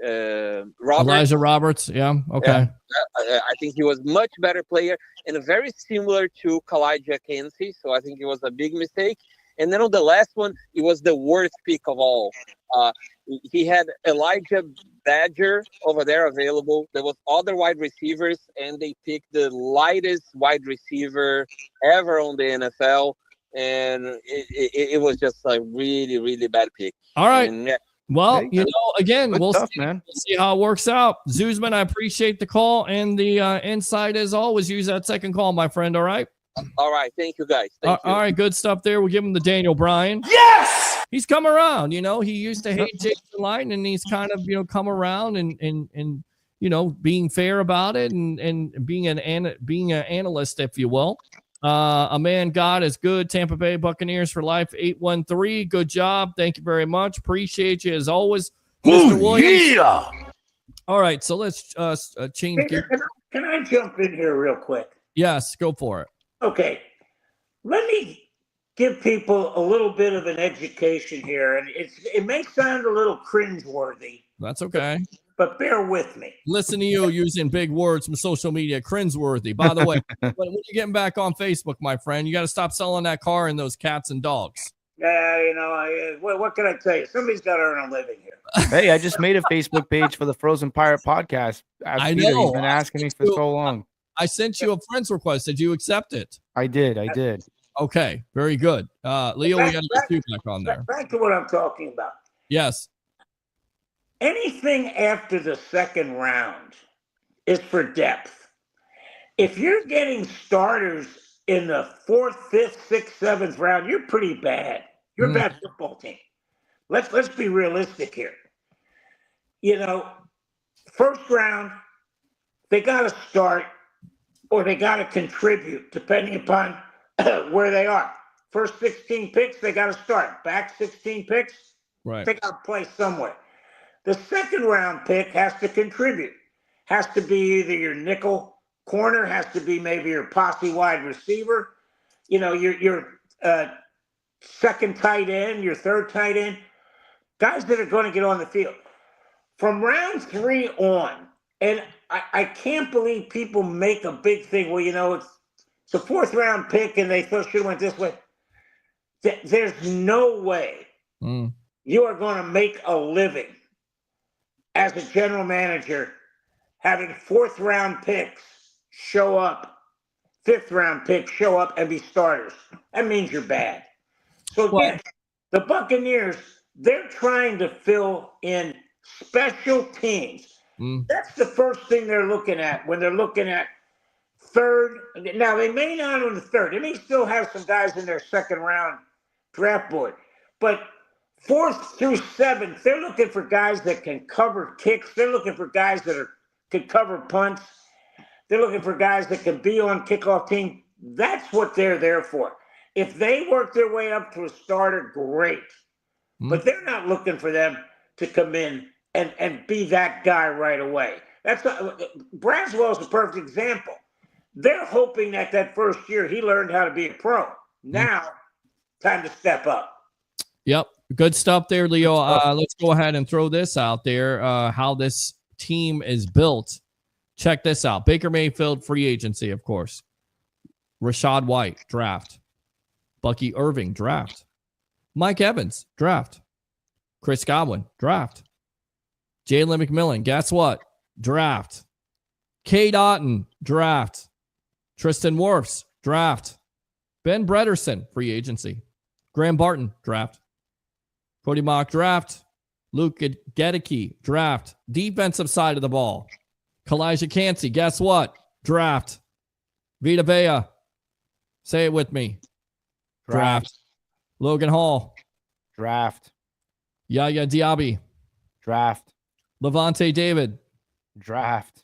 L: Roberts.
A: Elijah Roberts, yeah, okay.
L: I think he was much better player and very similar to Kalijah Kensi, so I think it was a big mistake. And then on the last one, it was the worst pick of all. He had Elijah Badger over there available. There was other wide receivers, and they picked the lightest wide receiver ever on the NFL. And it was just a really, really bad pick.
A: All right.
L: And,
A: well, again, we'll
E: tough,
A: see how it works out. Zuzman, I appreciate the call and the insight as always. Use that second call, my friend. All right.
L: All right. Thank you, guys. Thank you.
A: All right. Good stuff there. We'll give him the Daniel Bryan.
K: Yes!
A: He's come around. He used to hate Jason Light, and he's kind of, come around and being fair about it and being an analyst, if you will. A man God is good. Tampa Bay Buccaneers for life. 813. Good job. Thank you very much. Appreciate you as always, Mr. Williams.
K: Yeah.
A: All right. So let's change gears.
K: Can I jump in here real quick?
A: Yes, go for it.
K: Okay. Let me give people a little bit of an education here, and it may sound a little cringeworthy.
A: That's okay.
K: But bear with me.
A: Listen to you using big words from social media, cringeworthy. By the way, when you're getting back on Facebook, my friend, you got to stop selling that car and those cats and dogs.
K: What can I tell you? Somebody's got to earn a living here.
E: Hey, I just made a Facebook page for the Frozen Pirate podcast.
A: I
E: Peter,
A: know.
E: He's been asking me for so long.
A: I sent you a friend's request. Did you accept it?
E: I did.
A: Okay, very good. Leo, we got to get you back on there.
K: Back to what I'm talking about.
A: Yes.
K: Anything after the second round is for depth. if you're getting starters in the 4th, 5th, 6th, 7th round, you're pretty bad. You're a bad football team. Let's be realistic here. You know, first round, they got to start or they got to contribute depending upon where they are. First 16 picks, they got to start. Back 16 picks,
A: Right.
K: they got to play somewhere. The second round pick has to contribute. Has to be either your nickel corner, has to be maybe your posse wide receiver, you know, your second tight end, your third tight end, guys that are going to get on the field. From round 3 on, and I can't believe people make a big thing. Well, you know, it's a 4th round pick and they thought should have went this way. There's no way you are going to make a living as a general manager having 4th round picks show up, 5th round picks show up and be starters. That means you're bad. So again, the Buccaneers, they're trying to fill in special teams. That's the first thing they're looking at when they're looking at third. Now, they may not on the third. They may still have some guys in their second round draft board. But 4th through 7th, they're looking for guys that can cover kicks. They're looking for guys that can cover punts. They're looking for guys that can be on kickoff team. That's what they're there for. If they work their way up to a starter, great. But they're not looking for them to come in and be that guy right away. That's Braswell's a perfect example. They're hoping that first year he learned how to be a pro. Now, time to step up.
A: Yep. Good stuff there, Leo. Let's go ahead and throw this out there, how this team is built. Check this out. Baker Mayfield, free agency, of course. Rashad White, draft. Bucky Irving, draft. Mike Evans, draft. Chris Godwin, draft. Jalen McMillan, guess what? Draft. Cade Otton, draft. Tristan Wirfs, draft. Ben Bredesen, free agency. Graham Barton, draft. Cody Mock, draft. Luke Gedeke, draft. Defensive side of the ball. Kalijah Cansey, guess what? Draft. Vita Vea, say it with me. Draft. Logan Hall.
E: Draft.
A: Yaya Diaby.
E: Draft.
A: Levante David.
E: Draft.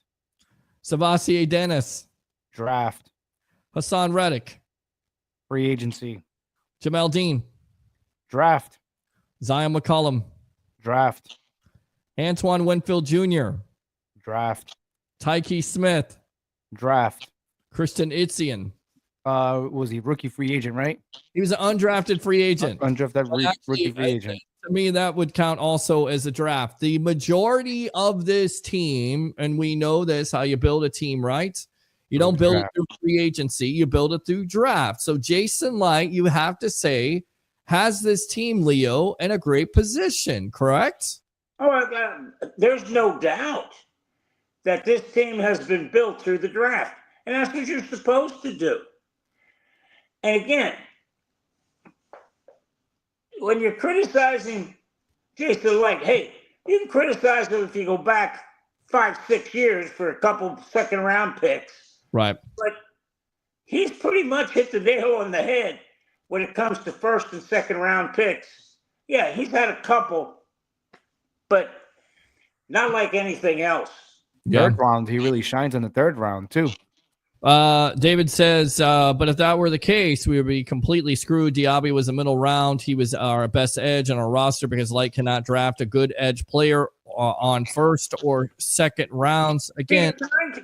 A: Savasier Dennis.
E: Draft.
A: Hassan Reddick.
E: Free agency.
A: Jamel Dean.
E: Draft.
A: Zion McCollum.
E: Draft.
A: Antoine Winfield Jr.
E: Draft.
A: Tyke Smith.
E: Draft.
A: Christian Itzian.
E: Was he rookie free agent, right?
A: He was an undrafted free agent.
E: Undrafted rookie free agent.
A: To me, that would count also as a draft. The majority of this team, and we know this, how you build a team, right? You don't build it through free agency. You build it through draft. So Jason Light, you have to say, has this team, Leo, in a great position, correct?
K: Oh, there's no doubt that this team has been built through the draft. And that's what you're supposed to do. And again, when you're criticizing Jason Light, hey, you can criticize him if you go back 5-6 years for a couple second-round picks.
A: Right.
K: But he's pretty much hit the nail on the head when it comes to first and second-round picks. Yeah, he's had a couple, but not like anything else.
E: Third round, he really shines in the third round, too.
A: David says, but if that were the case, we would be completely screwed. Diaby was a middle round. He was our best edge on our roster because Light cannot draft a good edge player on first or second rounds. Again,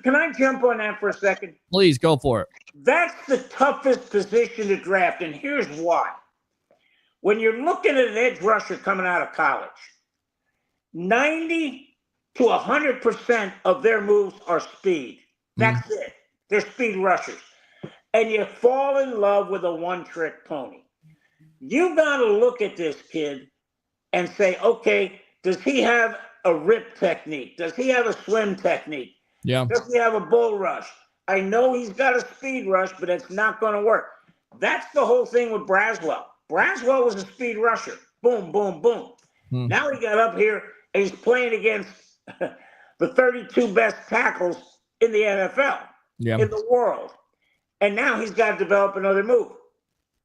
K: can I jump on that for a second?
A: Please go for it.
K: That's the toughest position to draft, and here's why. When you're looking at an edge rusher coming out of college, 90 to 100% of their moves are speed. That's it. They're speed rushers. And you fall in love with a one-trick pony. You got to look at this kid and say, okay, does he have a rip technique? Does he have a swim technique?
A: Yeah.
K: Does he have a bull rush? I know he's got a speed rush, but it's not going to work. That's the whole thing with Braswell. Braswell was a speed rusher. Boom, boom, boom. Now he got up here and he's playing against the 32 best tackles in the NFL.
A: Yeah.
K: in the world. And now he's got to develop another move.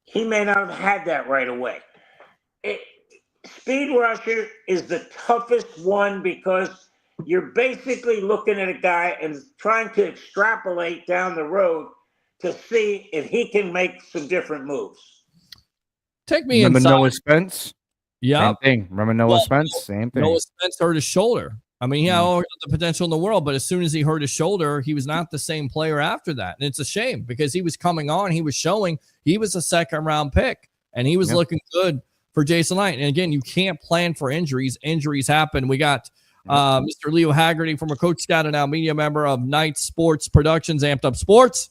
K: He may not have had that right away. Speed rusher is the toughest one because you're basically looking at a guy and trying to extrapolate down the road to see if he can make some different moves.
A: Take me
E: Remember
A: inside.
E: Noah Spence?
A: Yeah.
E: Same thing. Remember Noah Spence? Same thing.
A: Noah Spence hurt his shoulder. I mean, he had all the potential in the world, but as soon as he hurt his shoulder, he was not the same player after that. And it's a shame because he was coming on. He was showing he was a second-round pick, and he was looking good for Jason Light. And again, you can't plan for injuries. Injuries happen. We got Mr. Leo Haggerty, former Coach Scout and now media member of Night Sports Productions, Amped Up Sports.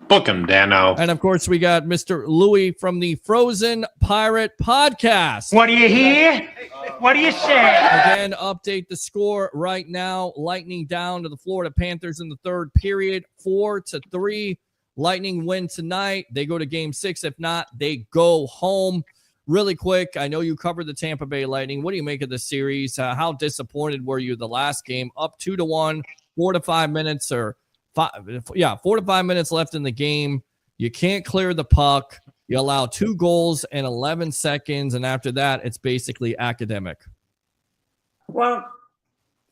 M: Book him, Dano.
A: And of course, we got Mr. Louie from the Frozen Pirate Podcast.
D: What do you hear? What do you say?
A: Again, update the score right now. Lightning down to the Florida Panthers in the third period, 4-3. Lightning win tonight. They go to game 6. If not, they go home. Really quick, I know you covered the Tampa Bay Lightning. What do you make of the series? How disappointed were you the last game? Up 2-1, 4 to 5 minutes, or 4 to 5 minutes left in the game. You can't clear the puck. You allow 2 goals in 11 seconds, and after that, it's basically academic.
K: Well,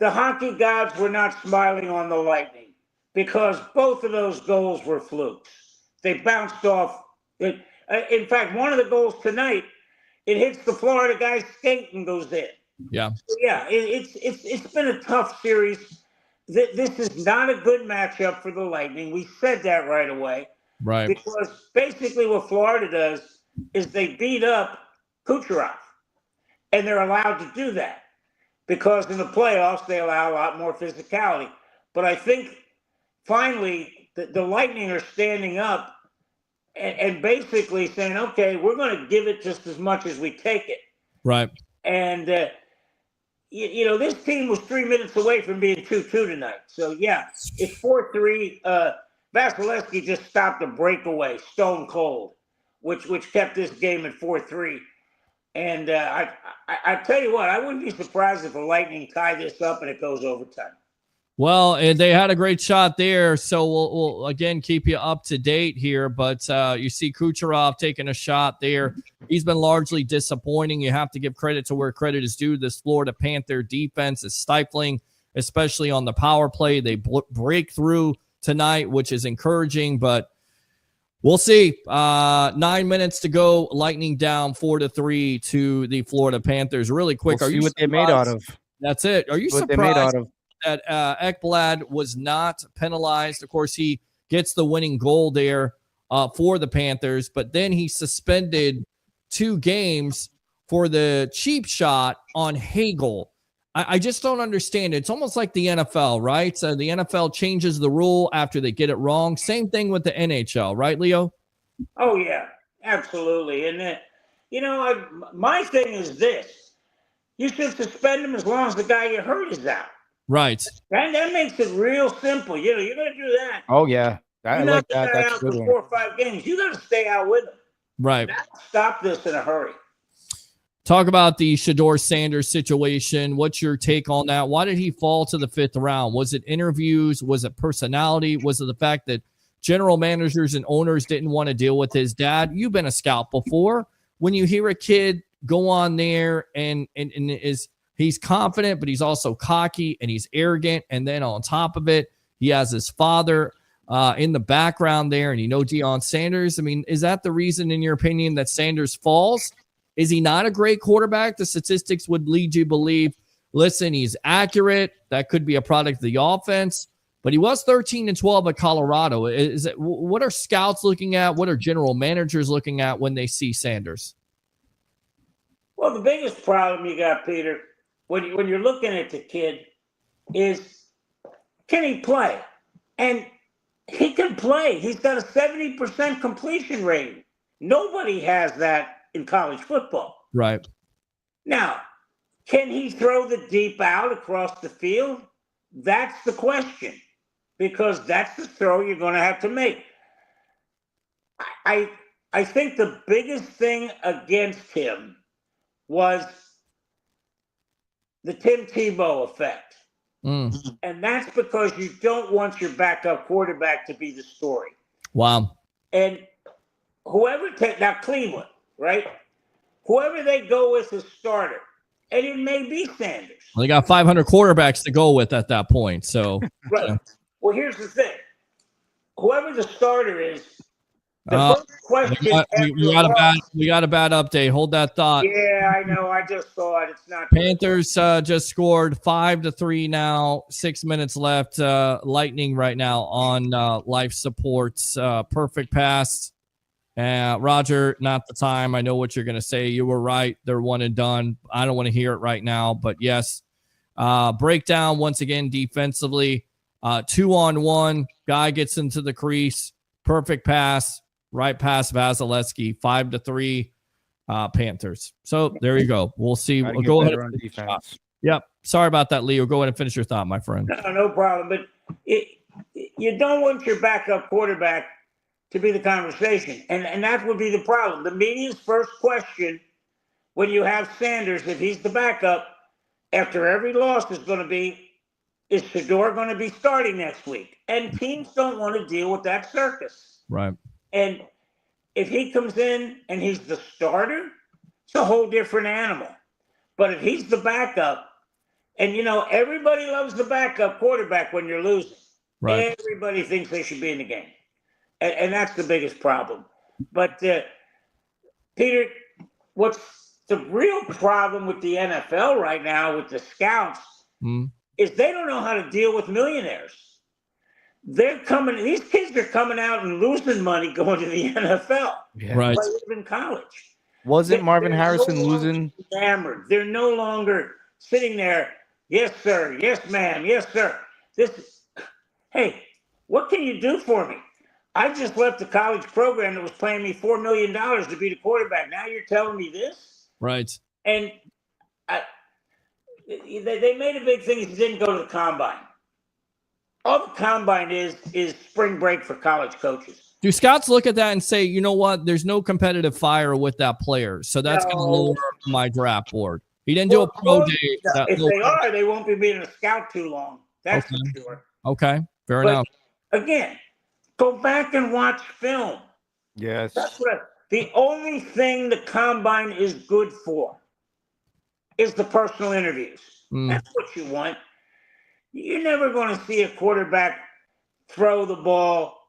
K: the hockey gods were not smiling on the Lightning because both of those goals were flukes. They bounced off. In fact, one of the goals tonight, it hits the Florida guy's skate and goes in.
A: Yeah.
K: So yeah, it's been a tough series. This is not a good matchup for the Lightning. We said that right away.
A: Right.
K: Because basically what Florida does is they beat up Kucherov. And they're allowed to do that because in the playoffs, they allow a lot more physicality. But I think finally the Lightning are standing up and basically saying, okay, we're going to give it just as much as we take it.
A: Right.
K: And, this team was 3 minutes away from being 2-2 tonight. So, yeah, it's 4-3. Vasilevsky just stopped a breakaway, stone cold, which kept this game at 4-3. And I tell you what, I wouldn't be surprised if the Lightning tie this up and it goes overtime.
A: Well, and they had a great shot there, so we'll again keep you up to date here. But you see Kucherov taking a shot there. He's been largely disappointing. You have to give credit to where credit is due. This Florida Panther defense is stifling, especially on the power play. They break through tonight, which is encouraging, but we'll see. 9 minutes to go. Lightning down 4-3 to the Florida Panthers. Really quick.
E: We'll
A: are
E: see
A: you
E: what they're made out of?
A: That's it. Are you
E: What they're made out
A: surprised
E: of?
A: that Ekblad was not penalized? Of course, he gets the winning goal there for the Panthers, but then he suspended 2 games for the cheap shot on Hagel. I just don't understand it. It's almost like the NFL, right? So the NFL changes the rule after they get it wrong. Same thing with the NHL, right, Leo?
K: Oh, yeah, absolutely. And, my thing is this. You should suspend him as long as the guy you hurt is out.
A: Right.
K: That makes it real simple. You're going to do that.
E: Oh, yeah. I
K: You
E: like
K: knock the
E: that.
K: guy
E: That's a
K: out
E: good
K: for
E: one.
K: 4 or 5 games. You got to stay out with him.
A: Right.
K: Stop this in a hurry.
A: Talk about the Shedeur Sanders situation. What's your take on that? Why did he fall to the 5th round? Was it interviews? Was it personality? Was it the fact that general managers and owners didn't want to deal with his dad? You've been a scout before. When you hear a kid go on there and he's confident, but he's also cocky and he's arrogant, and then on top of it, he has his father in the background there, and Deion Sanders. I mean, is that the reason, in your opinion, that Sanders falls? Is he not a great quarterback? The statistics would lead you to believe, listen, he's accurate. That could be a product of the offense. But he was 13-12 at Colorado. What are scouts looking at? What are general managers looking at when they see Sanders?
K: Well, the biggest problem you got, Peter, when you're looking at the kid is, can he play? And he can play. He's got a 70% completion rate. Nobody has that in college football.
A: Right.
K: Now, can he throw the deep out across the field? That's the question, because that's the throw you're going to have to make. I think the biggest thing against him was the Tim Tebow effect. And that's because you don't want your backup quarterback to be the story.
A: Wow.
K: And whoever now Cleveland, right? Whoever they go with as starter, and it may be Sanders.
A: Well, they got 500 quarterbacks to go with at that point. So,
K: right.
A: Yeah.
K: Well, here's the thing. Whoever the starter is, the first question
A: we got a bad update. Hold that thought.
K: Yeah, I know. I just saw it. It's not
A: Panthers just scored 5-3 now. 6 minutes left. Lightning right now on life supports. Perfect pass. Roger, not the time. I know what you're going to say. You were right. They're one and done. I don't want to hear it right now, but yes. Breakdown once again defensively. 2-on-1. Guy gets into the crease. Perfect pass. Right past Vasilevsky. 5-3. Panthers. So there you go. We'll see. We'll go ahead.
E: On defense.
A: Yep. Sorry about that, Leo. Go ahead and finish your thought, my friend.
K: No problem. But you don't want your backup quarterback to be the conversation. And that would be the problem. The media's first question when you have Sanders, if he's the backup, after every loss is going to be, is Shedeur going to be starting next week? And teams don't want to deal with that circus.
A: Right.
K: And if he comes in and he's the starter, it's a whole different animal. But if he's the backup, and everybody loves the backup quarterback when you're losing.
A: Right.
K: Everybody thinks they should be in the game. And that's the biggest problem. But Peter, what's the real problem with the NFL right now with the scouts is they don't know how to deal with millionaires. These kids are coming out and losing money going to the NFL.
E: Yeah. Right.
K: Like in college.
E: Wasn't Marvin Harrison
K: no
E: losing?
K: Enamored. They're no longer sitting there. Yes, sir. Yes, ma'am. Yes, sir. Hey, what can you do for me? I just left a college program that was paying me $4 million to be the quarterback. Now you're telling me this?
A: Right.
K: And they made a big thing. He didn't go to the combine. All the combine is spring break for college coaches.
A: Do scouts look at that and say, you know what? There's no competitive fire with that player, so that's going to lower my draft board. He didn't do a pro day.
K: If they are, they won't be being a scout too long. That's for sure.
A: Okay, fair enough.
K: Again, go back and watch film.
E: Yes.
K: That's the only thing the combine is good for is the personal interviews. That's what you want. You're never going to see a quarterback throw the ball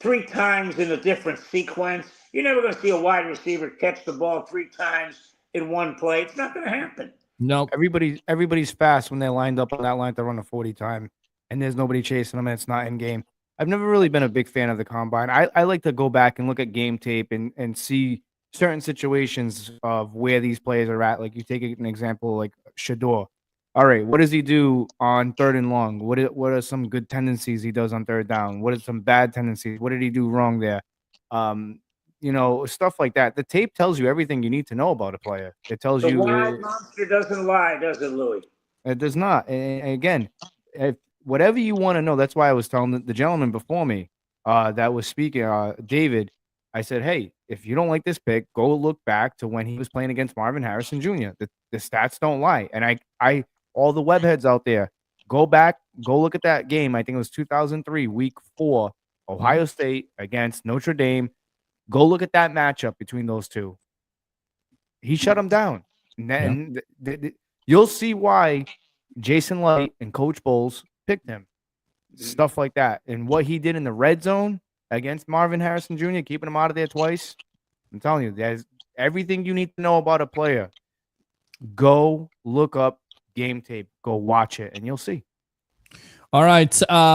K: 3 times in a different sequence. You're never going to see a wide receiver catch the ball 3 times in one play. It's not going to happen.
A: No.
E: Everybody's fast when they're lined up on that line to run a 40 time, and there's nobody chasing them, and it's not in game. I've never really been a big fan of the combine. I like to go back and look at game tape and see certain situations of where these players are at. Like you take an example like Shedeur. All right, what does he do on 3rd and long? What are some good tendencies he does on 3rd down? What are some bad tendencies? What did he do wrong there? Stuff like that. The tape tells you everything you need to know about a player. It tells you.
K: The wild monster doesn't lie, does it, Louie?
E: It does not. And again, whatever you want to know, that's why I was telling the gentleman before me that was speaking, David, I said, hey, if you don't like this pick, go look back to when he was playing against Marvin Harrison Jr. The stats don't lie. And I all the webheads out there, go back, go look at that game. I think it was 2003, week 4, Ohio State against Notre Dame. Go look at that matchup between those two. He shut him down. And then you'll see why Jason Light and Coach Bowles picked him. Stuff like that. And what he did in the red zone against Marvin Harrison Jr., keeping him out of there twice. I'm telling you, there's everything you need to know about a player. Go look up game tape. Go watch it, and you'll see.
A: All right,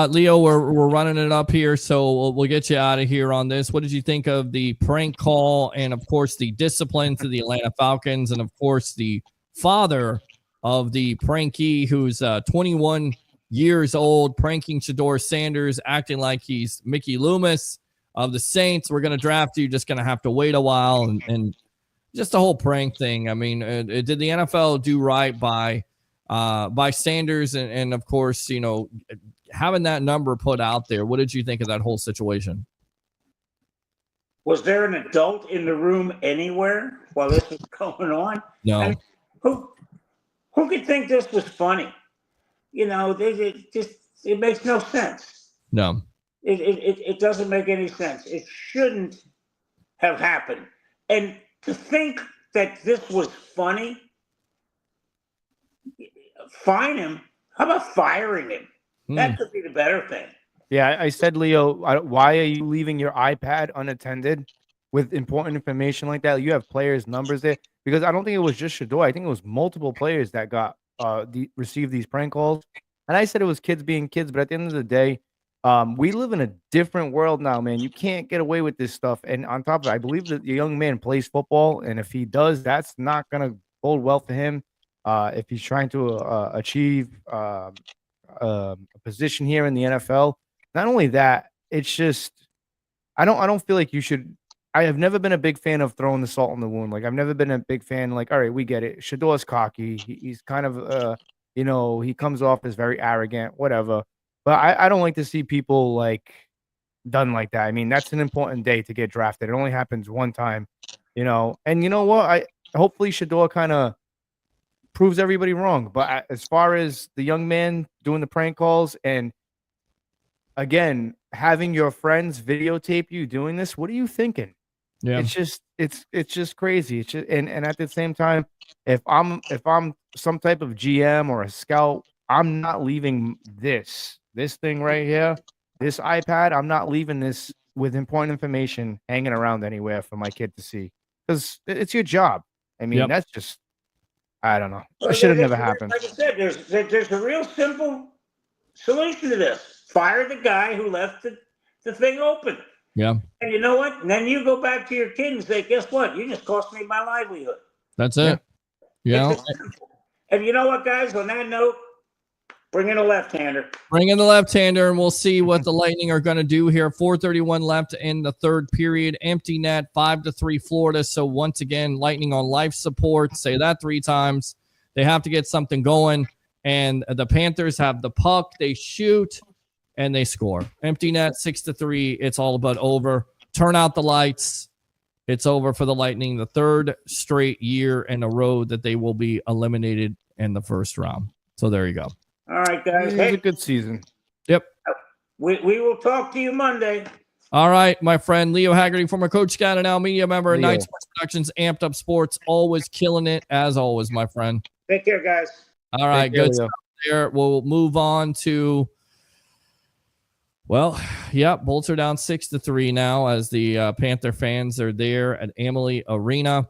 A: Leo, we're running it up here, so we'll get you out of here on this. What did you think of the prank call and, of course, the discipline to the Atlanta Falcons and, of course, the father of the prankee who's 21 years old, pranking Shedeur Sanders, acting like he's Mickey Loomis of the Saints. We're going to draft you. Just going to have to wait a while and just the whole prank thing. I mean, did the NFL do right by Sanders and of course, having that number put out there? What did you think of that whole situation?
K: Was there an adult in the room anywhere while this was going on?
A: No.
K: I mean, who could think this was funny? it makes no sense.
A: No.
K: It doesn't make any sense. It shouldn't have happened. And to think that this was funny, fine him. How about firing him? That could be the better thing.
E: Yeah, I said, Leo, why are you leaving your iPad unattended with important information like that? You have players' numbers there, because I don't think it was just Shador. I think it was multiple players that got received these prank calls. And I said it was kids being kids, but at the end of the day, we live in a different world now, man. You can't get away with this stuff. And on top of it, I believe that the young man plays football, and if he does, that's not gonna bode well for him. If he's trying to achieve a position here in the NFL. Not only that, it's just I don't feel like you should. I have never been a big fan of throwing the salt in the wound. Like I've never been a big fan. Like, all right, we get it. Shador's cocky. He's kind of he comes off as very arrogant, whatever. But I don't like to see people like done like that. I mean, that's an important day to get drafted. It only happens one time, And you know what? I hopefully Shador kind of proves everybody wrong. But as far as the young man doing the prank calls and again, having your friends videotape you doing this, what are you thinking?
A: Yeah.
E: It's just crazy. It's just, and at the same time, if I'm some type of GM or a scout, I'm not leaving this thing right here, this iPad. I'm not leaving this with important information hanging around anywhere for my kid to see, because it's your job. I mean, that's just, I don't know. It should have never happened.
K: Like I said, there's a real simple solution to this. Fire the guy who left the thing open.
A: Yeah.
K: And you know what? And then you go back to your kid and say, guess what? You just cost me my livelihood.
A: That's it. Yeah.
K: And you know what, guys? On that note, bring in a left-hander.
A: Bring in the left-hander, and we'll see what the Lightning are going to do here. 4:31 left in the third period. Empty net, 5-3 Florida. So once again, Lightning on life support. Say that 3 times. They have to get something going. And the Panthers have the puck. They shoot, and they score. Empty net, 6-3. It's all but over. Turn out the lights. It's over for the Lightning. The third straight year in a row that they will be eliminated in the first round. So there you go.
K: All right, guys.
E: It was a good season.
A: Yep.
K: We will talk to you Monday.
A: All right, my friend Leo Haggerty, former Coach Scout and now media member at
E: Leo.
A: Night Sports Productions, Amped Up Sports, always killing it, as always, my friend.
K: Take care, guys.
A: All right,
E: Take care,
A: good
E: Leo.
A: stuff there. We'll move on to, Bolts are down 6-3 now as the Panther fans are there at Amalie Arena.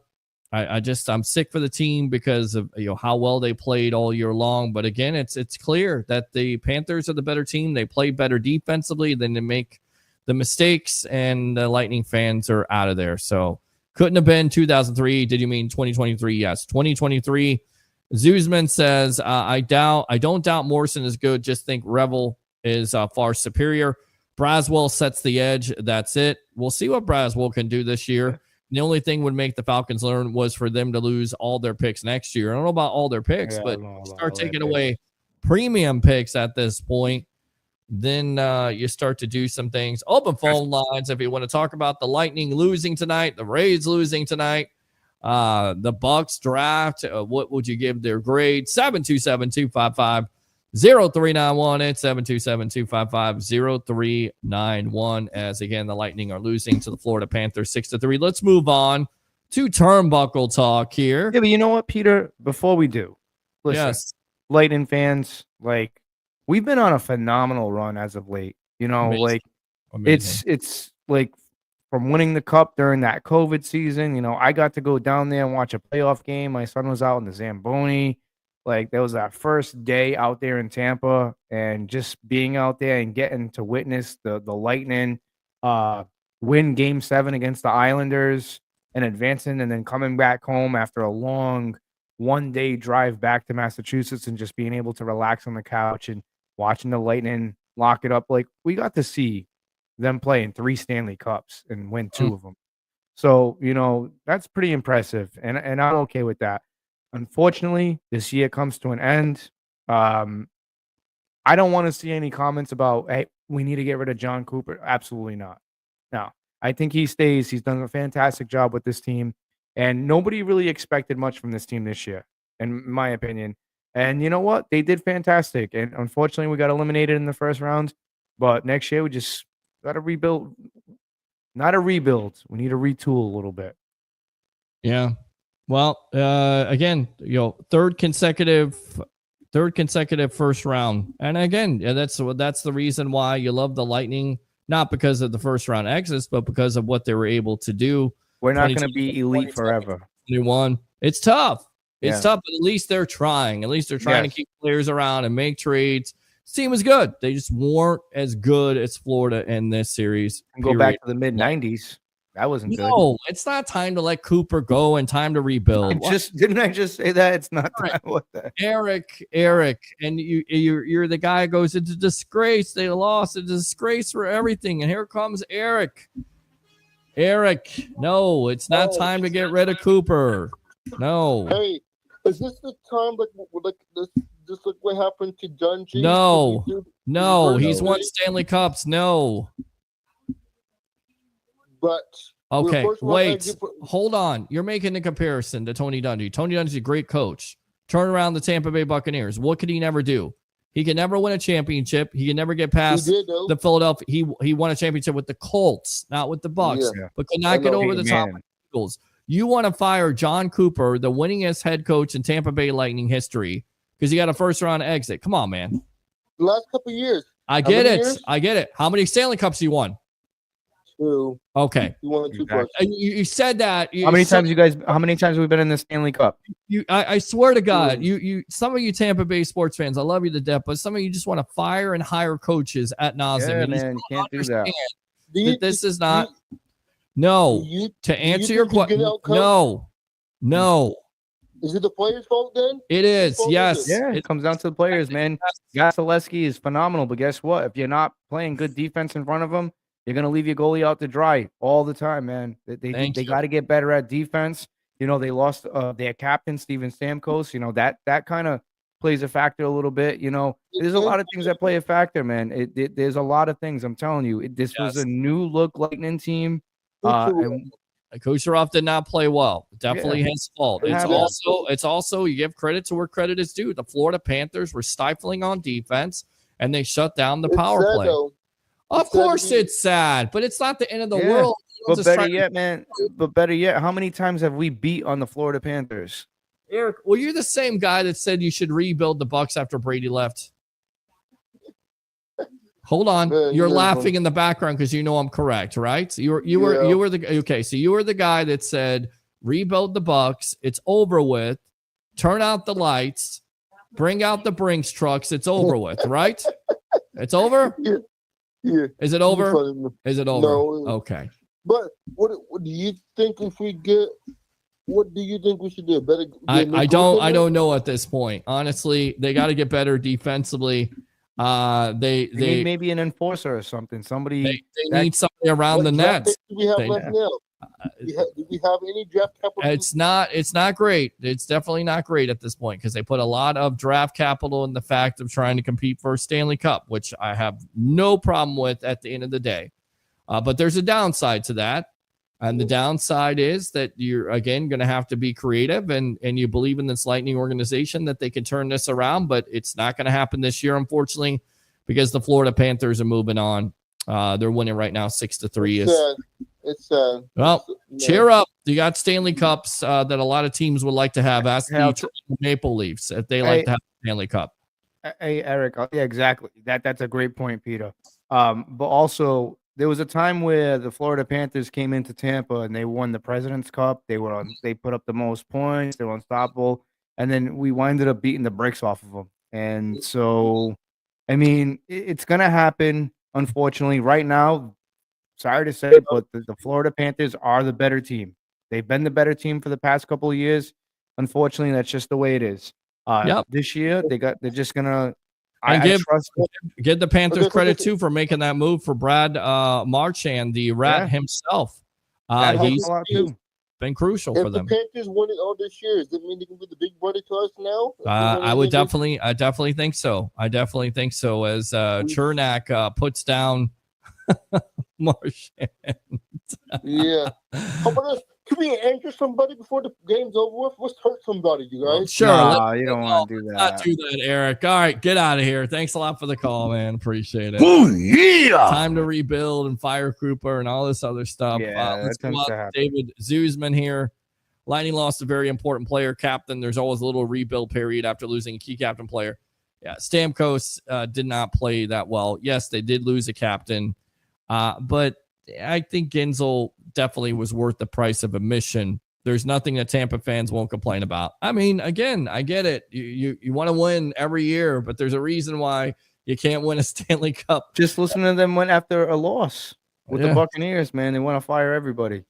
A: I'm sick for the team because of how well they played all year long. But again, it's clear that the Panthers are the better team. They play better defensively than they make the mistakes, and the Lightning fans are out of there. So couldn't have been 2003. Did you mean 2023? Yes, 2023. Zuzman says, I don't doubt Morrison is good. Just think Revel is far superior. Braswell sets the edge. That's it. We'll see what Braswell can do this year. The only thing would make the Falcons learn was for them to lose all their picks next year. I don't know about all their picks, but start taking away premium picks at this point. Then you start to do some things. Open phone lines if you want to talk about the Lightning losing tonight, the Rays losing tonight, the Bucs draft. What would you give their grade? 727-255-0391. It's 727-255-0391. As again, the Lightning are losing to the Florida Panthers 6-3. Let's move on to Turnbuckle Talk here.
E: Yeah, but you know what, Peter? Before we do, listen, Lightning fans, we've been on a phenomenal run as of late.
A: Amazing.
E: It's like from winning the cup during that COVID season. I got to go down there and watch a playoff game. My son was out in the Zamboni. There was that first day out there in Tampa, and just being out there and getting to witness the Lightning win Game 7 against the Islanders and advancing, and then coming back home after a long one-day drive back to Massachusetts and just being able to relax on the couch and watching the Lightning lock it up. We got to see them play in 3 Stanley Cups and win 2 of them. So, that's pretty impressive, and I'm okay with that. Unfortunately, this year comes to an end. I don't want to see any comments about, hey, we need to get rid of John Cooper. Absolutely not. No, I think he stays. He's done a fantastic job with this team, and nobody really expected much from this team this year, in my opinion. And you know what? They did fantastic. And unfortunately, we got eliminated in the first round. But next year, we just got to rebuild. Not a rebuild. We need to retool a little bit.
A: Yeah. Well, again, third consecutive first round. And again, that's the reason why you love the Lightning, not because of the first round exits, but because of what they were able to do.
E: We're not going to be elite forever.
A: 21. It's tough. It's
E: Yeah.
A: tough, but at least they're trying. At least they're trying
E: Yes.
A: to keep players around and make trades. This team was good. They just weren't as good as Florida in this series.
E: And go back to the mid-90s. That wasn't good.
A: No, it's not time to let Cooper go and time to rebuild.
E: Didn't I just say that? It's not time. What the?
A: Eric, and you're the guy who goes into disgrace. They lost, a disgrace for everything. And here comes Eric. No, it's not time to get rid of Cooper. No.
N: Hey, is this the time like this? Just like what happened to Dungy?
A: No, he's won Stanley Cups. No.
N: But
A: okay, wait, hold on. You're making the comparison to Tony Dungy. Tony Dungy's a great coach. Turn around the Tampa Bay Buccaneers. What could he never do? He could never win a championship. He could never get past the Philadelphia. He won a championship with the Colts, not with the Bucs, but could not get over the top of the Eagles. You want to fire John Cooper, the winningest head coach in Tampa Bay Lightning history, because he got a first round exit. Come on, man.
N: The last couple of years.
A: I get it. How many Stanley Cups you won?
N: 2.
A: Okay.
N: You won 2 plus.
A: You said that.
E: How many times have we been in the Stanley Cup?
A: I swear to God, some of you Tampa Bay sports fans, I love you to death, but some of you just want to fire and hire coaches at nauseam.
E: Yeah,
A: and
E: man, you can't do that.
A: This is not. To answer your question, no.
N: Is it the players' fault then?
A: It is, yes.
E: Yeah, it comes down to the players, man. Vasilevsky is phenomenal, but guess what? If you're not playing good defense in front of him, you're gonna leave your goalie out to dry all the time, man. They got to get better at defense. They lost their captain Steven Stamkos. That kind of plays a factor a little bit. There's a lot of things that play a factor, man. There's a lot of things. I'm telling you, this was a new look Lightning team. And
A: Kucherov did not play well. Definitely his fault. It's also you give credit to where credit is due. The Florida Panthers were stifling on defense, and they shut down the power play. Of course, it's sad, but it's not the end of the world.
E: But better yet, how many times have we beat on the Florida Panthers?
A: Eric, well, you're the same guy that said you should rebuild the Bucs after Brady left. Hold on, you're laughing in the background because you know I'm correct, right? So you were the guy that said rebuild the Bucs. It's over with. Turn out the lights. Bring out the Brinks trucks. It's over with, right? It's over.
N: Yeah.
A: Is it over? Is it over?
N: No.
A: Okay.
N: But what do you think if we get? What do you think we should do? Better.
A: I don't know at this point. Honestly, they got to get better defensively. They
E: need maybe an enforcer or something. Somebody
A: they need somebody around the net.
N: Do we have left now? Do we have any draft capital?
A: It's not great. It's definitely not great at this point because they put a lot of draft capital in the fact of trying to compete for a Stanley Cup, which I have no problem with at the end of the day. But there's a downside to that. And the downside is that you're, again, going to have to be creative and you believe in this Lightning organization that they can turn this around, but it's not going to happen this year, unfortunately, because the Florida Panthers are moving on. They're winning right now 6-3.
N: It's sad.
A: Well, cheer up. You got Stanley Cups that a lot of teams would like to have. Ask the Toronto Maple Leafs if they like to have a Stanley Cup.
E: Hey, Eric. Yeah, exactly. That's a great point, Peter. But also, there was a time where the Florida Panthers came into Tampa and they won the President's Cup. They put up the most points. They were unstoppable. And then we winded up beating the brakes off of them. And so, I mean, it's going to happen, unfortunately. Right now, sorry to say, but the Florida Panthers are the better team. They've been the better team for the past couple of years. Unfortunately, that's just the way it is. This year, they're just going to
A: give the Panthers credit too for making that move for Brad Marchand, the rat himself. He's been crucial for them.
N: If the Panthers won it all this year, does it mean they can be the big brother to us now?
A: I definitely think so. I definitely think so. As Chernak puts down Marchand.
N: Yeah. How about us? Can we anchor somebody before the game's over with? Let's hurt somebody, you guys.
A: Sure.
E: Nah, you don't want to do
A: Let's not
E: that.
A: do that, Eric. All right, get out of here. Thanks a lot for the call, man. Appreciate it.
O: Oh, yeah.
A: Time to rebuild and fire Cooper and all this other stuff.
E: Yeah,
A: Let's
E: that
A: go
E: tends
A: up
E: to
A: to
E: happen.
A: David Zuzman here. Lightning lost a very important player, captain. There's always a little rebuild period after losing a key captain player. Yeah, Stamkos did not play that well. Yes, they did lose a captain, but I think Gensel definitely was worth the price of admission. There's nothing that Tampa fans won't complain about. I mean, again, I get it. You want to win every year, but there's a reason why you can't win a Stanley Cup.
E: Just listen to them when after a loss with the Buccaneers, man. They want to fire everybody.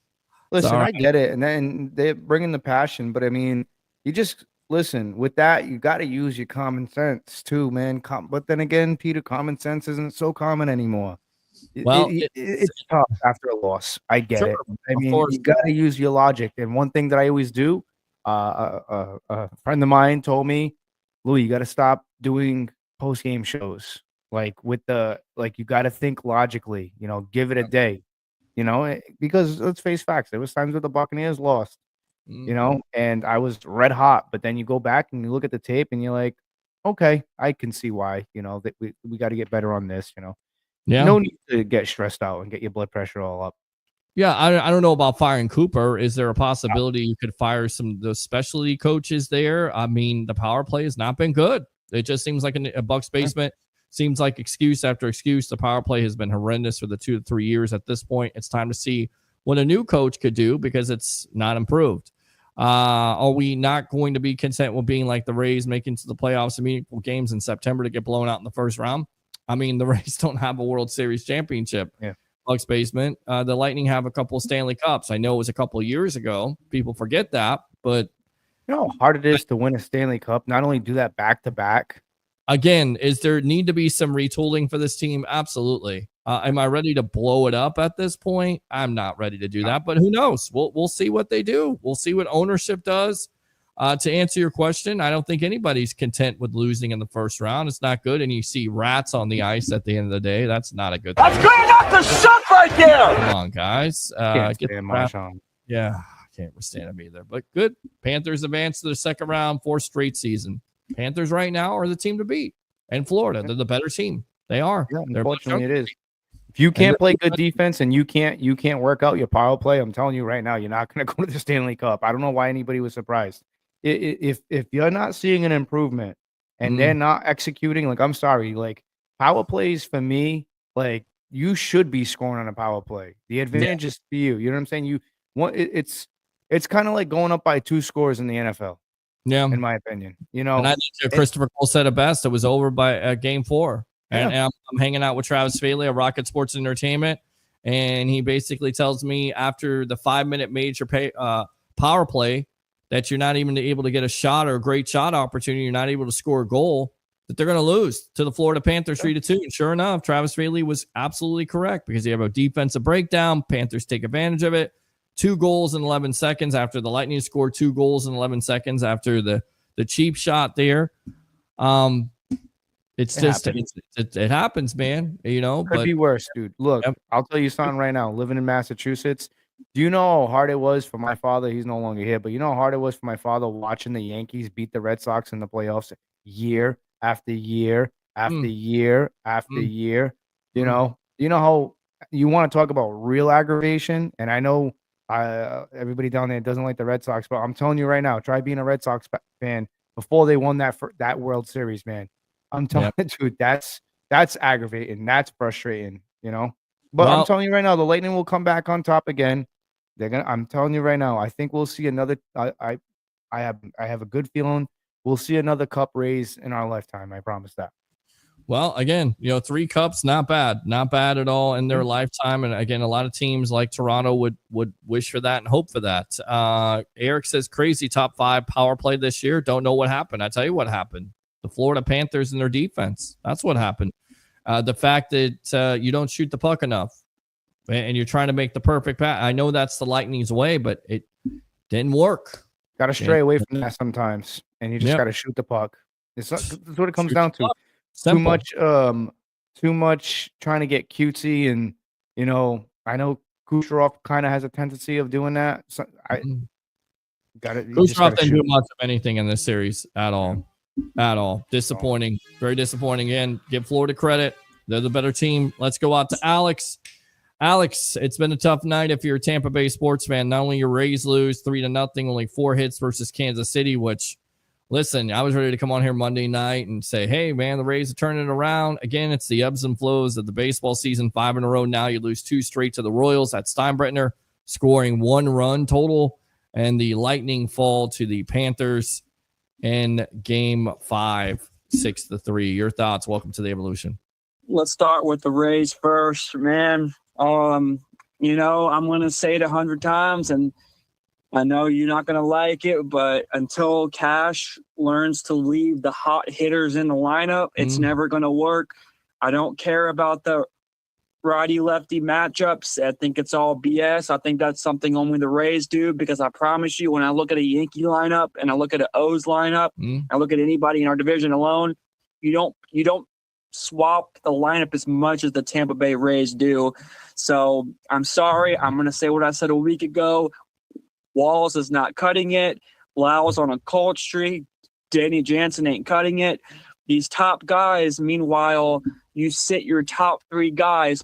E: Listen,
A: all
E: I
A: right.
E: get it, and then they're bringing the passion, but I mean, you just listen with that. You got to use your common sense too, man. But then again, Peter, common sense isn't so common anymore.
A: Well,
E: It's tough after a loss. I get
A: Sure,
E: it. I
A: of
E: mean,
A: course.
E: you got to use your logic. And one thing that I always do, a friend of mine told me, Louie, you got to stop doing post game shows. Like you got to think logically. You know, give it a day. You know, because let's face facts. There was times where the Buccaneers lost. You know, and I was red hot. But then you go back and you look at the tape, and you're like, okay, I can see why. You know, that we got to get better on this. You know.
A: Yeah.
E: No need to get stressed out and get your blood pressure all up.
A: Yeah, I don't know about firing Cooper. Is there a possibility you could fire some of those specialty coaches there? I mean, the power play has not been good. It just seems like a Bucs basement. Seems like excuse after excuse. The power play has been horrendous for the 2 to 3 years at this point. It's time to see what a new coach could do because it's not improved. Are we not going to be content with being like the Rays, making to the playoffs and meaningful games in September to get blown out in the first round? I mean, the Rays don't have a World Series championship.
E: Yeah.
A: Bucs basement. The Lightning have a couple of Stanley Cups. I know it was a couple of years ago. People forget that, but
E: you know how hard it is to win a Stanley Cup. Not only do that back to back.
A: Again, is there need to be some retooling for this team? Absolutely. Am I ready to blow it up at this point? I'm not ready to do that, but who knows? We'll see what they do. We'll see what ownership does. To answer your question, I don't think anybody's content with losing in the first round. It's not good. And you see rats on the ice at the end of the day. That's not a good thing.
O: That's great enough to suck right there.
A: Come on, guys.
E: Can't
A: Get
E: stand
A: the crap.
E: Marchand.
A: Yeah, I can't stand him either. But good. Panthers advance to the second round, 4th straight season. Panthers right now are the team to beat. And Florida, they're the better team. They are.
E: Yeah,
A: They're
E: unfortunately, it is. If you can't play good defense and you can't work out your power play, I'm telling you right now, you're not going to go to the Stanley Cup. I don't know why anybody was surprised. If you're not seeing an improvement and they're not executing, like, I'm sorry, like power plays for me, like you should be scoring on a power play. The advantage is to you. You know what I'm saying? You want it's kind of like going up by 2 scores in the NFL.
A: Yeah,
E: in my opinion. You know,
A: and I think Christopher Cole said it best. It was over by game 4. And I'm hanging out with Travis Faley at Rocket Sports Entertainment, and he basically tells me after the 5-minute major power play that you're not even able to get a shot or a great shot opportunity, you're not able to score a goal, that they're going to lose to the Florida Panthers 3-2. And sure enough, Travis Faley was absolutely correct because you have a defensive breakdown. Panthers take advantage of it. 2 goals in 11 seconds after the Lightning scored 2 goals in 11 seconds after the cheap shot there. It's just it happens, man. You know,
E: could be worse, dude. Look, I'll tell you something right now. Living in Massachusetts, do you know how hard it was for my father? He's no longer here, but you know how hard it was for my father watching the Yankees beat the Red Sox in the playoffs year after year after year after year. You know how you want to talk about real aggravation, and I know everybody down there doesn't like the Red Sox, but I'm telling you right now, try being a Red Sox fan before they won that World Series, man. I'm telling you, dude, that's aggravating. That's frustrating, you know. But I'm telling you right now, the Lightning will come back on top again. I'm telling you right now, I think we'll see another. I have a good feeling we'll see another cup raise in our lifetime. I promise that.
A: Well, again, 3 cups, not bad at all in their lifetime. And again, a lot of teams like Toronto would wish for that and hope for that. Eric says crazy top 5 power play this year. Don't know what happened. I tell you what happened. The Florida Panthers and their defense. That's what happened. The fact that you don't shoot the puck enough and you're trying to make the perfect pass. I know that's the Lightning's way, but it didn't work.
E: Got to stray away from that sometimes, and you just got to shoot the puck. That's what it comes down to. Too much trying to get cutesy, and I know Kucherov kind of has a tendency of doing that. So I got it.
A: Kucherov didn't do much of anything in this series at all. At all. Disappointing. Very disappointing. Again, give Florida credit. They're the better team. Let's go out to Alex. Alex, it's been a tough night if you're a Tampa Bay sports fan. Not only your Rays lose 3-0, only 4 hits versus Kansas City, which, listen, I was ready to come on here Monday night and say, hey, man, the Rays are turning it around. Again, it's the ebbs and flows of the baseball season. 5 in a row now. You lose 2 straight to the Royals. That's Steinbrenner scoring 1 run total. And the Lightning fall to the Panthers in Game 5, 6-3. Your thoughts? Welcome to the Evolution.
P: Let's start with the Rays first, man. I'm going to say it 100 times, and I know you're not going to like it, but until Cash learns to leave the hot hitters in the lineup, it's never going to work. I don't care about the righty-lefty matchups. I think it's all BS. I think that's something only the Rays do, because I promise you, when I look at a Yankee lineup and I look at an O's lineup, I look at anybody in our division alone, you don't swap the lineup as much as the Tampa Bay Rays do. So I'm sorry. I'm going to say what I said a week ago. Walls is not cutting it. Lau's on a cold streak. Danny Jansen ain't cutting it. These top guys, meanwhile, you sit your top 3 guys,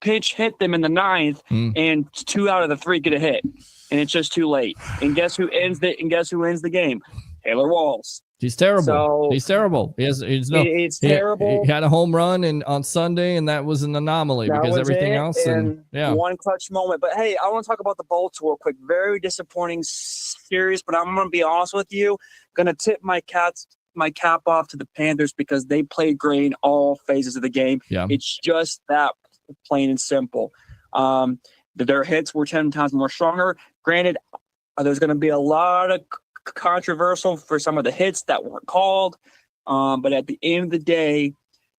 P: pitch hit them in the 9th, and 2 out of the 3 get a hit. And it's just too late. And guess who ends the game? Taylor Walls.
A: He's terrible.
P: So,
A: he's terrible. It's
P: terrible.
A: He had a home run on Sunday, and that was an anomaly because everything else.
P: One clutch moment. But hey, I want to talk about the Bolts real quick. Very disappointing series, but I'm going to be honest with you. Going to tip my cap off to the Panthers because they played great in all phases of the game.
A: Yeah.
P: It's just that plain and simple. Their hits were 10 times more stronger. Granted, there's going to be a lot of controversial for some of the hits that weren't called. But at the end of the day,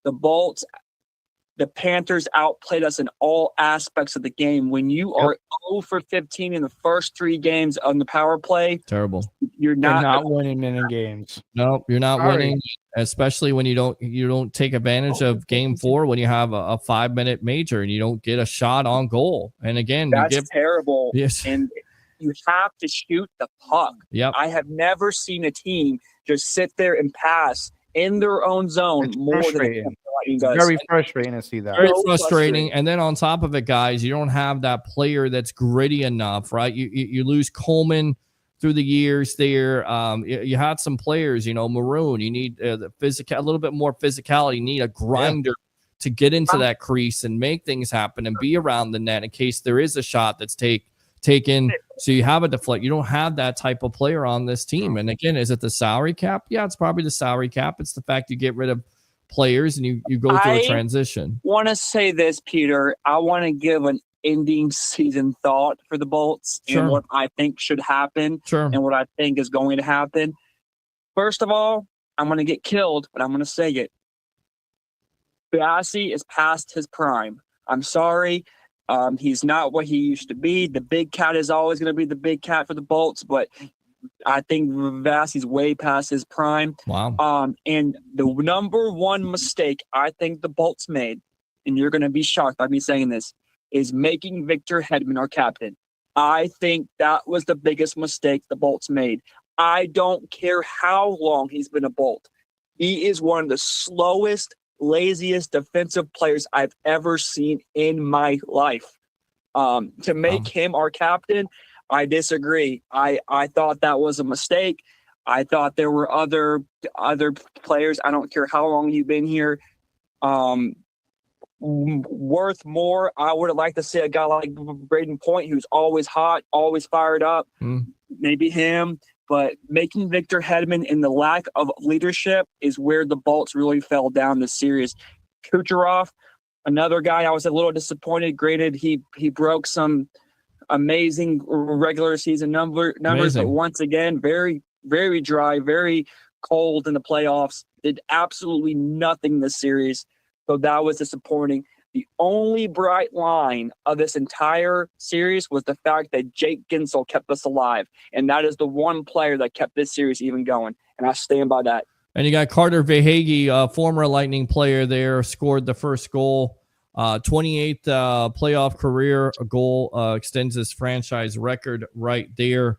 P: the Panthers outplayed us in all aspects of the game. When you are 0 for 15 in the first 3 games on the power play,
A: terrible.
E: You're not winning any games.
A: No, you're not winning, especially when you don't take advantage of Game 4 when you have a 5-minute major and you don't get a shot on goal. And again,
P: that's terrible.
A: Yes.
P: And you have to shoot the puck.
A: Yep.
P: I have never seen a team just sit there and pass in their own zone more than
E: it's very frustrating to see that.
A: Very frustrating. And then on top of it, guys, you don't have that player that's gritty enough, right? You lose Coleman through the years there. You had some players, Maroon. You need a little bit more physicality. You need a grinder to get into that crease and make things happen and be around the net in case there is a shot that's taken. So you have a deflect. You don't have that type of player on this team. And again, is it the salary cap? Yeah, it's probably the salary cap. It's the fact you get rid of players and you go through a transition.
P: I want to say this, Peter. I want to give an ending season thought for the Bolts and what I think should happen and what I think is going to happen. First of all, I'm going to get killed, but I'm going to say it. Bassi is past his prime. I'm sorry. He's not what he used to be. The big cat is always going to be the big cat for the Bolts, but I think Vassi's way past his prime.
A: Wow.
P: And the number one mistake I think the Bolts made, and you're going to be shocked by me saying this, is making Victor Hedman our captain. I think that was the biggest mistake the Bolts made. I don't care how long he's been a Bolt. He is one of the slowest, laziest defensive players I've ever seen in my life. To make him our captain, I disagree. I thought that was a mistake. I thought there were other players. I don't care how long you've been here. Worth more. I would have liked to see a guy like Braden Point, who's always hot, always fired up. Maybe him. But making Victor Hedman in the lack of leadership is where the Bolts really fell down this series. Kucherov, another guy I was a little disappointed. Granted, he broke some amazing regular season numbers, but once again, very, very dry, very cold in the playoffs. Did absolutely nothing this series. So that was disappointing. The only bright line of this entire series was the fact that Jake Gensel kept us alive. And that is the one player that kept this series even going. And I stand by that.
A: And you got Carter Verhaeghe, former Lightning player there, scored the first goal 28th playoff career goal, extends his franchise record right there.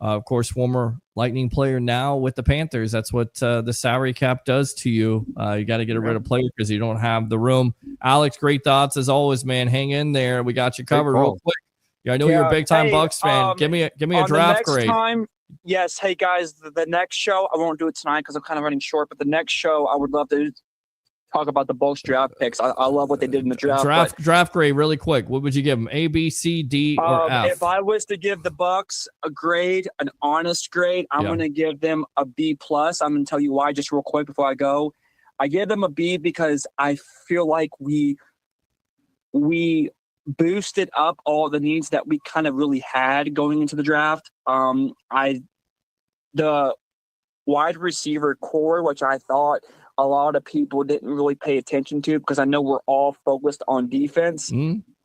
A: Of course, former Lightning player now with the Panthers. That's what the salary cap does to you. You got to get rid of players because you don't have the room. Alex, great thoughts as always, man. Hang in there. We got you covered real quick. Yeah, I know you're a big time Bucs fan. Give me a draft grade.
P: Yes. Hey guys, the next show, I won't do it tonight because I'm kind of running short, but the next show I would love to talk about the Bucs draft picks. I love what they did in the draft.
A: Draft grade really quick. What would you give them? A, B, C, D, or F?
P: If I was to give the Bucs a grade, an honest grade, I'm going to give them a B+. I'm going to tell you why just real quick before I go. I give them a B because I feel like we boosted up all the needs that we kind of really had going into the draft. The wide receiver core, which I thought a lot of people didn't really pay attention to because I know we're all focused on defense.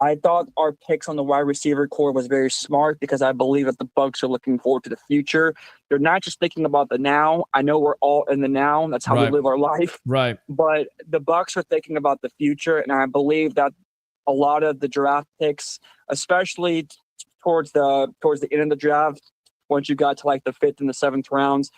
P: I thought our picks on the wide receiver core was very smart because I believe that the Bucs are looking forward to the future. They're not just thinking about the now. I know we're all in the now. That's how we live our life.
A: Right.
P: But the Bucs are thinking about the future, and I believe that a lot of the draft picks, especially towards the end of the draft, once you got to like the 5th and the 7th rounds,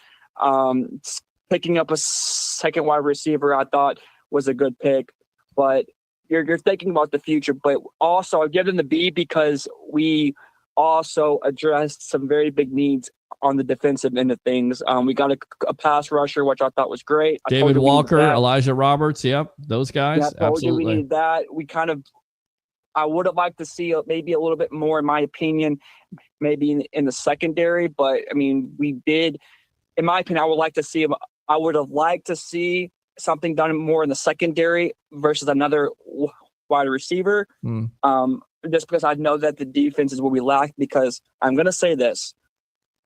P: picking up a second wide receiver, I thought was a good pick. But you're thinking about the future. But also, I give them the B because we also addressed some very big needs on the defensive end of things. We got a pass rusher, which I thought was great.
A: David Walker, Elijah Roberts. Yep, those guys.
P: Yeah, I told you
A: absolutely.
P: we need that. I would have liked to see maybe a little bit more, in my opinion, maybe in the secondary. But I mean, we did. In my opinion, I would have liked to see something done more in the secondary versus another wide receiver. Just because I know that the defense is what we lack. Because I'm going to say this,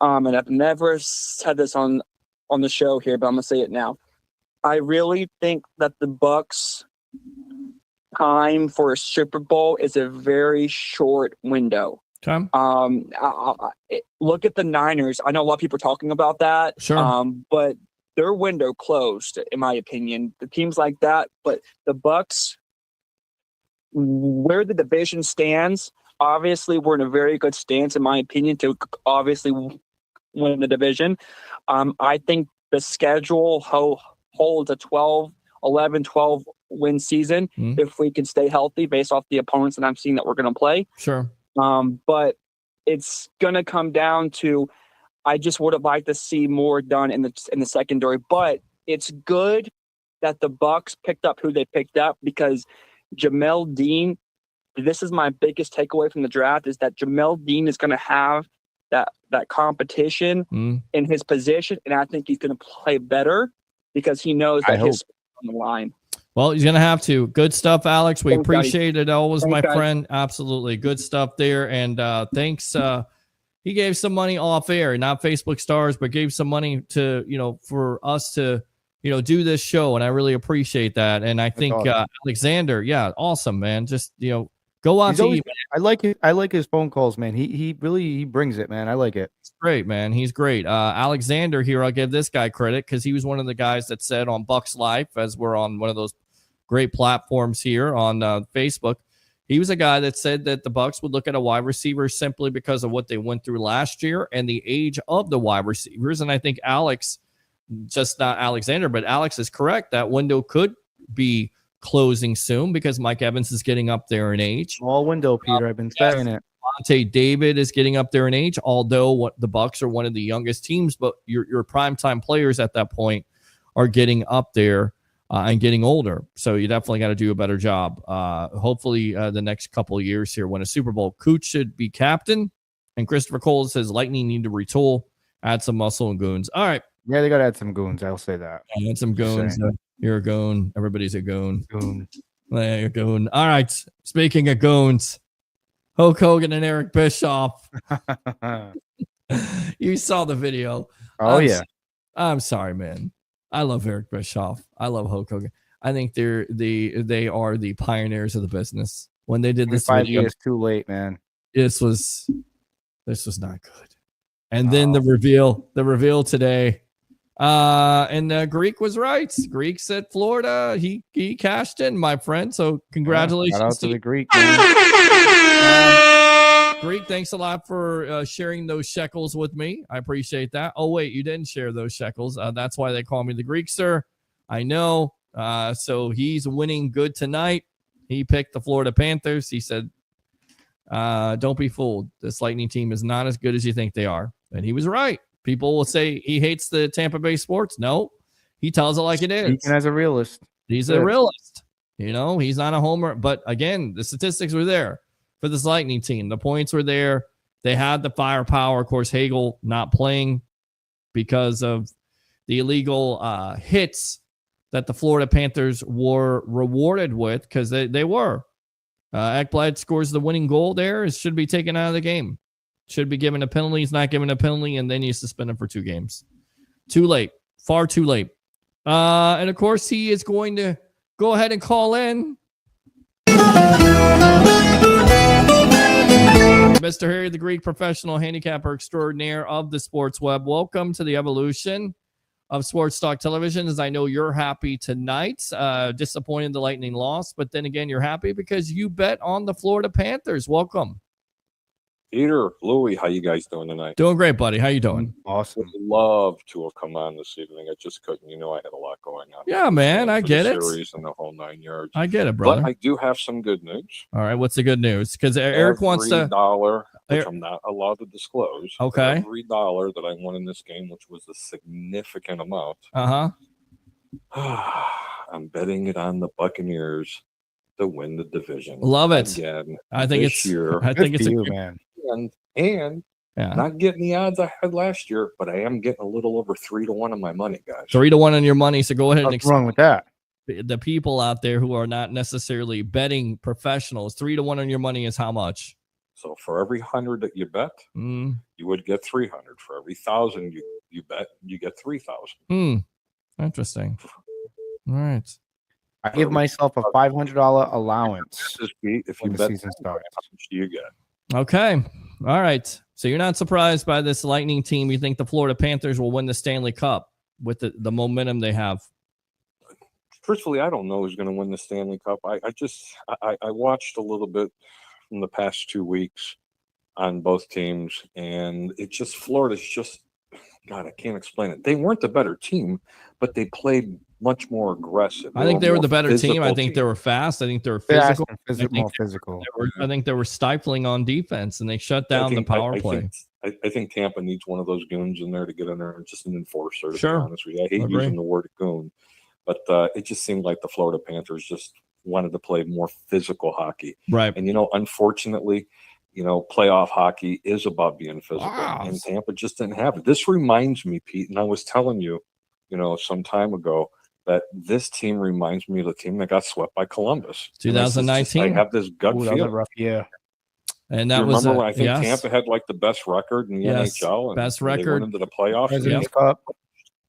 P: and I've never said this on the show here, but I'm going to say it now. I really think that the Bucs' time for a Super Bowl is a very short window.
A: Okay.
P: Look at the Niners. I know a lot of people are talking about that.
A: Sure.
P: But their window closed, in my opinion. The teams like that, but the Bucs, where the division stands, obviously we're in a very good stance, in my opinion, to obviously win the division. I think the schedule holds a 11-12 win season if we can stay healthy based off the opponents that I'm seeing that we're going to play.
A: Sure.
P: But it's going to come down to, I just would have liked to see more done in the secondary. But it's good that the Bucs picked up who they picked up because Jamel Dean, this is my biggest takeaway from the draft, is that Jamel Dean is going to have that competition in his position, and I think he's going to play better because he knows that his on the line.
A: Well, he's going to have to. Good stuff, Alex. We
P: Thanks,
A: appreciate it always,
P: Thanks,
A: my
P: guys.
A: friend. Absolutely. Good stuff there. And thanks. He gave some money off air, not Facebook stars, but gave some money to, for us to, do this show. And I really appreciate that. And I think
E: awesome.
A: Alexander, yeah, awesome, man. Just, go out
E: He's
A: to
E: always-
A: eat.
E: I like his phone calls, man. He really brings it, man. I like it.
A: It's great, man. He's great. Alexander here, I'll give this guy credit because he was one of the guys that said on Bucs Life, as we're on one of those great platforms here on Facebook, he was a guy that said that the Bucs would look at a wide receiver simply because of what they went through last year and the age of the wide receivers. And I think Alex, just not Alexander, but Alex is correct. That window could be closing soon because Mike Evans is getting up there in age.
E: Small window, Peter. I've been saying it.
A: Devontae David is getting up there in age, although the Bucs are one of the youngest teams, but your primetime players at that point are getting up there and getting older. So you definitely got to do a better job. Hopefully the next couple of years here, win a Super Bowl. Cooch should be captain. And Christopher Cole says Lightning need to retool, add some muscle and goons. All right.
E: Yeah, they got to add some goons. I'll say that.
A: Add some goons. You're a goon. Everybody's a goon.
E: Goon.
A: You're a goon. All right. Speaking of goons, Hulk Hogan and Eric Bischoff. You saw the video.
E: Oh, yeah.
A: I'm sorry, man. I love Eric Bischoff. I love Hulk Hogan. I think they are the pioneers of the business. When they did this
E: 5
A: video,
E: years too late, man.
A: this was not good. And then the reveal today, And Greek was right. Greek said Florida. He cashed in, my friend. So congratulations
E: Shout out to the Greek.
A: Greek, thanks a lot for sharing those shekels with me. I appreciate that. Oh, wait, you didn't share those shekels. That's why they call me the Greekster. I know. So he's winning good tonight. He picked the Florida Panthers. He said, don't be fooled. This Lightning team is not as good as you think they are. And he was right. People will say he hates the Tampa Bay sports. No, he tells it like it is.
E: Speaking as a realist.
A: He's a realist. You know, he's not a homer. But again, the statistics were there for this Lightning team. The points were there. They had the firepower. Of course, Hagel not playing because of the illegal hits that the Florida Panthers were rewarded with, because they were. Ekblad scores the winning goal there. It should be taken out of the game. Should be given a penalty. He's not given a penalty, and then you suspend him for 2 games. Too late. Far too late. And, of course, he is going to go ahead and call in Mr. Harry the Greek, professional handicapper extraordinaire of the sports web. Welcome to the evolution of Sports Talk Television. As I know you're happy tonight, disappointed the Lightning lost, but then again, you're happy because you bet on the Florida Panthers. Welcome.
Q: Peter, Louie, how you guys doing tonight?
A: Doing great, buddy. How you doing?
E: Awesome.
Q: Would love to have come on this evening. I just couldn't. You know, I had a lot going on.
A: Yeah, man, I get it.
Q: Series and the whole 9 yards.
A: I get it, brother.
Q: But I do have some good news.
A: All right, what's the good news? Because Eric wants to
Q: $3, which I'm not allowed to disclose.
A: Okay.
Q: Every $1 that I won in this game, which was a significant amount. I'm betting it on the Buccaneers to win the division.
A: Love it.
Q: Again,
A: I think
Q: this year.
A: I think it's a
E: good man.
Q: And not getting the odds I had last year, but I am getting a little over 3-1 on my money, guys.
A: 3-1 on your money. So go ahead and
E: What's wrong with that?
A: The people out there who are not necessarily betting professionals, 3-1 on your money is how much?
Q: So for every 100 that you bet, you would get 300. For every 1,000 you bet, you get 3,000.
A: Interesting. All right.
E: I give myself a $500 allowance.
Q: If you
E: when the
Q: bet,
E: season starts.
Q: how much do you get?
A: Okay. All right. So you're not surprised by this Lightning team. You think the Florida Panthers will win the Stanley Cup with the momentum they have?
Q: Truthfully, I don't know who's going to win the Stanley Cup. I watched a little bit from the past 2 weeks on both teams, and it's just Florida's just, God, I can't explain it. They weren't the better team, but they played much more aggressive.
A: I think they were the better team. I think they were fast. I think they were physical.
E: More physical.
A: I think they were stifling on defense, and they shut down the power play.
Q: I think Tampa needs one of those goons in there to get in there, just an enforcer, to
A: Sure.
Q: be honest with you. I hate using the word goon, but it just seemed like the Florida Panthers just wanted to play more physical hockey.
A: Right.
Q: And, unfortunately, playoff hockey is about being physical, and Tampa just didn't have it. This reminds me, Pete, and I was telling you, some time ago, that this team reminds me of the team that got swept by Columbus.
A: 2019.
Q: I have this gut
E: That was a
Q: feeling.
E: rough year.
A: And that
Q: you
A: was
Q: remember when I think Tampa had like the best record in the NHL, and
A: best
Q: they
A: record
Q: went into the playoffs.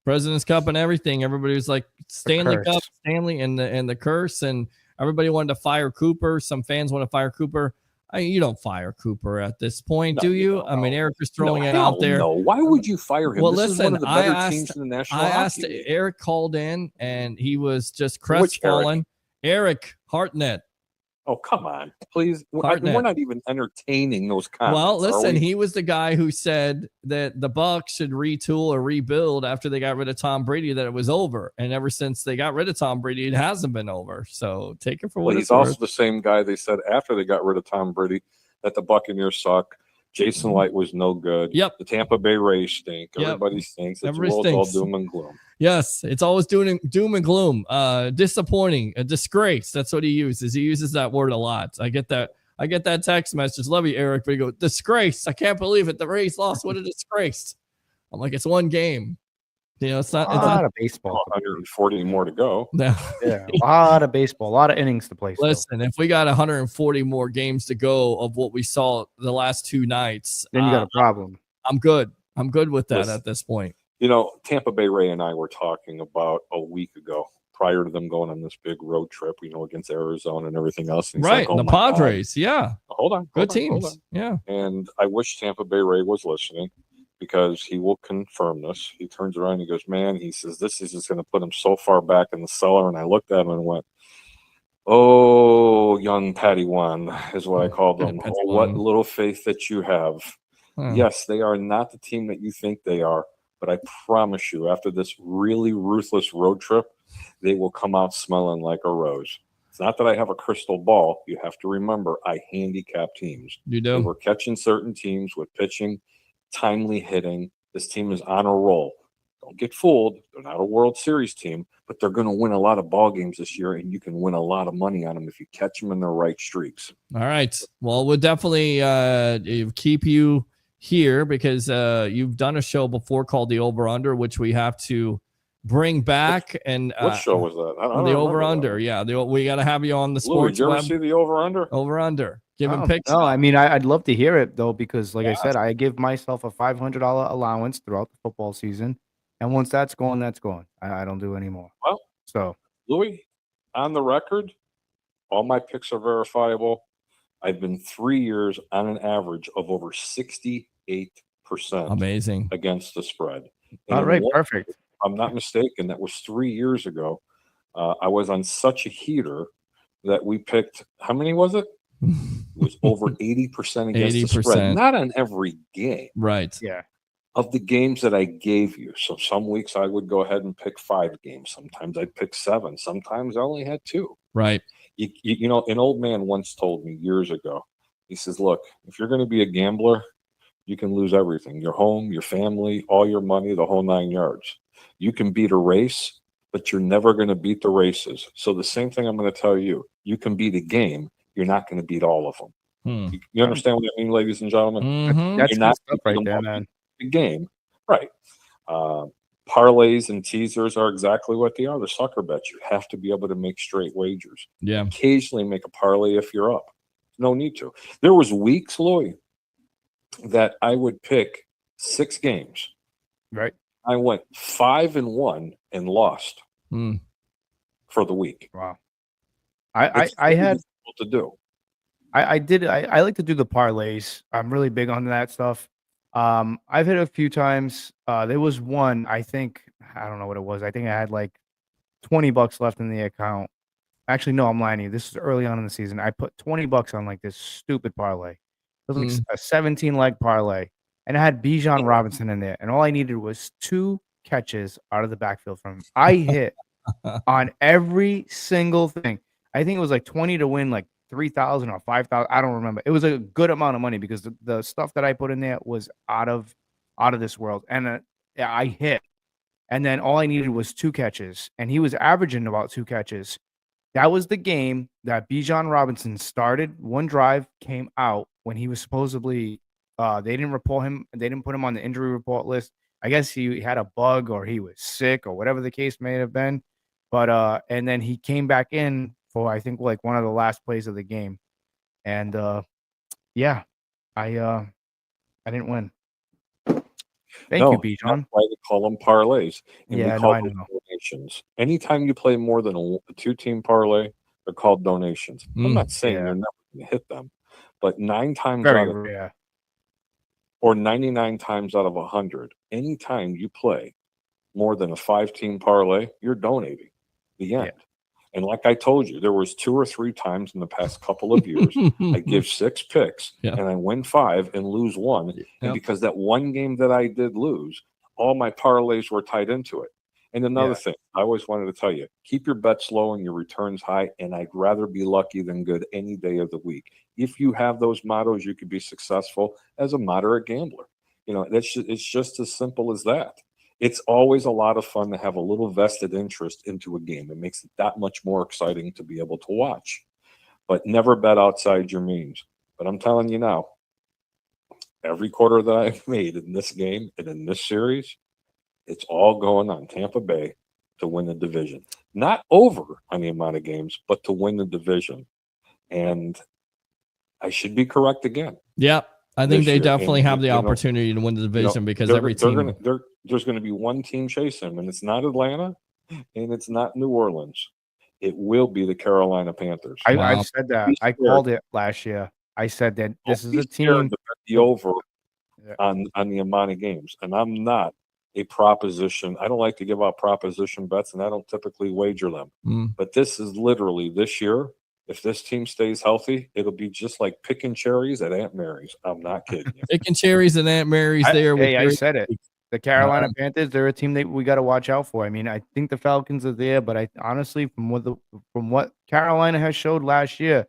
A: President's Cup and everything. Everybody was like Stanley
E: curse.
A: Cup, Stanley, and the curse, and everybody wanted to fire Cooper. Some fans want to fire Cooper. You don't fire Cooper at this point, do you? I mean, Eric is throwing it out there.
Q: No, why would you fire him?
A: Well,
Q: This is one
A: listen,
Q: of the better teams in the National
A: I
Q: Hockey
A: asked
Q: League.
A: Eric called in, and he was just
Q: Which
A: crestfallen. Eric Hartnett.
Q: Oh, come on, please.
A: Hartnett.
Q: We're not even entertaining those comments.
A: Well,
Q: are
A: listen,
Q: we?
A: he was the guy who said that the Bucs should retool or rebuild after they got rid of Tom Brady, that it was over. And ever since they got rid of Tom Brady, it hasn't been over. So take it for what
Q: Well,
A: it's
Q: he's also
A: worth.
Q: the same guy they said after they got rid of Tom Brady that the Buccaneers suck. Jason Light was no good.
A: Yep.
Q: The Tampa Bay Rays stink.
A: Yep.
Q: Everybody stinks. It's,
A: Everybody
Q: it's all
A: stinks.
Q: doom and gloom.
A: Yes, it's always doom and gloom. Disappointing, a disgrace. That's what he uses. He uses that word a lot. I get that text message. Love you, Eric. But he goes, disgrace. I can't believe it. The Rays lost. What a disgrace. I'm like, it's one game. It's not.
E: A
A: It's
E: lot
A: not
E: of baseball.
Q: 140 more to go.
A: no.
E: Yeah, a lot of baseball. A lot of innings to play. Still.
A: Listen, if we got 140 more games to go of what we saw the last 2 nights,
E: Then you got a problem.
A: I'm good. I'm good with that
Q: Listen.
A: at this point.
Q: Tampa Bay Ray and I were talking about a week ago prior to them going on this big road trip, against Arizona and everything else. And he's
A: Right.
Q: like, oh
A: The
Q: my God.
A: Padres. Yeah.
Q: Hold on.
A: Good
Q: hold on, hold
A: teams.
Q: on.
A: Yeah.
Q: And I wish Tampa Bay Ray was listening. because he will confirm this. He turns around and he goes, man, he says, this is just going to put him so far back in the cellar. And I looked at him and went, oh, young Padawan is what I called them. Oh, what little faith that you have. Yes, they are not the team that you think they are, but I promise you, after this really ruthless road trip, they will come out smelling like a rose. It's not that I have a crystal ball. You have to remember, I handicap teams.
A: You do.
Q: We're catching certain teams with pitching, timely hitting. This team is on a roll. Don't get fooled. They're not a World Series team, but they're going to win a lot of ball games this year, and you can win a lot of money on them if you catch them in the right streaks.
A: All right. Well, we'll definitely keep you here because you've done a show before called The Over Under, which we have to bring back.
Q: What show was that? I don't
A: the
Q: remember
A: Over Under.
Q: that.
A: Yeah, we got to have you on the
Q: Louie,
A: sports
Q: did you ever
A: web.
Q: see the Over Under?
A: Over Under. Giving
E: Oh,
A: picks.
E: no, I mean, I'd love to hear it though, because like I said, I give myself a $500 allowance throughout the football season, and once that's gone, that's gone. I don't do any more.
Q: Well,
E: so
Q: Louie, on the record, all my picks are verifiable. I've been 3 years on an average of over 68%
A: amazing
Q: against the spread.
E: All right, perfect.
Q: If I'm not mistaken, that was 3 years ago. I was on such a heater that we picked, how many was it? It was over 80% against the spread. Not on every game.
A: Right.
E: Yeah.
Q: Of the games that I gave you. So some weeks I would go ahead and pick 5 games. Sometimes I'd pick 7. Sometimes I only had 2.
A: Right.
Q: You know, an old man once told me years ago, he says, look, if you're going to be a gambler, you can lose everything, your home, your family, all your money, the whole 9 yards. You can beat a race, but you're never going to beat the races. So the same thing I'm going to tell you, you can beat a game. You're not going to beat all of them. You understand what I mean, ladies and gentlemen?
E: That's
Q: You're not
E: stuff right there, man.
Q: the game. Right. Parlays and teasers are exactly what they are. The sucker bets. You have to be able to make straight wagers.
A: Yeah.
Q: Occasionally make a parlay if you're up. No need to. There was weeks, Louie, that I would pick 6 games.
E: Right.
Q: I went 5-1 and lost for the week.
E: Wow. I had
Q: to do.
E: I like to do the parlays. I'm really big on that stuff. I've hit a few times. There was one, I think, I don't know what it was. I think I had like $20 left in the account. Actually, no, I'm lying to you. This is early on in the season. I put $20 on like this stupid parlay. It was like a 17-leg parlay, and I had Bijan Robinson in there, and all I needed was 2 catches out of the backfield from him. I hit on every single thing. I think it was like 20 to win like 3,000 or 5,000. I don't remember. It was a good amount of money because the stuff that I put in there was out of this world. And I hit. And then all I needed was 2 catches. And he was averaging about 2 catches. That was the game that Bijan Robinson started. One drive came out when he was supposedly they didn't report him. They didn't put him on the injury report list. I guess he had a bug or he was sick or whatever the case may have been. But and then he came back in for I think like one of the last plays of the game, and yeah, I didn't win. Thank you, Bijan.
Q: That's why they call them parlays. And
E: Yeah,
Q: we call
E: I
Q: them
E: know.
Q: donations. Anytime you play more than a 2-team parlay, they're called donations. I'm not saying you're never going to hit them, but 9 times
E: Very
Q: out of
E: rare.
Q: or 99 times out of 100, anytime you play more than a 5-team parlay, you're donating. The end. And like I told you, there was 2 or 3 times in the past couple of years, I give 6 picks and I win 5 and lose 1. And because that one game that I did lose, all my parlays were tied into it. And another thing, I always wanted to tell you, keep your bets low and your returns high. And I'd rather be lucky than good any day of the week. If you have those mottos, you could be successful as a moderate gambler. You know, it's just as simple as that. It's always a lot of fun to have a little vested interest into a game. It makes it that much more exciting to be able to watch. But never bet outside your means. But I'm telling you now, every quarter that I've made in this game and in this series, it's all going on Tampa Bay to win the division. Not over on the amount of games, but to win the division. And I should be correct again.
A: Yeah. I think they
Q: year.
A: definitely
Q: And,
A: have the
Q: you know,
A: opportunity to win the division because
Q: they're-
A: every
Q: they're
A: team.
Q: gonna- there's going to be one team chasing them, and it's not Atlanta, and it's not New Orleans. It will be the Carolina Panthers.
E: I said that. I called it last year. I said that this is a team.
Q: To bet the over on the amount of games. And I'm not a proposition. I don't like to give out proposition bets, and I don't typically wager them. But this is literally this year. If this team stays healthy, it'll be just like picking cherries at Aunt Mary's. I'm not kidding you.
A: Picking cherries and Aunt Mary's there.
E: I said it. The Carolina Panthers, they're a team that we got to watch out for. I mean, I think the Falcons are there, but I honestly, from what Carolina has showed last year,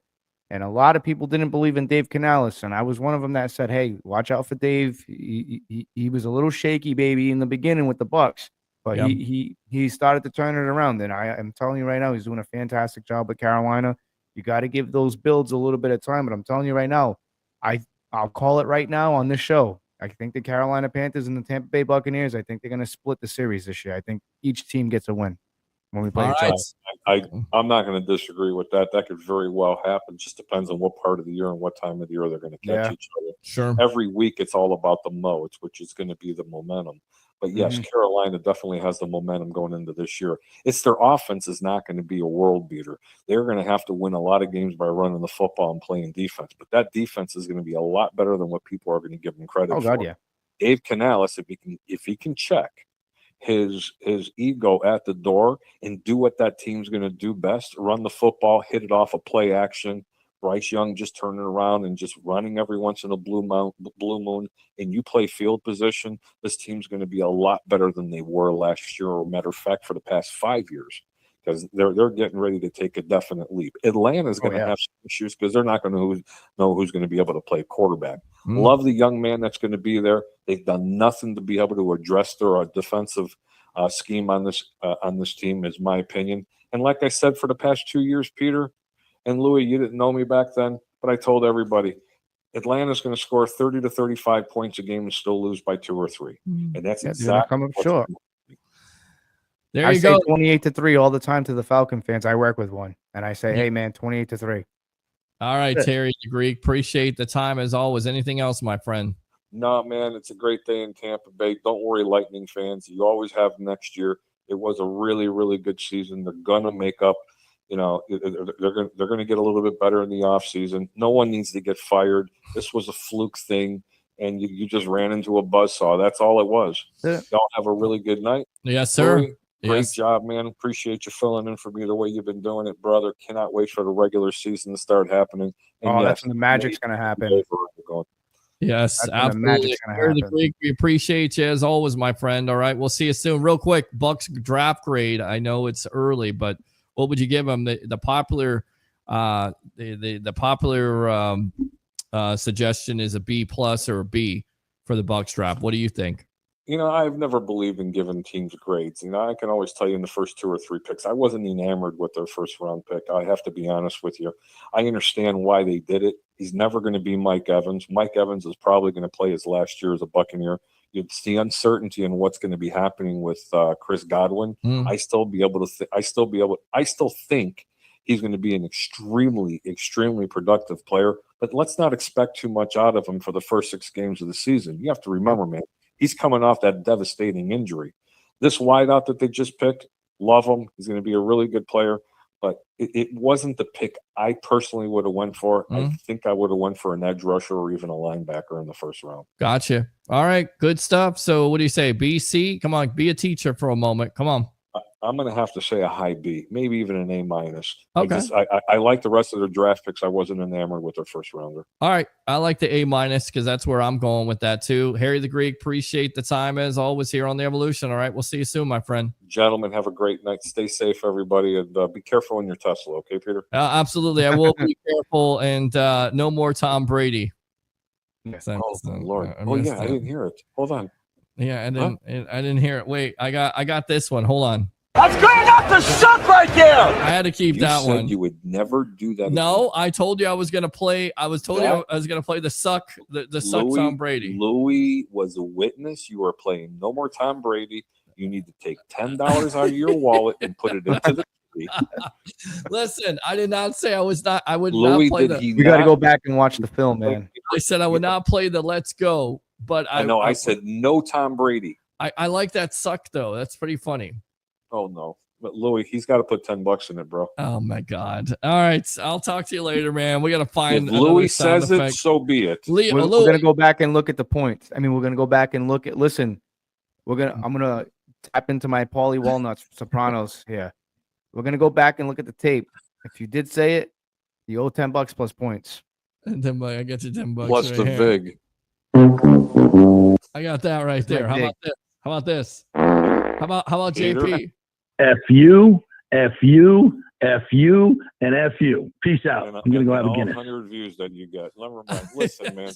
E: and a lot of people didn't believe in Dave Canales, and I was one of them that said, "Hey, watch out for Dave. He was a little shaky, baby, in the beginning with the Bucs, but he started to turn it around. And I am telling you right now, he's doing a fantastic job with Carolina. You got to give those builds a little bit of time, but I'm telling you right now, I'll call it right now on this show. I think the Carolina Panthers and the Tampa Bay Buccaneers, I think they're going to split the series this year. I think each team gets a win when we play each other.
Q: I'm not going to disagree with that. That could very well happen. Just depends on what part of the year and what time of the year they're going to catch each other.
A: Sure.
Q: Every week it's all about the modes, which is going to be the momentum. But yes, Carolina definitely has the momentum going into this year. It's their offense is not going to be a world beater. They're going to have to win a lot of games by running the football and playing defense. But that defense is going to be a lot better than what people are going to give them credit for.
E: Oh God, yeah.
Q: Dave Canales, if he can check his ego at the door and do what that team's going to do best, run the football, hit it off a play action. Bryce Young just turning around and just running every once in a blue moon, and you play field position, this team's going to be a lot better than they were last year, or matter of fact, for the past 5 years, because they're getting ready to take a definite leap. Atlanta's going to have some issues because they're not going to know who's going to be able to play quarterback. Love the young man that's going to be there. They've done nothing to be able to address their defensive scheme on this team, is my opinion. And like I said, for the past 2 years, Peter and Louie, you didn't know me back then, but I told everybody, Atlanta's going to score 30 to 35 points a game and still lose by 2 or 3. And that's exactly
E: coming up short.
A: There you go.
E: I say 28-3 all the time to the Falcon fans. I work with one, and I say, hey, man, 28-3.
A: All right, Terry the Greek. Appreciate the time as always. Anything else, my friend?
Q: No, man, it's a great day in Tampa Bay. Don't worry, Lightning fans. You always have next year. It was a really, really good season. They're going to make up. You know, they're going to get a little bit better in the offseason. No one needs to get fired. This was a fluke thing, and you just ran into a buzzsaw. That's all it was. Y'all have a really good night.
A: Yes, sir.
Q: Louie, great job, man. Appreciate you filling in for me the way you've been doing it, brother. Cannot wait for the regular season to start happening. And
E: that's when the magic's going to happen.
A: Yes,
E: That's
A: absolutely. The Greek, we appreciate you as always, my friend. All right, we'll see you soon. Real quick, Bucs draft grade. I know it's early, but what would you give them? The popular suggestion is a B+ or a B for the Bucs draft. What do you think?
Q: You know, I've never believed in giving teams grades. You know, I can always tell you in the first 2 or 3 picks, I wasn't enamored with their first round pick. I have to be honest with you. I understand why they did it. He's never going to be Mike Evans. Mike Evans is probably going to play his last year as a Buccaneer. It's the uncertainty in what's going to be happening with Chris Godwin. I still think he's going to be an extremely, extremely productive player. But let's not expect too much out of him for the first 6 games of the season. You have to remember, man, he's coming off that devastating injury. This wideout that they just picked, love him. He's going to be a really good player. But it wasn't the pick I personally would have went for. I think I would have went for an edge rusher or even a linebacker in the first round.
A: Gotcha. All right, good stuff. So what do you say, B, C? Come on, be a teacher for a moment. Come on.
Q: I'm going to have to say a high B, maybe even an A-.
A: Okay.
Q: I like the rest of their draft picks. I wasn't enamored with their first rounder.
A: All right. I like the A- because that's where I'm going with that too. Harry the Greek, appreciate the time as always here on The Evolution. All right. We'll see you soon, my friend.
Q: Gentlemen, have a great night. Stay safe, everybody, and be careful in your Tesla. Okay, Peter?
A: Absolutely. I will be careful, and no more Tom Brady.
Q: Oh, Lord. I didn't hear it. Hold on.
A: Yeah, I didn't hear it. Wait, I got this one. Hold on.
O: That's great enough to suck right there.
A: I had to keep that
Q: said
A: one.
Q: You would never do that.
A: No, I told you I was gonna play. I was told you I was gonna play the suck Tom Brady.
Q: Louie was a witness. You are playing no more Tom Brady. You need to take $10 out of your wallet and put it into the tree.
A: Listen, I did not say I was not. I would
Q: Louie,
A: not play
E: We got to go back and watch the film, man.
A: I said I would not play the Let's Go, but
Q: I know. I said no Tom Brady.
A: I like that suck though. That's pretty funny.
Q: Oh no. But Louie, he's got to put $10 in it, bro.
A: Oh my God! All right, I'll talk to you later, man. We got to find.
Q: If Louie says it, so be it.
E: We're gonna go back and look at the points. I mean, we're gonna go back and look at. Listen, I'm gonna tap into my Paulie Walnuts Sopranos here. We're gonna go back and look at the tape. If you did say it, you owe $10 plus points.
A: And $10. I get you $10
Q: plus
A: right
Q: the
A: here.
Q: vig.
A: I got that right there. How about this? How about this? How about
Q: Peter?
A: JP?
R: F you, and F you. Peace out. I'm going to go have a
Q: all
R: Guinness.
Q: 100 views that you get. Never mind. Listen, man.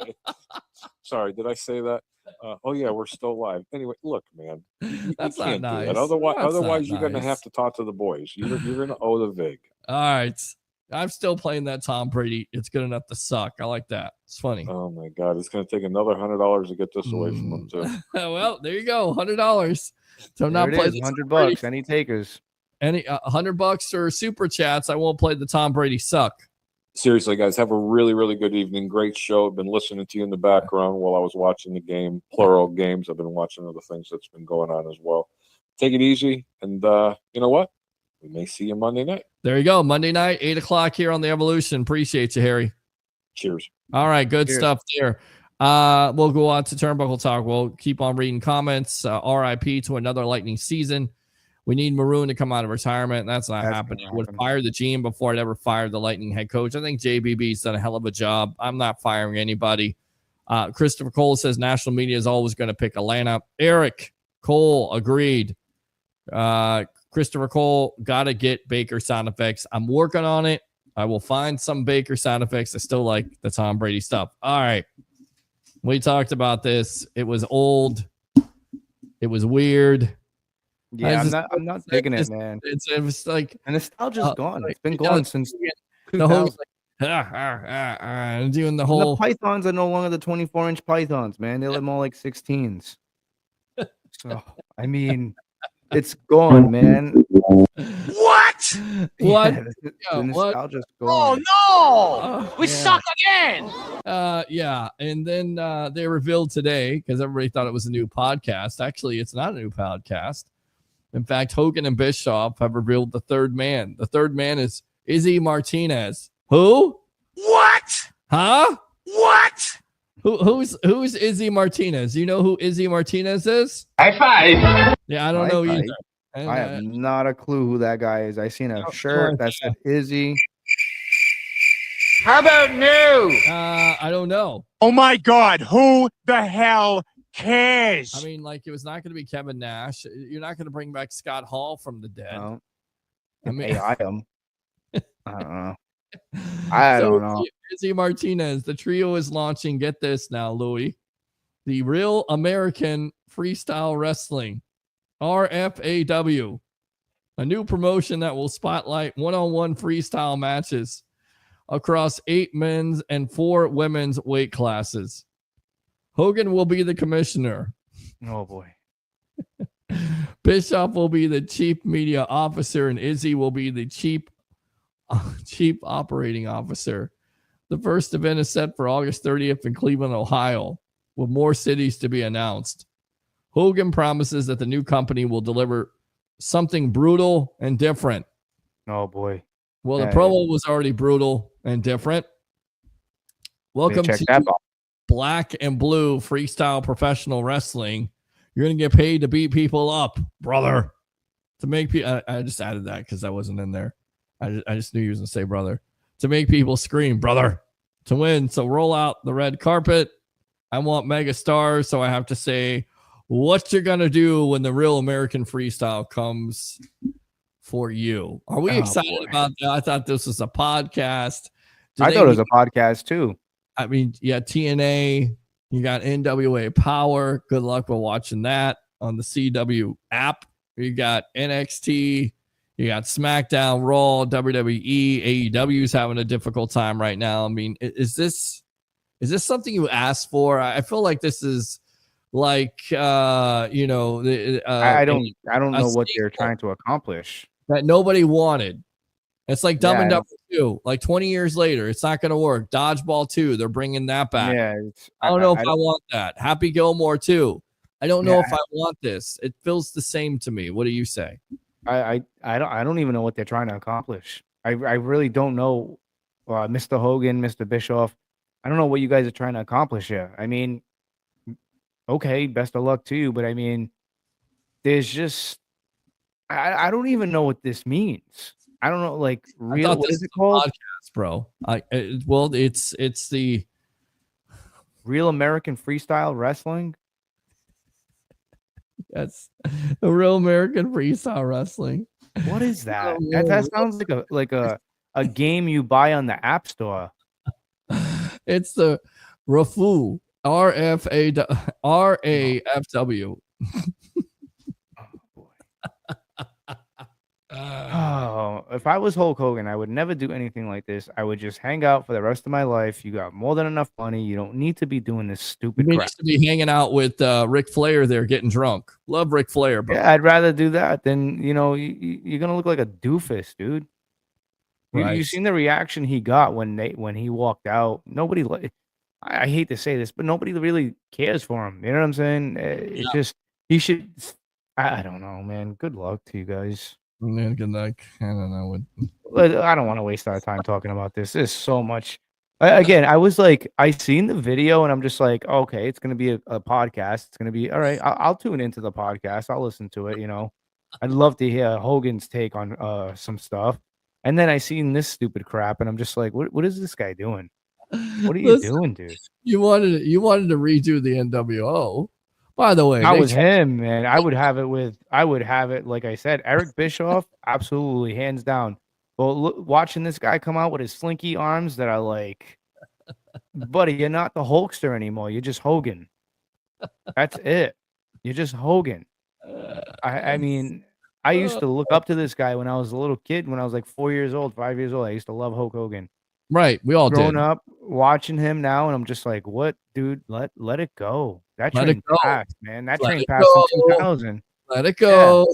Q: Okay. Sorry, did I say that? Oh yeah, we're still live. Anyway, look, man, you
A: That's not
Q: can't do
A: nice.
Q: that. Otherwise,
A: That's not
Q: you're gonna
A: nice.
Q: have to talk to the boys. You're gonna owe the vig.
A: All right. I'm still playing that Tom Brady. It's good enough to suck. I like that. It's funny.
Q: Oh my God, it's gonna take another $100 to get this away from them too.
A: Well, there you go. $100. So I'm
E: There
A: not
E: it
A: playing
E: is,
A: the Tom
E: $100.
A: Brady.
E: Any takers?
A: Any $100 or super chats. I won't play the Tom Brady suck.
Q: Seriously, guys, have a really, really good evening. Great show. I've been listening to you in the background while I was watching the game. Plural games. I've been watching other things that's been going on as well. Take it easy, and you know what? We may see you Monday night.
A: There you go. Monday night, 8:00 here on the Evolution. Appreciate you, Harry.
Q: Cheers.
A: All right, good
E: Cheers.
A: stuff there. We'll go on to TurnBuckle Talk. We'll keep on reading comments. RIP to another lightning season. We need Maroon to come out of retirement. That's not happening. I would have fired the GM before I'd ever fired the Lightning head coach. I think JBB's done a hell of a job. I'm not firing anybody. Christopher Cole says national media is always going to pick Atlanta. Eric Cole agreed. Christopher Cole got to get Baker sound effects. I'm working on it. I will find some Baker sound effects. I still like the Tom Brady stuff. All right. We talked about this. It was old. It was weird.
E: Yeah, I'm not digging it, man.
A: It was like
E: and nostalgia's gone. It's been
A: yeah,
E: gone since
A: the whole
E: 2000.
A: doing the
E: And
A: whole
E: the pythons are no longer the 24-inch pythons, man. They look more like 16s. So I mean, it's gone, man.
O: What?
A: What?
E: The
A: Yeah,
E: nostalgia's
O: Oh
E: gone.
O: no! We suck again.
A: Yeah, and then they revealed today because everybody thought it was a new podcast. Actually, it's not a new podcast. In fact, Hogan and Bischoff have revealed the third man. The third man is Izzy Martinez. Who?
O: What?
A: Huh?
O: What?
A: Who's Izzy Martinez? You know who Izzy Martinez is?
O: High five.
A: Yeah, I don't know either. And,
E: I have not a clue who that guy is. I seen a shirt that said Izzy.
O: How about new?
A: I don't know.
O: Oh my God! Who the hell cares?
A: I mean, like, it was not going to be Kevin Nash. You're not going to bring back Scott Hall from the dead.
E: No.
A: I mean,
E: AI him. I don't know. I don't know.
A: Izzy Martinez. The trio is launching. Get this now, Louie. The Real American Freestyle Wrestling, RFAW, a new promotion that will spotlight one-on-one freestyle matches across 8 men's and 4 women's weight classes. Hogan will be the commissioner.
E: Oh boy.
A: Bischoff will be the chief media officer, and Izzy will be the chief operating officer. The first event is set for August 30th in Cleveland, Ohio, with more cities to be announced. Hogan promises that the new company will deliver something brutal and different.
E: Oh boy.
A: Well, the promo was already brutal and different. Welcome
E: check
A: to
E: that box.
A: Black and Blue Freestyle Professional Wrestling. You're going to get paid to beat people up, brother. To make people, I just added that because that wasn't in there. I just knew you was going to say brother. To make people scream, brother. To win. So roll out the red carpet. I want mega stars, so I have to say what you're going to do when the Real American Freestyle comes for you. Are we excited about that? I thought this was a podcast.
E: I thought it was a podcast too.
A: I mean, yeah, TNA, you got NWA Power. Good luck with watching that on the CW app. You got NXT, you got SmackDown, Raw, WWE, AEW's having a difficult time right now. I mean, is this something you asked for? I feel like this is like
E: I don't know what they're trying to accomplish.
A: That nobody wanted. It's like Dumb and
E: Yeah,
A: Dumber 2. Like 20 years later, it's not going to work. Dodgeball 2, they're bringing that back.
E: Yeah,
A: I don't know if I want that. Happy Gilmore 2. I don't know if I want this. It feels the same to me. What do you say?
E: I don't even know what they're trying to accomplish. I really don't know, Mr. Hogan, Mr. Bischoff. I don't know what you guys are trying to accomplish here. I mean, okay, best of luck to you, but I mean, there's just I don't even know what this means. I don't know, like real. What is it called?
A: Podcast, bro. Well, it's the
E: Real American Freestyle Wrestling.
A: That's the Real American Freestyle Wrestling.
E: What is that? That sounds like a game you buy on the App Store.
A: It's the RAFW. RAFW.
E: Oh, if I was Hulk Hogan, I would never do anything like this. I would just hang out for the rest of my life. You got more than enough money. You don't need to be doing this stupid
A: You
E: crap.
A: used to be hanging out with Ric Flair there getting drunk. Love Ric Flair, bro.
E: Yeah, I'd rather do that than, you're going to look like a doofus, dude.
A: Right.
E: You seen the reaction he got when he walked out. Nobody, I hate to say this, but nobody really cares for him. You know what I'm saying? It's just, he should, I don't know, man. Good luck to you guys.
A: Man, good luck. I don't know
E: I don't want to waste our time talking about this. There's so much. Again, I was like, I seen the video and I'm just like, okay, it's gonna be a podcast. It's gonna be all right. I'll tune into the podcast. I'll listen to it. I'd love to hear Hogan's take on some stuff. And then I seen this stupid crap, and I'm just like, what is this guy doing? What are you doing, dude?
A: You wanted to redo the NWO. By the way,
E: That was him, man. I would have it, like I said, Eric Bischoff, absolutely, hands down. But watching this guy come out with his slinky arms that are like, buddy, you're not the Hulkster anymore. You're just Hogan. That's it. You're just Hogan. I mean, I used to look up to this guy when I was a little kid, when I was like 4 years old, 5 years old. I used to love Hulk Hogan.
A: Right. We all
E: Growing
A: did.
E: up, watching him now, and I'm just like, what, dude? Let it go. That
A: Let
E: train
A: it go.
E: passed, man. That
A: Let
E: train
A: it
E: passed in
A: go.
E: 2000.
A: Let it go.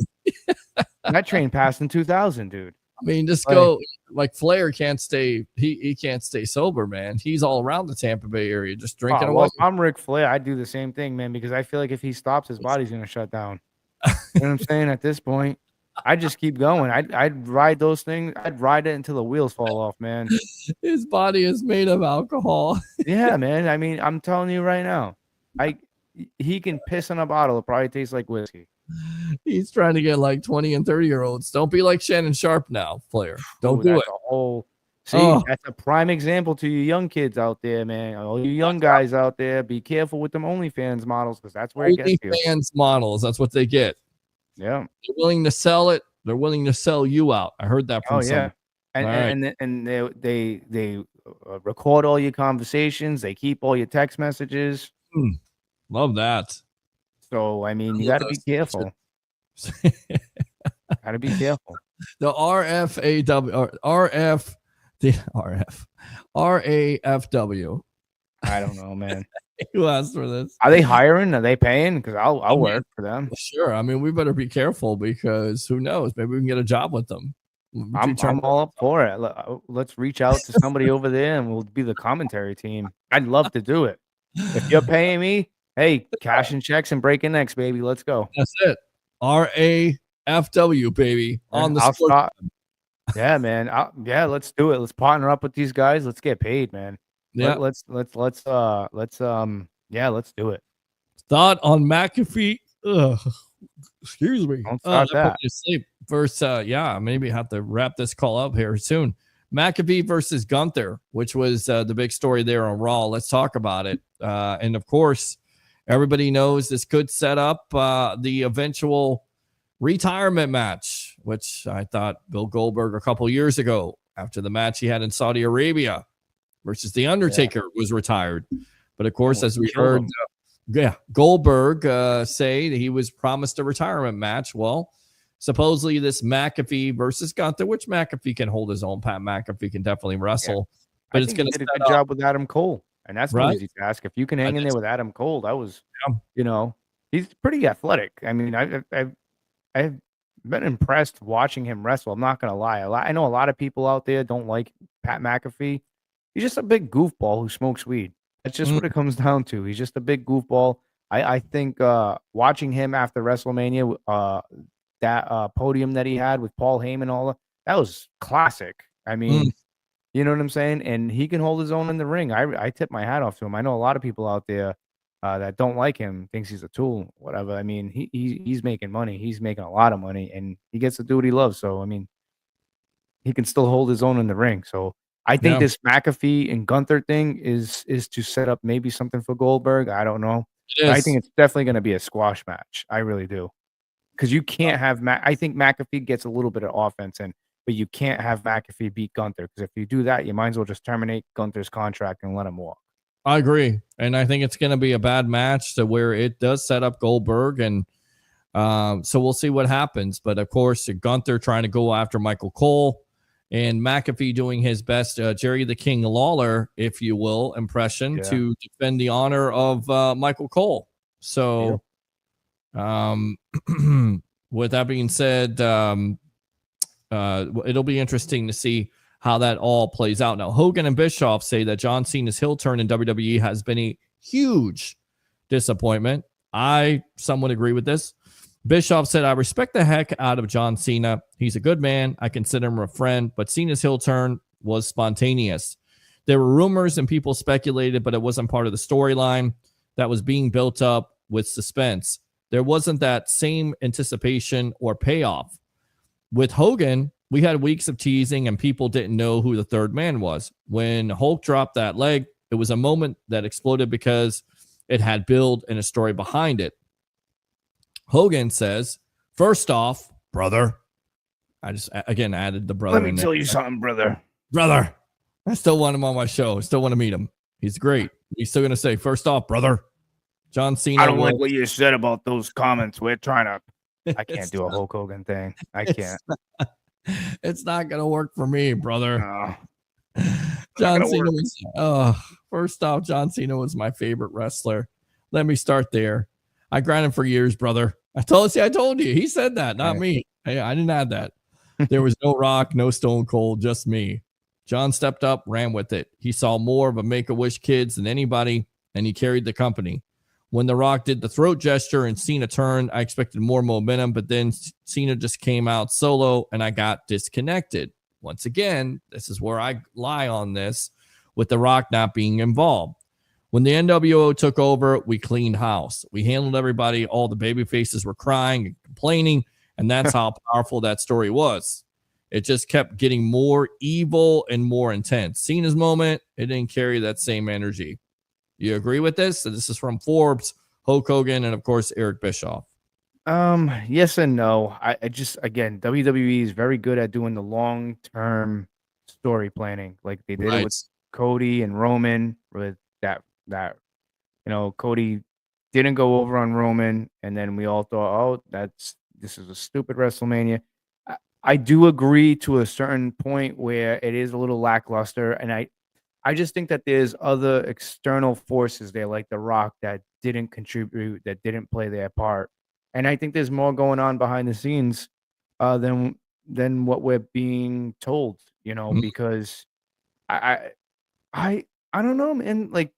E: That train passed in 2000, dude.
A: I mean, just go like Flair can't stay. He can't stay sober, man. He's all around the Tampa Bay area, just drinking
E: Oh,
A: away.
E: well, if I'm Ric Flair, I'd do the same thing, man, because I feel like if he stops, his body's gonna shut down. You know what I'm saying? At this point, I'd just keep going. I'd ride those things. I'd ride it until the wheels fall off, man.
A: His body is made of alcohol.
E: Yeah, man. I mean, I'm telling you right now, he can piss in a bottle. It probably tastes like whiskey.
A: He's trying to get like 20 and 30-year-olds. Don't be like Shannon Sharp now, Flair. Don't do
E: That's
A: it.
E: That's a prime example to you young kids out there, man. All you young guys out there, be careful with them OnlyFans models, because that's where it gets you.
A: OnlyFans models. That's what they get.
E: Yeah.
A: They're willing to sell it. They're willing to sell you out. I heard that from someone.
E: And they record all your conversations. They keep all your text messages.
A: Love that.
E: So I mean, you got to be careful. Got to be careful.
A: The RAFW.
E: I don't know, man.
A: Who asked for this?
E: Are they hiring? Are they paying? Because I'll work for them.
A: Sure. I mean, we better be careful because who knows? Maybe we can get a job with them.
E: I'm all up for it. Let's reach out to somebody over there, and we'll be the commentary team. I'd love to do it. If you're paying me, hey, cash and checks and breaking necks, baby. Let's go.
A: That's it. RAFW, baby. On the sport.
E: Yeah, man. Let's do it. Let's partner up with these guys. Let's get paid, man.
A: Yeah.
E: Let's do it.
A: Thought on McAfee. Excuse me.
E: Don't start that.
A: Sleep. Versus, maybe have to wrap this call up here soon. McAfee versus Gunther, which was the big story there on Raw. Let's talk about it. And of course, everybody knows this could set up the eventual retirement match, which I thought Bill Goldberg a couple years ago, after the match he had in Saudi Arabia versus The Undertaker, was retired. But of course, as we heard, Goldberg say that he was promised a retirement match. Well, supposedly this McAfee versus Gunther, which McAfee can hold his own. Pat McAfee can definitely wrestle. But it's going to
E: do a good job with Adam Cole. And that's no
A: Right.
E: easy task. If you can hang in there with Adam Cole, that was, he's pretty athletic. I mean, I've been impressed watching him wrestle. I'm not going to lie. I know a lot of people out there don't like Pat McAfee. He's just a big goofball who smokes weed. That's just what it comes down to. He's just a big goofball I think watching him after WrestleMania, that podium that he had with Paul Heyman, all that was classic. I mean, you know what I'm saying? And he can hold his own in the ring. I tip my hat off to him. I know a lot of people out there that don't like him, thinks he's a tool, whatever. I mean, he's making money. He's making a lot of money, and he gets to do what he loves. So I mean, he can still hold his own in the ring. So I think this McAfee and Gunther thing is to set up maybe something for Goldberg. I don't know. But I think it's definitely going to be a squash match. I really do. Because you can't have I think McAfee gets a little bit of offense in, but you can't have McAfee beat Gunther. Because if you do that, you might as well just terminate Gunther's contract and let him walk.
A: I agree. And I think it's going to be a bad match to where it does set up Goldberg. And so we'll see what happens. But of course, Gunther trying to go after Michael Cole and McAfee doing his best, Jerry the King Lawler, if you will, impression to defend the honor of Michael Cole. So with that being said, it'll be interesting to see how that all plays out. Now, Hogan and Bischoff say that John Cena's heel turn in WWE has been a huge disappointment. I somewhat agree with this. Bischoff said, I respect the heck out of John Cena. He's a good man. I consider him a friend, but Cena's heel turn was spontaneous. There were rumors and people speculated, but it wasn't part of the storyline that was being built up with suspense. There wasn't that same anticipation or payoff. With Hogan, we had weeks of teasing and people didn't know who the third man was. When Hulk dropped that leg, it was a moment that exploded because it had build and a story behind it. Hogan says, first off, brother, I just, again, added the brother.
E: Let me tell you something, brother.
A: Brother, I still want him on my show. I still want to meet him. He's great. He's still going to say, first off, brother, John Cena.
E: I don't like what you said about those comments. We're trying to, I can't do a Hulk Hogan thing. I can't.
A: It's not going to work for me, brother. John Cena was, first off, John Cena was my favorite wrestler. Let me start there. I grinded for years, brother. I told you. He said that, not me. Hey, I didn't add that. There was no Rock, no Stone Cold, just me. John stepped up, ran with it. He saw more of a Make-A-Wish kids than anybody, and he carried the company. When The Rock did the throat gesture and Cena turned, I expected more momentum, but then Cena just came out solo, and I got disconnected. Once again, this is where I lie on this, with The Rock not being involved. When the NWO took over, we cleaned house. We handled everybody. All the baby faces were crying and complaining, and that's how powerful that story was. It just kept getting more evil and more intense. Cena's moment, it didn't carry that same energy. You agree with this? So this is from Forbes, Hulk Hogan, and of course, Eric Bischoff.
E: Yes and no. I just, again, WWE is very good at doing the long-term story planning. Like they did it with Cody and Roman, with that, Cody didn't go over on Roman, and then we all thought, this is a stupid WrestleMania. I do agree to a certain point where it is a little lackluster, and I just think that there's other external forces there, like The Rock, that didn't contribute, that didn't play their part, and I think there's more going on behind the scenes than what we're being told, because I don't know, man. Like,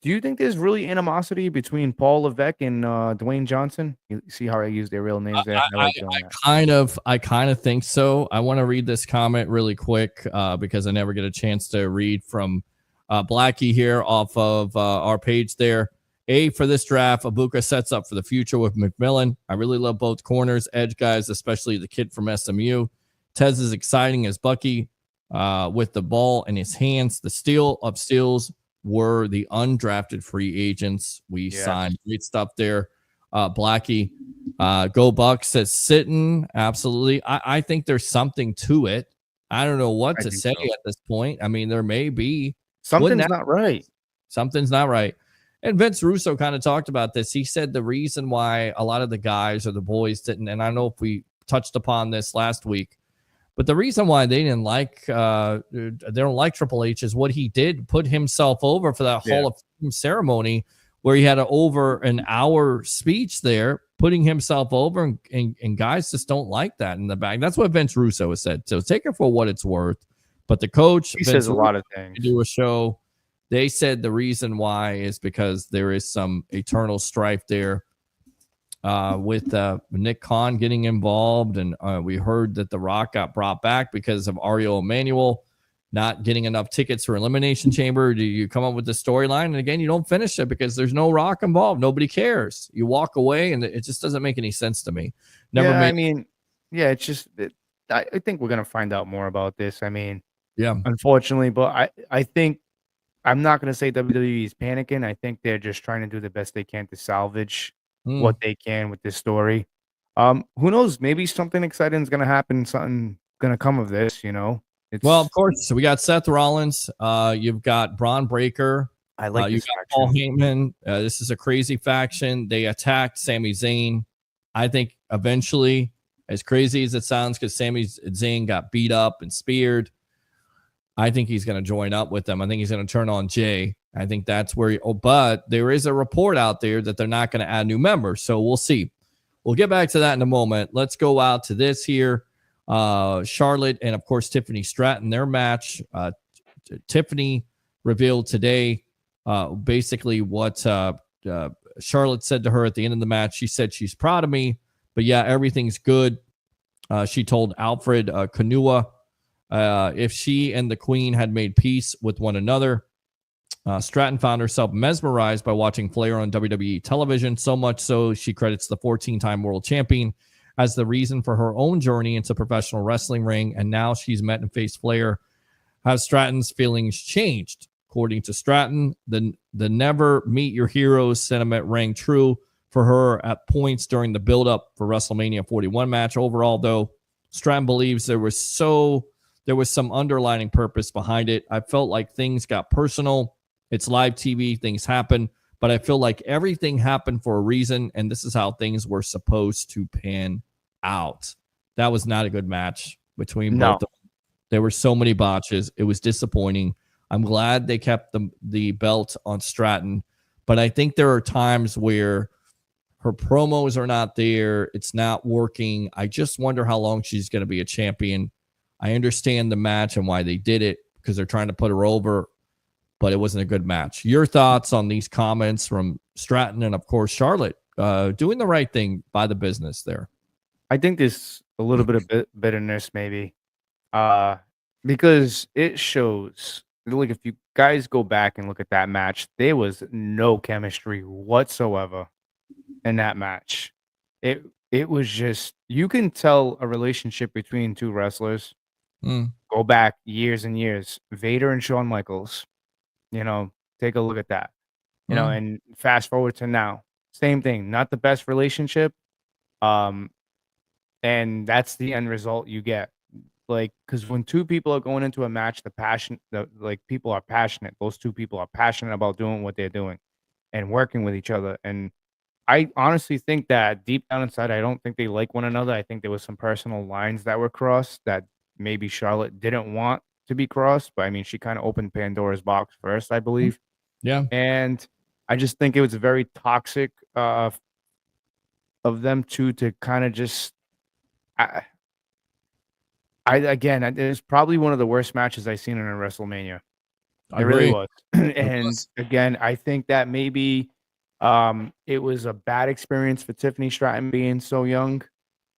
E: do you think there's really animosity between Paul Levesque and Dwayne Johnson? You see how I use their real names there?
A: I kind of think so. I want to read this comment really quick because I never get a chance to read from Blackie here off of our page there. For this draft, Ibuka sets up for the future with McMillan. I really love both corners, edge guys, especially the kid from SMU. Tez is exciting as Bucky with the ball in his hands. The steal of steals were the undrafted free agents we signed. Great stuff there. Blackie, go Bucs, says sitting. Absolutely. I think there's something to it. I don't know what to say at this point. I mean, there may be.
E: Something's not right.
A: Something's not right. And Vince Russo kind of talked about this. He said the reason why a lot of the guys or the boys didn't, and I know if we touched upon this last week, but the reason why they don't like Triple H is what he did, put himself over for that Hall of Fame ceremony where he had over an hour speech there, putting himself over, and guys just don't like that in the back. That's what Vince Russo has said. So take it for what it's worth. But the coach,
E: he says a lot of things.
A: Do a show. They said the reason why is because there is some eternal strife there with Nick Khan getting involved. And we heard that The Rock got brought back because of Ariel Emanuel not getting enough tickets for Elimination Chamber. Do you come up with the storyline? And again, you don't finish it because there's no Rock involved. Nobody cares. You walk away, and it just doesn't make any sense to me.
E: It's just I think we're gonna find out more about this. I mean,
A: yeah,
E: unfortunately, but I think I'm not gonna say WWE is panicking. I think they're just trying to do the best they can to salvage what they can with this story. Who knows? Maybe something exciting is gonna happen. Something gonna come of this.
A: Well, of course. So we got Seth Rollins. You've got Braun Breaker.
E: I like
A: you
E: this
A: got
E: faction.
A: Paul Heyman. This is a crazy faction. They attacked Sami Zayn. I think eventually, as crazy as it sounds, because Sami Zayn got beat up and speared, I think he's going to join up with them. I think he's going to turn on Jay. I think that's where. But there is a report out there that they're not going to add new members. So we'll see. We'll get back to that in a moment. Let's go out to this here. Charlotte and of course Tiffany Stratton, their match. Tiffany revealed today basically what Charlotte said to her at the end of the match. She said she's proud of me, but yeah, everything's good. She told Alfred Kanua if she and the Queen had made peace with one another. Stratton found herself mesmerized by watching Flair on WWE television, so much so she credits the 14-time world champion as the reason for her own journey into professional wrestling ring, and now she's met and faced Flair. Has Stratton's feelings changed? According to Stratton, the never meet your heroes sentiment rang true for her at points during the build-up for WrestleMania 41 match. Overall, though, Stratton believes there was some underlining purpose behind it. I felt like things got personal. It's live TV, things happen. But I feel like everything happened for a reason, and this is how things were supposed to pan out. That was not a good match between both of them. There were so many botches. It was disappointing. I'm glad they kept the belt on Stratton, but I think there are times where her promos are not there. It's not working. I just wonder how long she's going to be a champion. I understand the match and why they did it because they're trying to put her over, but it wasn't a good match. Your thoughts on these comments from Stratton and, of course, Charlotte doing the right thing by the business there?
E: I think there's a little bit of bitterness maybe because it shows, like, if you guys go back and look at that match, there was no chemistry whatsoever in that match. It was just, you can tell a relationship between two wrestlers. Go back years and years. Vader and Shawn Michaels. Take a look at that. And fast forward to now. Same thing. Not the best relationship. And that's the end result you get. Like, because when two people are going into a match, people are passionate. Those two people are passionate about doing what they're doing and working with each other. And I honestly think that deep down inside, I don't think they like one another. I think there was some personal lines that were crossed that maybe Charlotte didn't want to be crossed. But I mean, she kind of opened Pandora's box first, I believe.
A: Yeah.
E: And I just think it was very toxic of them two to kind of just. Again, it was probably one of the worst matches I've seen in a WrestleMania. It really was. And again, I think that maybe it was a bad experience for Tiffany Stratton being so young.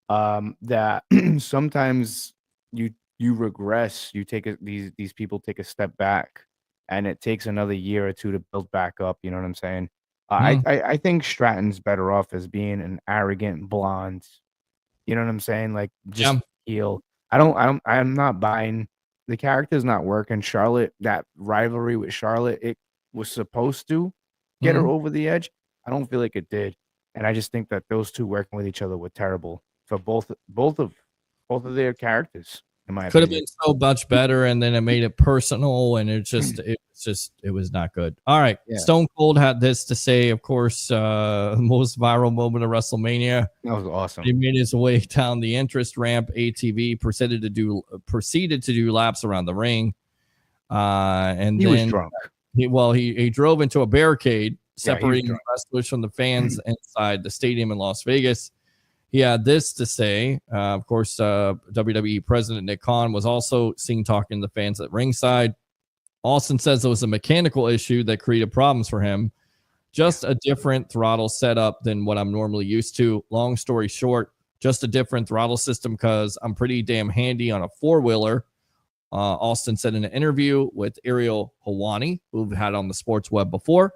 E: That sometimes you regress. You take these people take a step back, and it takes another year or two to build back up. You know what I'm saying? I think Stratton's better off as being an arrogant blonde. You know what I'm saying? Like just heel. I'm not buying. The character's not working. Charlotte, that rivalry with Charlotte, it was supposed to get her over the edge. I don't feel like it did, and I just think that those two working with each other were terrible for both of their characters. In my
A: Could have
E: opinion.
A: been so much better, and then it made it personal, and it was not good. All right,
E: Yeah.
A: Stone Cold had this to say. Of course, the most viral moment of WrestleMania.
E: That was awesome.
A: He made his way down the entrance ramp. ATV proceeded to do laps around the ring, and
E: He
A: then
E: was drunk.
A: He drove into a barricade
E: Yeah, he was
A: separating
E: drunk.
A: wrestlers from the fans inside the stadium in Las Vegas. He had this to say. Of course, WWE President Nick Khan was also seen talking to the fans at ringside. Austin says it was a mechanical issue that created problems for him. Just a different throttle setup than what I'm normally used to. Long story short, just a different throttle system because I'm pretty damn handy on a four-wheeler. Austin said in an interview with Ariel Hawani, who we've had on the sports web before.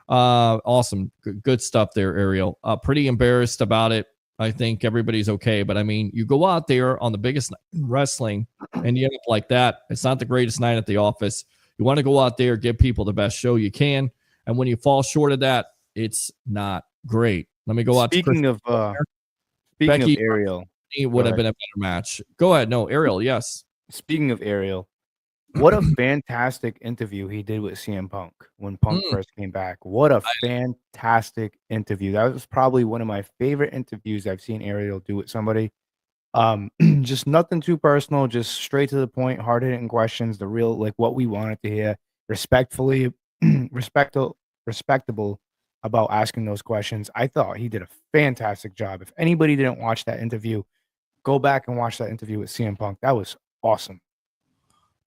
A: Awesome. Good stuff there, Ariel. Pretty embarrassed about it. I think everybody's okay. But, I mean, you go out there on the biggest night in wrestling and you end up like that. It's not the greatest night at the office. You want to go out there, give people the best show you can. And when you fall short of that, it's not great. Let me go out to Chris.
E: Speaking of Ariel.
A: It would have been a better match. Go ahead. No, Ariel, yes.
E: Speaking of Ariel, what a fantastic interview he did with CM Punk when Punk first came back. What a fantastic interview. That was probably one of my favorite interviews I've seen Ariel do with somebody. Just nothing too personal, just straight to the point, hard-hitting questions, the real, like what we wanted to hear, respectful about asking those questions. I thought he did a fantastic job. If anybody didn't watch that interview, go back and watch that interview with CM Punk. That was awesome.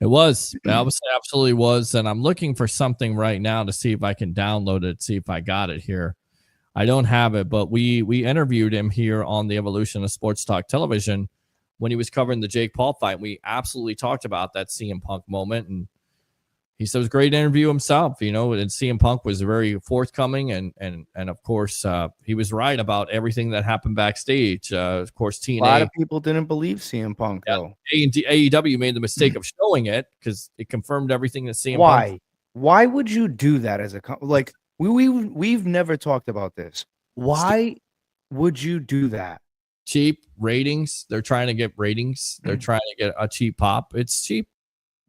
A: It was. That was absolutely was. And I'm looking for something right now to see if I can download it, see if I got it here. I don't have it, but we interviewed him here on the Evolution of Sports Talk Television when he was covering the Jake Paul fight. We absolutely talked about that CM Punk moment, and he said it was a great interview himself, and CM Punk was very forthcoming, and of course, he was right about everything that happened backstage. Of course, TNA.
E: A lot of people didn't believe CM Punk, though.
A: AEW made the mistake of showing it because it confirmed everything that CM Punk.
E: Why would you do that as a like? We've never talked about this. Why would you do that?
A: Cheap ratings. They're trying to get ratings. They're trying to get a cheap pop. It's cheap.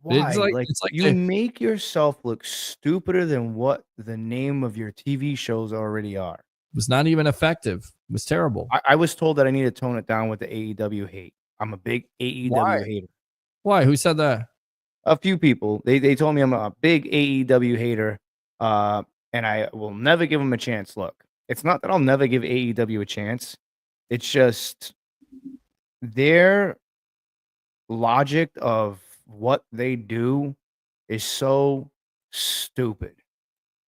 E: Why? It's like you make yourself look stupider than what the name of your TV shows already are.
A: It was not even effective. It was terrible.
E: I was told that I need to tone it down with the AEW hate. I'm a big AEW hater.
A: Why? Who said that?
E: A few people. They told me I'm a big AEW hater, and I will never give them a chance. Look, it's not that I'll never give AEW a chance. It's just their logic of what they do is so stupid.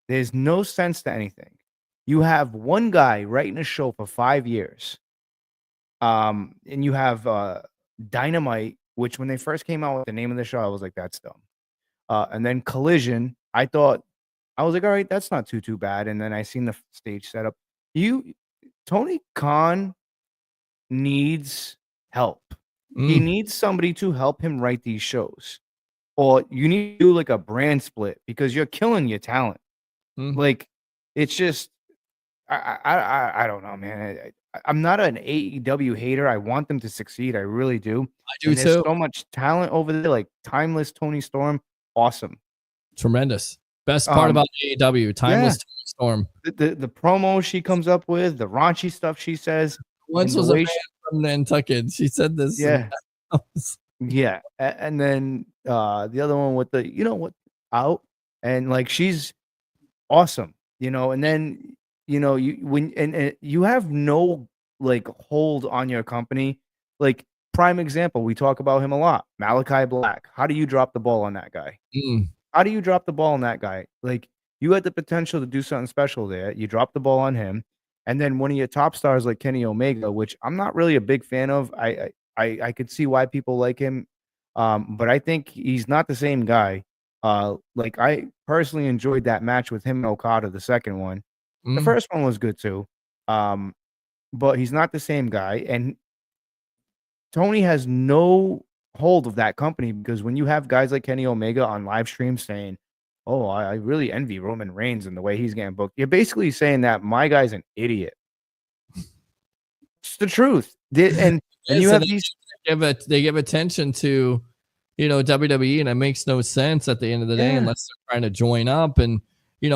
E: There's no sense to anything. You have one guy writing a show for 5 years. And you have Dynamite, which when they first came out with the name of the show, I was like, that's dumb. And then Collision, I was like, all right, that's not too bad. And then I seen the stage setup. Tony Khan needs help. He needs somebody to help him write these shows. Or you need to do like a brand split because you're killing your talent. Like, it's just, I don't know, man. I'm not an AEW hater. I want them to succeed. I really do.
A: I do
E: and
A: too.
E: There's so much talent over there, like Timeless Tony Storm. Awesome.
A: Tremendous. Best part about AEW, Timeless Tony Storm.
E: The promo she comes up with, the raunchy stuff she says.
A: Once was a fan from Nantucket. She said this.
E: Yeah. Yeah. And then the other one with the, out. And like, she's awesome, and then, you have no like hold on your company. Like, prime example, we talk about him a lot. Malachi Black. How do you drop the ball on that guy? How do you drop the ball on that guy? Like, you had the potential to do something special there. You drop the ball on him. And then one of your top stars like Kenny Omega, which I'm not really a big fan of. I could see why people like him. But I think he's not the same guy. Like, I personally enjoyed that match with him and Okada, the second one. The first one was good too. But he's not the same guy. And Tony has no hold of that company because when you have guys like Kenny Omega on live stream saying, oh, I really envy Roman Reigns and the way he's getting booked, you're basically saying that my guy's an idiot. It's the truth. And you have these.
A: They give attention to, WWE, and it makes no sense at the end of the day unless they're trying to join up. And,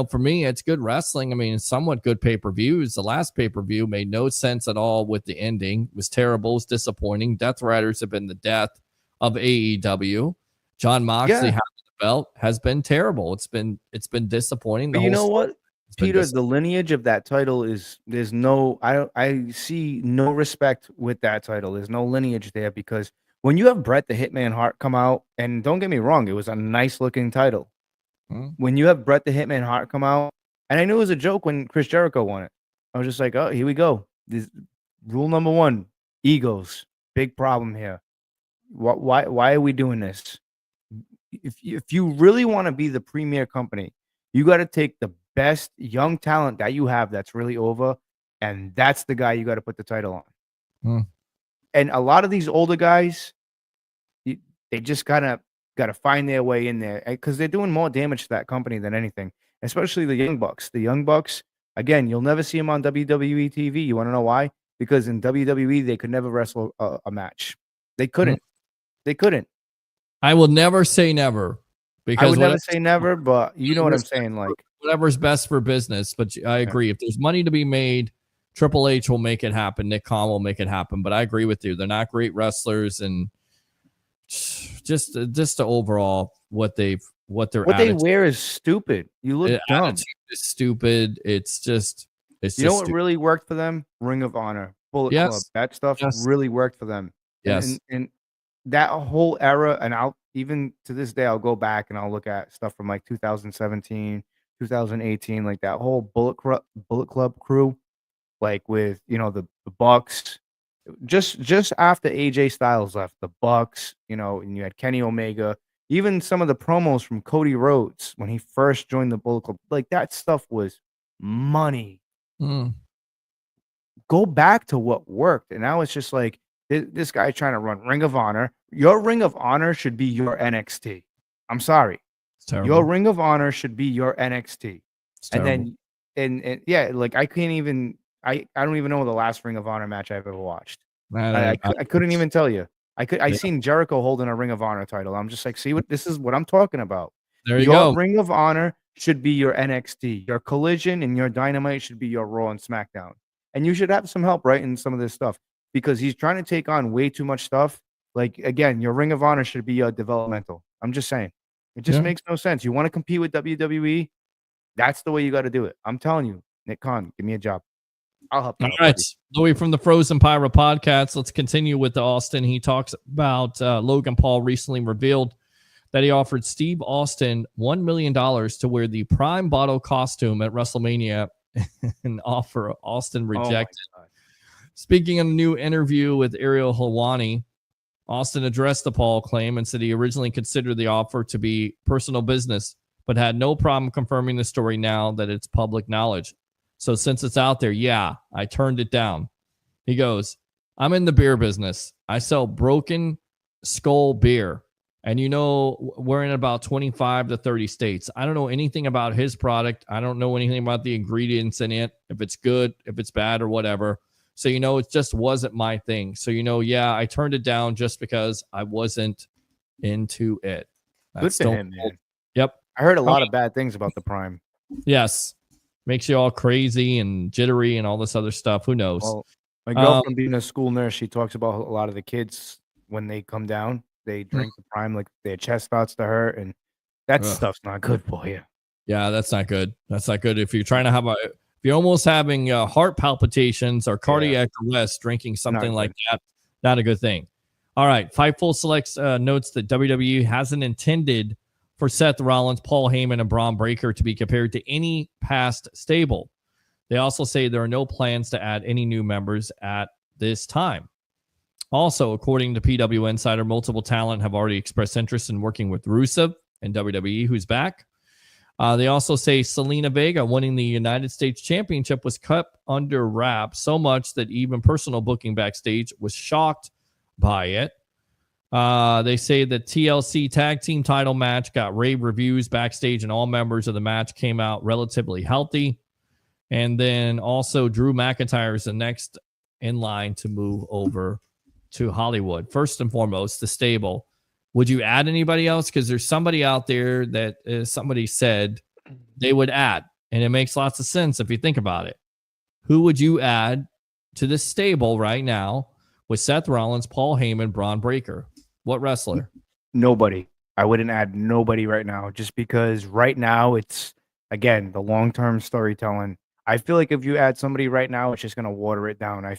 A: for me, it's good wrestling. I mean, it's somewhat good pay-per-views. The last pay-per-view made no sense at all with the ending. It was terrible. It was disappointing. Death Riders have been the death of AEW. John Moxley having the belt has been terrible. It's been disappointing.
E: But you know what, Peter? The lineage of that title there's no. I see no respect with that title. There's no lineage there because when you have Bret the Hitman Hart come out, and don't get me wrong, it was a nice looking title. When you have Bret the Hitman Hart come out, and I knew it was a joke when Chris Jericho won it. I was just like, oh, here we go. This rule number 1, egos, big problem here. Why are we doing this? If you really want to be the premier company, you got to take the best young talent that you have that's really over, and that's the guy you got to put the title on. And a lot of these older guys, they just got to find their way in there because they're doing more damage to that company than anything, especially the Young Bucks. The Young Bucks, again, you'll never see them on WWE TV. You want to know why? Because in WWE, they could never wrestle a match. They couldn't. They couldn't.
A: I will never say never. Because
E: I would never say never, but you know what I'm saying. Like
A: whatever's best for business. But I agree. If there's money to be made, Triple H will make it happen. Nick Khan will make it happen. But I agree with you. They're not great wrestlers, and just the overall what they
E: wear is stupid. You look dumb.
A: Is stupid. It's
E: you know what really worked for them? Ring of Honor, Bullet Club. That stuff really worked for them.
A: Yes,
E: and that whole era, and I'll even to this day I'll go back and I'll look at stuff from like 2017, 2018, like that whole Bullet Club crew, like with the Bucs. Just after AJ Styles left, the Bucs, and you had Kenny Omega, even some of the promos from Cody Rhodes when he first joined the Bullet Club, like that stuff was money. Go back to what worked, and now it's just like this guy trying to run Ring of Honor. Your Ring of Honor should be your NXT. I'm sorry. Your Ring of Honor should be your NXT. And then, and yeah, like I can't even, I don't even know the last Ring of Honor match I've ever watched. I couldn't even tell you. I seen Jericho holding a Ring of Honor title. I'm just like, see this is what I'm talking about.
A: There you
E: your
A: go.
E: Ring of Honor should be your NXT. Your Collision and your Dynamite should be your Raw and SmackDown. And you should have some help writing some of this stuff because he's trying to take on way too much stuff. Like, again, your Ring of Honor should be developmental. I'm just saying. It just makes no sense. You want to compete with WWE? That's the way you got to do it. I'm telling you, Nick Khan, give me a job. I'll help you.
A: All right. Louie from the Frozen Pyro podcast. Let's continue with Austin. He talks about Logan Paul recently revealed that he offered Steve Austin $1 million to wear the Prime Bottle costume at WrestleMania, and offer Austin rejected. Speaking in a new interview with Ariel Helwani, Austin addressed the Paul claim and said he originally considered the offer to be personal business, but had no problem confirming the story now that it's public knowledge. So since it's out there, yeah, I turned it down. He goes, I'm in the beer business. I sell Broken Skull beer. And we're in about 25 to 30 states. I don't know anything about his product. I don't know anything about the ingredients in it, if it's good, if it's bad, or whatever. So, it just wasn't my thing. So, yeah, I turned it down just because I wasn't into it.
E: Good for him, man.
A: Yep.
E: I heard a lot of bad things about the Prime.
A: Yes. Makes you all crazy and jittery and all this other stuff. Who knows?
E: Well, my girlfriend being a school nurse, she talks about a lot of the kids when they come down, they drink the Prime, like their chest starts to hurt, and that stuff's not good for you.
A: Yeah, that's not good. That's not good. If you're trying to if you're almost having heart palpitations or cardiac arrest, drinking something like that, not a good thing. All right. Fightful selects notes that WWE hasn't intended for Seth Rollins, Paul Heyman, and Braun Breaker to be compared to any past stable. They also say there are no plans to add any new members at this time. Also, according to PW Insider, multiple talent have already expressed interest in working with Rusev and WWE, who's back. They also say Selena Vega winning the United States Championship was kept under wraps so much that even personal booking backstage was shocked by it. They say the TLC tag team title match got rave reviews backstage, and all members of the match came out relatively healthy. And then also Drew McIntyre is the next in line to move over to Hollywood. First and foremost, the stable. Would you add anybody else? Because there's somebody out there that somebody said they would add, and it makes lots of sense if you think about it. Who would you add to this stable right now with Seth Rollins, Paul Heyman, Braun Breaker? What wrestler?
E: Nobody. I wouldn't add nobody right now, just because right now it's, again, the long-term storytelling. I feel like if you add somebody right now, it's just going to water it down. I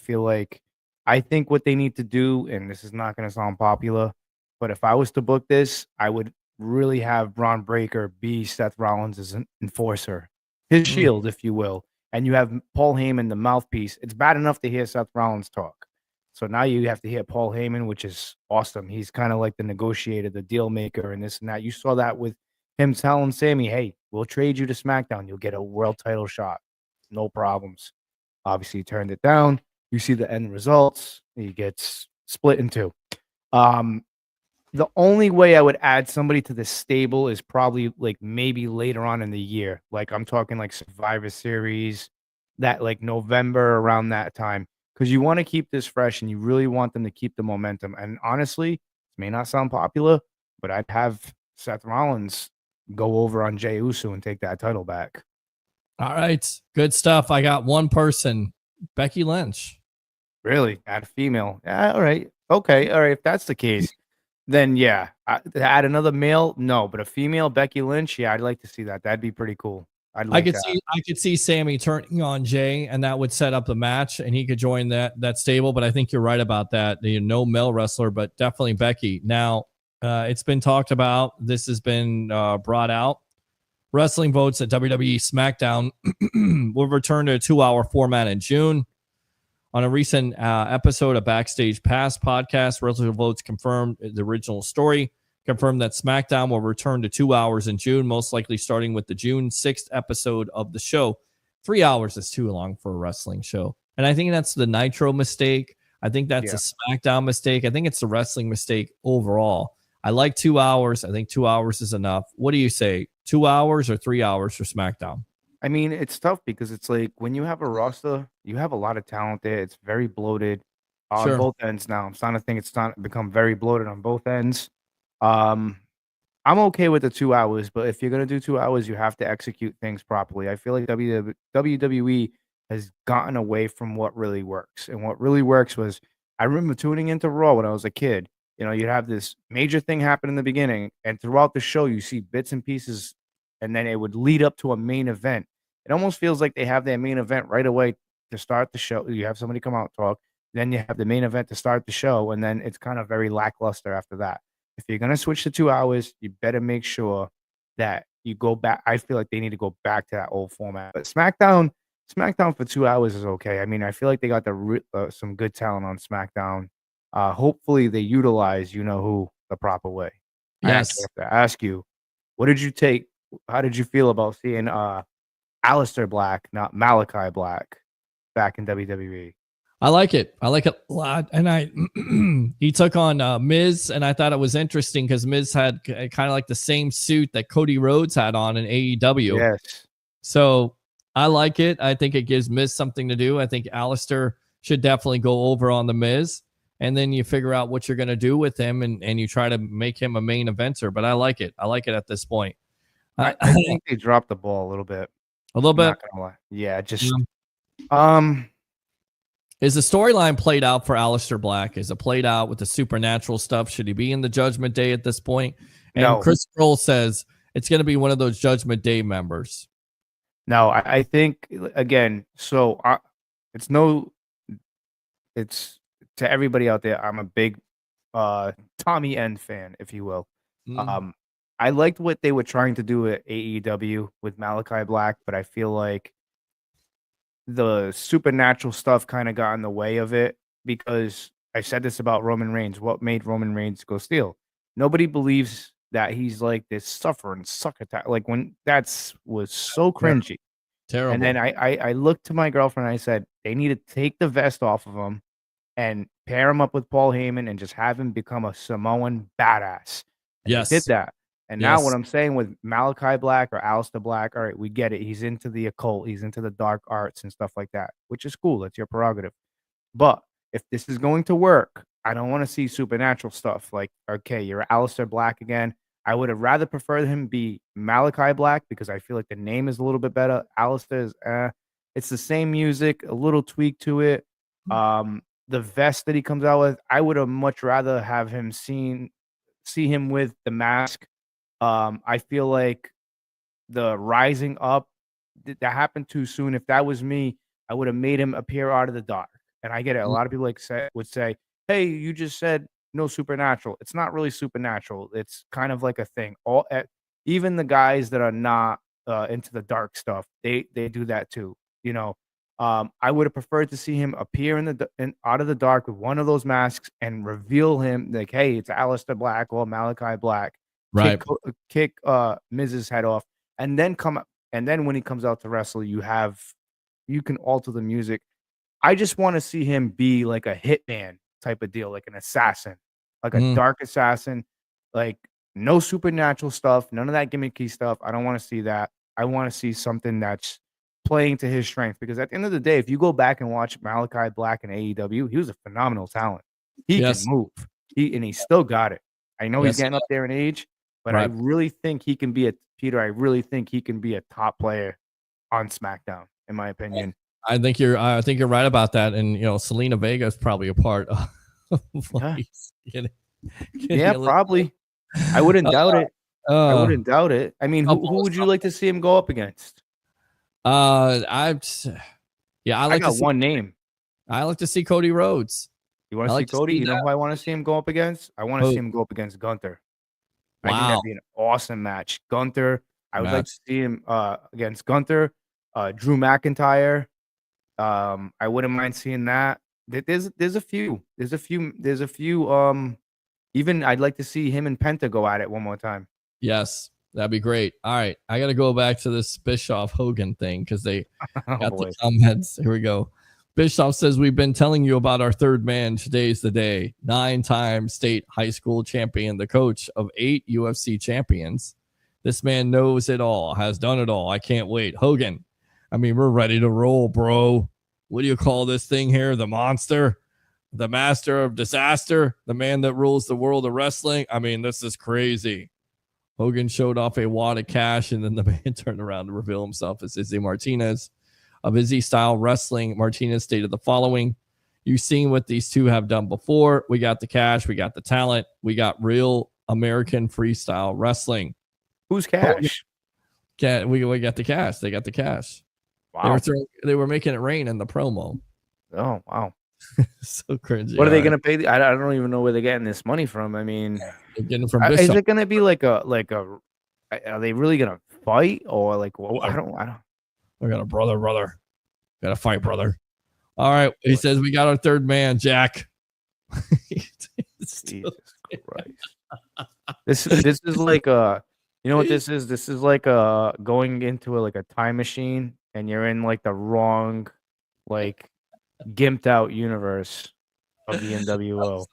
E: think what they need to do, and this is not going to sound popular, but if I was to book this, I would really have Braun Breaker be Seth Rollins as an enforcer, his shield, if you will, and you have Paul Heyman, the mouthpiece. It's bad enough to hear Seth Rollins talk. So now you have to hear Paul Heyman, which is awesome. He's kind of like the negotiator, the deal maker, and this and that. You saw that with him telling Sammy, hey, we'll trade you to SmackDown. You'll get a world title shot. No problems. Obviously, he turned it down. You see the end results. He gets split in two. The only way I would add somebody to the stable is probably like maybe later on in the year. Like I'm talking like Survivor Series, that like November around that time. Because you want to keep this fresh and you really want them to keep the momentum. And honestly, it may not sound popular, but I'd have Seth Rollins go over on Jey Uso and take that title back.
A: All right. Good stuff. I got one person, Becky Lynch.
E: Really? Add a female. Yeah, all right. Okay. All right. If that's the case, then yeah. Add another male? No, but a female, Becky Lynch, yeah, I'd like to see that. That'd be pretty cool.
A: I could see Sammy turning on Jay, and that would set up the match, and he could join that stable. But I think you're right about that. No male wrestler, but definitely Becky. Now, it's been talked about. This has been brought out. Wrestling votes at WWE SmackDown will return to a 2-hour format in June. On a recent episode of Backstage Pass podcast, wrestling votes confirmed the original story. Confirmed that SmackDown will return to 2 hours in June, most likely starting with the June 6th episode of the show. 3 hours is too long for a wrestling show. And I think that's the Nitro mistake. I think that's a SmackDown mistake. I think it's the wrestling mistake overall. I like 2 hours. I think 2 hours is enough. What do you say? 2 hours or 3 hours for SmackDown?
E: I mean, it's tough because it's like when you have a roster, you have a lot of talent there. It's very bloated on both ends now. I'm starting to think it's starting to become very bloated on both ends. I'm okay with the 2 hours, but if you're gonna do 2 hours, you have to execute things properly. I feel like WWE has gotten away from what really works, and what really works was I remember tuning into Raw when I was a kid. You know, you'd have this major thing happen in the beginning, and throughout the show, you see bits and pieces, and then it would lead up to a main event. It almost feels like they have their main event right away to start the show. You have somebody come out and talk, then you have the main event to start the show, and then it's kind of very lackluster after that. If you're going to switch to 2 hours, you better make sure that you go back. I feel like they need to go back to that old format. But SmackDown for 2 hours is okay. I mean, I feel like they got some good talent on SmackDown. Hopefully they utilize who the proper way.
A: Yes.
E: I have to ask you, what did you take? How did you feel about seeing Aleister Black, not Malachi Black, back in WWE?
A: I like it. I like it a lot. And he took on Miz, and I thought it was interesting because Miz had kind of like the same suit that Cody Rhodes had on in AEW.
E: Yes.
A: So I like it. I think it gives Miz something to do. I think Aleister should definitely go over on the Miz, and then you figure out what you're going to do with him, and you try to make him a main eventer. But I like it. I like it at this point.
E: I think they dropped the ball a little bit.
A: A little bit?
E: Not gonna lie. Yeah, just
A: Is the storyline played out for Aleister Black? Is it played out with the supernatural stuff? Should he be in the Judgment Day at this point? And
E: No.
A: Chris Kroll says it's going to be one of those Judgment Day members.
E: No, I think again. So it's to everybody out there. I'm a big Tommy End fan, if you will. I liked what they were trying to do at AEW with Malachi Black, but I feel like the supernatural stuff kind of got in the way of it because I said this about Roman Reigns. What made Roman Reigns go steal? Nobody believes that he's like this suffering succotash. Like when was so cringy.
A: Terrible.
E: And then I looked to my girlfriend and I said, they need to take the vest off of him and pair him up with Paul Heyman and just have him become a Samoan badass. And
A: Yes.
E: they did that. And now what I'm saying with Malachi Black or Aleister Black, all right, we get it. He's into the occult. He's into the dark arts and stuff like that, which is cool. That's your prerogative. But if this is going to work, I don't want to see supernatural stuff. Like, okay, you're Aleister Black again. I would have rather preferred him be Malachi Black because I feel like the name is a little bit better. Aleister is, it's the same music, a little tweak to it. The vest that he comes out with, I would have much rather have him see him with the mask. I feel like the rising up that happened too soon. If that was me, I would have made him appear out of the dark. And I get it. A lot of people would say, "Hey, you just said no supernatural. It's not really supernatural. It's kind of like a thing. Even the guys that are not into the dark stuff, they do that too. You know, I would have preferred to see him appear out of the dark with one of those masks and reveal him like, hey, it's Aleister Black or Malachi Black.
A: Right.
E: Kick Miz's head off, and then when he comes out to wrestle, you can alter the music. I just want to see him be like a hitman type of deal, like an assassin, like a dark assassin, like no supernatural stuff, none of that gimmicky stuff. I don't want to see that. I want to see something that's playing to his strength, because at the end of the day, if you go back and watch Malachi Black in AEW, he was a phenomenal talent. He can move. He still got it. I know he's getting up there in age, but I really think he can be I really think he can be a top player on SmackDown, in my opinion.
A: I think you're right about that. And, you know, Selena Vega is probably a part of
E: probably. I wouldn't doubt it. I wouldn't doubt it. I mean, who would you like to see him go up against?
A: I
E: got one name.
A: I like to see Cody Rhodes.
E: You want to see Cody? You know who I want to see him go up against? I want to see him go up against Gunther. I think that'd be an awesome match. Gunther. I would like to see him against Gunther. Drew McIntyre. I wouldn't mind seeing that. There's a few. Even I'd like to see him and Penta go at it one more time.
A: Yes, that'd be great. All right, I got to go back to this Bischoff Hogan thing because they got the comments. Here we go. Bischoff says, we've been telling you about our third man. Today's the day. 9-time state high school champion, the coach of 8 UFC champions. This man knows it all, has done it all. I can't wait. Hogan, I mean, we're ready to roll, bro. What do you call this thing here? The monster? The master of disaster? The man that rules the world of wrestling? I mean, this is crazy. Hogan showed off a wad of cash, and then the man turned around to reveal himself as Izzy Martinez. Of Izzy-style wrestling, Martinez stated the following: you've seen what these two have done before. We got the cash. We got the talent. We got real American freestyle wrestling.
E: Who's Cash?
A: We got the cash. They got the cash.
E: Wow.
A: They were making it rain in the promo.
E: Oh, wow.
A: So cringy.
E: What are they going to pay? I don't even know where they're getting this money from. I mean,
A: they're getting from
E: is
A: Bishop.
E: it going to be like a, are they really going to fight, or like, well, I don't.
A: We got a brother. Got to fight, brother. All right. He says, we got our third man, Jack.
E: Jesus Christ. This is like you know what this is? This is like going into a time machine, and you're in like the wrong, like, gimped out universe of the NWO.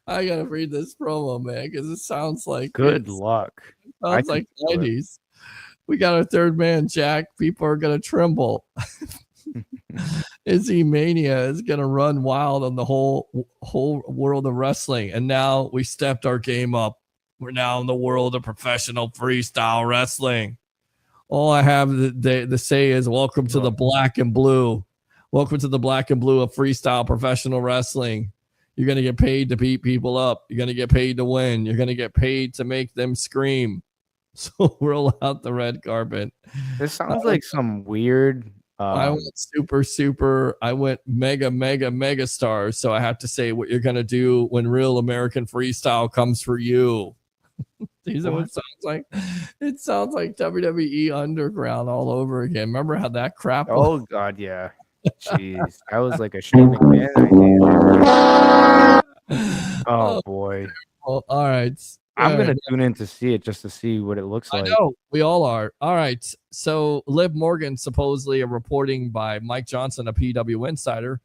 A: I gotta read this promo, man, because it sounds like
E: good luck.
A: Sounds like 90s. We got our third man, Jack. People are gonna tremble. Izzy Mania is gonna run wild on the whole world of wrestling, and now we stepped our game up. We're now in the world of professional freestyle wrestling. All I have to say is, welcome to the black and blue. Welcome to the black and blue of freestyle professional wrestling. You're going to get paid to beat people up. You're going to get paid to win. You're going to get paid to make them scream. So roll out the red carpet.
E: This sounds like some weird.
A: I went super. I went mega star. So I have to say what you're going to do when real American freestyle comes for you. These are what it sounds like. It sounds like WWE Underground all over again. Remember how that crap was?
E: Oh, God, yeah. Jeez, that was like a Shane McMahon idea. Oh boy!
A: Well, all right,
E: I'm gonna tune in to see it just to see what it looks like.
A: I know we all are. All right, so Liv Morgan, supposedly a reporting by Mike Johnson, a PW insider,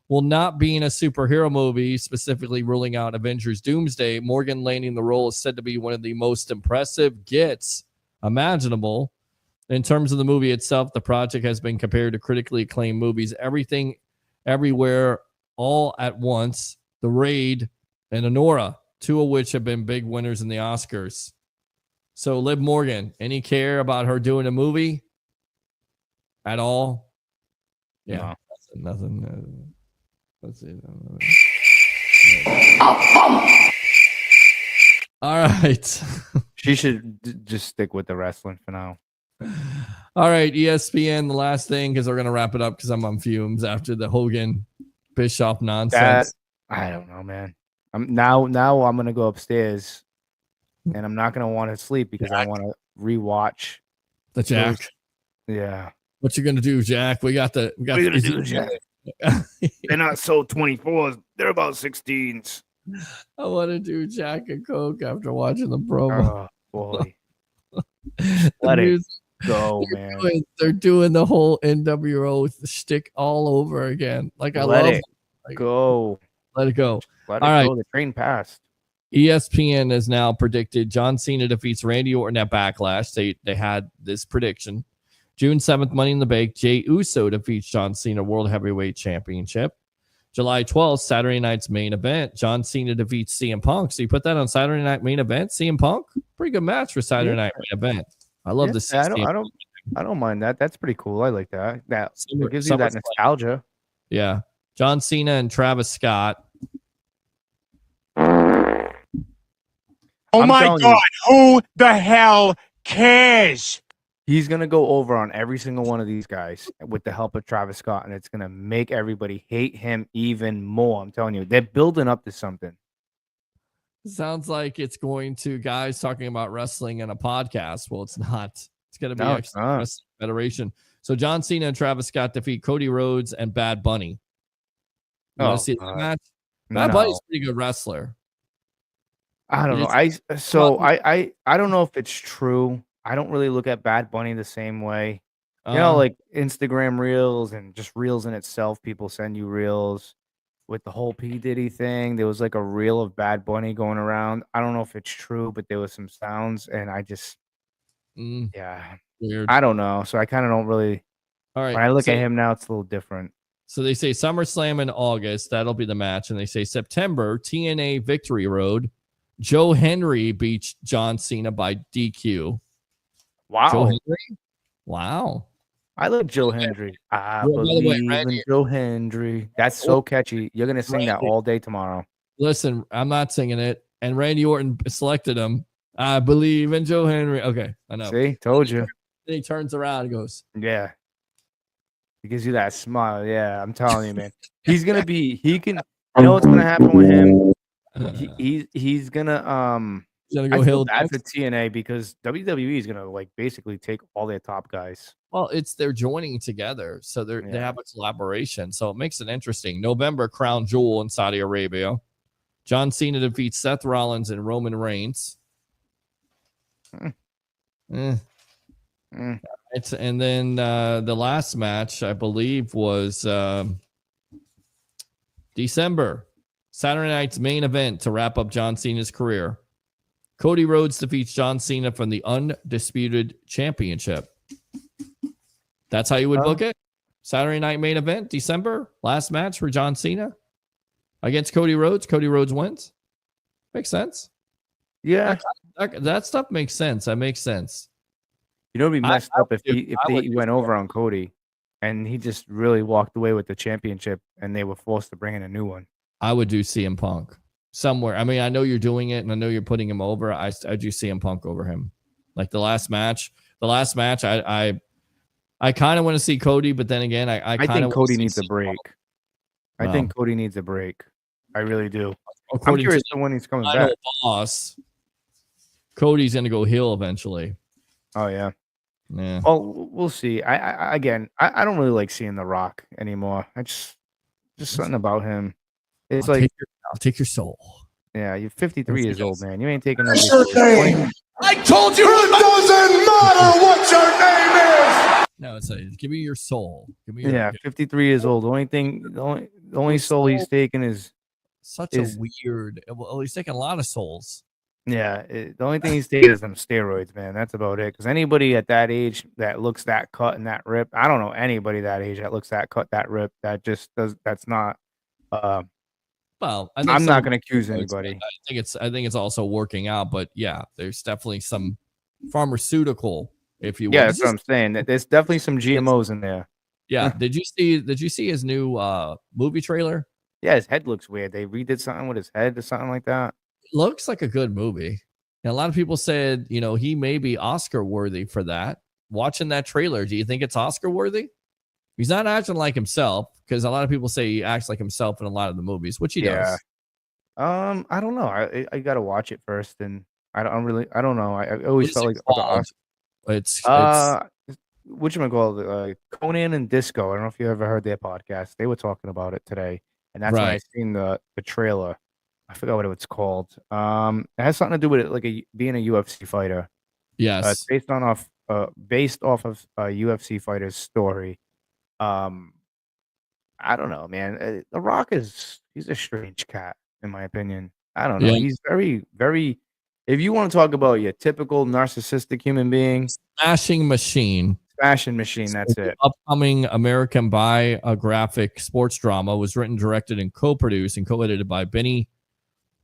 A: will not be in a superhero movie, specifically ruling out Avengers Doomsday. Morgan landing the role is said to be one of the most impressive gets imaginable. In terms of the movie itself, the project has been compared to critically acclaimed movies Everything, Everywhere, All at Once, The Raid, and Honora, 2 of which have been big winners in the Oscars. So, Liv Morgan, any care about her doing a movie at all? Yeah, no. Nothing. Let's see. All right.
E: She should just stick with the wrestling for now.
A: All right, ESPN, the last thing, because we're going to wrap it up because I'm on fumes after the Hogan Bischoff nonsense.
E: I don't know, man. Now I'm gonna go upstairs, and I'm not gonna want to sleep because I want to rewatch
A: the Jack.
E: Yeah.
A: What you gonna do, Jack? We got
E: What are you gonna do, Jack? They're not sold 24s. They're about 16s.
A: I want to do Jack and Coke after watching the promo.
E: Oh boy.
A: The
E: Let it
A: music-
E: go, man.
A: They're doing the whole NWO shtick all over again. Like I
E: Let
A: love
E: it go.
A: Let it go.
E: Let
A: All
E: it
A: right.
E: go. The train passed.
A: ESPN has now predicted John Cena defeats Randy Orton at Backlash. They had this prediction. June 7th, Money in the Bank, Jey Uso defeats John Cena World Heavyweight Championship. July 12th, Saturday night's main event, John Cena defeats CM Punk. So you put that on Saturday night main event, CM Punk? Pretty good match for Saturday night main event. I love the
E: I don't mind that. That's pretty cool. I like that. It gives you that nostalgia.
A: Yeah. John Cena and Travis Scott.
O: Oh
E: I'm
O: my
E: telling
O: God,
E: you.
O: who the hell cares?
E: He's gonna go over on every single one of these guys with the help of Travis Scott, and it's gonna make everybody hate him even more. I'm telling you, they're building up to something.
A: Sounds like it's going to guys talking about wrestling in a podcast. Well, it's not. It's going to be
E: No, it's
A: Excellent
E: not.
A: Wrestling Federation. So John Cena and Travis Scott defeat Cody Rhodes and Bad Bunny. You want to see that match? Bad Bunny's a pretty good wrestler.
E: I don't know. I don't know if it's true. I don't really look at Bad Bunny the same way. Like Instagram reels and just reels in itself. People send you reels with the whole P. Diddy thing. There was like a reel of Bad Bunny going around. I don't know if it's true, but there was some sounds, and I just,
A: weird.
E: I don't know. So I kind of don't really.
A: All right.
E: When I look
A: so,
E: at him now, it's a little different.
A: So they say SummerSlam in August. That'll be the match. And they say September, TNA Victory Road. Joe Henry beats John Cena by DQ.
E: Wow.
A: Joe Henry? Wow.
E: I like Joe Hendry. I
A: By the way,
E: believe
A: Randy-
E: in Joe Hendry. That's so catchy. You're gonna sing that
A: Randy-
E: all day tomorrow.
A: Listen, I'm not singing it. And Randy Orton selected him. I believe in Joe Henry. Okay, I know.
E: See, told you.
A: Then he turns around and goes,
E: Yeah. He gives you that smile. Yeah, I'm telling you, man. He's gonna be. He can. You know what's gonna happen with him? He's gonna
A: He's gonna
E: I
A: go
E: feel
A: heel
E: bad
A: next?
E: for TNA because WWE is gonna like basically take all their top guys.
A: Well, they're joining together, so they have a collaboration. So it makes it interesting. November, Crown Jewel in Saudi Arabia. John Cena defeats Seth Rollins and Roman Reigns. And then the last match, I believe, was December. Saturday night's main event to wrap up John Cena's career. Cody Rhodes defeats John Cena from the Undisputed Championship. That's how you would book it? Saturday night main event, December, last match for John Cena against Cody Rhodes. Cody Rhodes wins. Makes sense.
E: Yeah.
A: That stuff makes sense. That makes sense.
E: You know, it'd be messed up if
A: I would
E: he
A: do
E: went over on Cody, and he just really walked away with the championship, and they were forced to bring in a new one.
A: I would do CM Punk somewhere. I mean, I know you're doing it, and I know you're putting him over. I do CM Punk over him. Like the last match, I kind of want to see Cody, but then again, I
E: think Cody needs a break. I think Cody needs a break. I really do. I'm
A: According
E: curious
A: to
E: to when he's coming
A: final
E: back.
A: boss, Cody's going to go heel eventually.
E: Oh yeah.
A: Yeah.
E: Well, we'll see. I don't really like seeing The Rock anymore. I just something about him. It's
A: I'll take your soul.
E: Yeah, you're 53 years old, man. You ain't taking no.
A: I told you
O: it doesn't matter what your name is.
A: No, it's give me your soul. Give me
E: Yeah, 53 years old. The only soul he's taken is
A: such a weird. Well, he's taking a lot of souls.
E: Yeah, the only thing he's taking is them steroids, man. That's about it. Because anybody at that age that looks that cut and that rip, I don't know anybody that age that looks that cut, that rip, that just does. That's not.
A: Well,
E: I'm not going to accuse anybody.
A: I think it's also working out, but yeah, there's definitely some pharmaceutical, if you will.
E: Yeah, that's what I'm saying. There's definitely some GMOs in there.
A: Yeah. Did you see his new movie trailer?
E: Yeah, his head looks weird. They redid something with his head or something like that.
A: Looks like a good movie. And a lot of people said, he may be Oscar worthy for that. Watching that trailer, do you think it's Oscar worthy? He's not acting like himself, because a lot of people say he acts like himself in a lot of the movies, which he does.
E: I don't know. I gotta watch it first, and I don't know. I always
A: What is
E: felt
A: it
E: like
A: called? It's
E: whatchamacallit, Conan and Disco. I don't know if you ever heard their podcast. They were talking about it today, and that's when I
A: right.
E: seen the trailer. I forgot what it was called. It has something to do with it, like being a UFC fighter. It's
A: Yes.
E: based off of a UFC fighter's story. Um, I don't know, man. The Rock he's a strange cat, in my opinion. I don't know.
A: Yeah.
E: He's very, very. If you want to talk about your typical narcissistic human being,
A: Smashing Machine.
E: Smashing Machine.
A: So
E: That's
A: the
E: it.
A: upcoming American biographic sports drama was written, directed, and co-produced and co-edited by Benny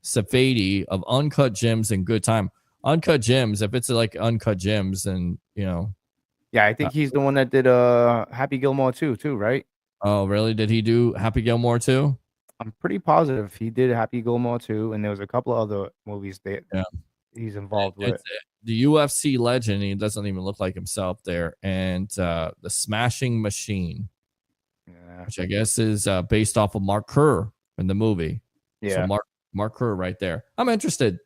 A: Safady of Uncut Gems and Good Time. Uncut Gems, if it's like Uncut Gems, then
E: Yeah, I think he's the one that did Happy Gilmore too, right?
A: Oh, really? Did he do Happy Gilmore too?
E: I'm pretty positive he did Happy Gilmore too, and there was a couple of other movies that he's involved with.
A: It's the UFC legend. He doesn't even look like himself there. And the Smashing Machine, which I guess is based off of Mark Kerr in the movie.
E: Yeah.
A: So Mark Kerr right there. I'm interested.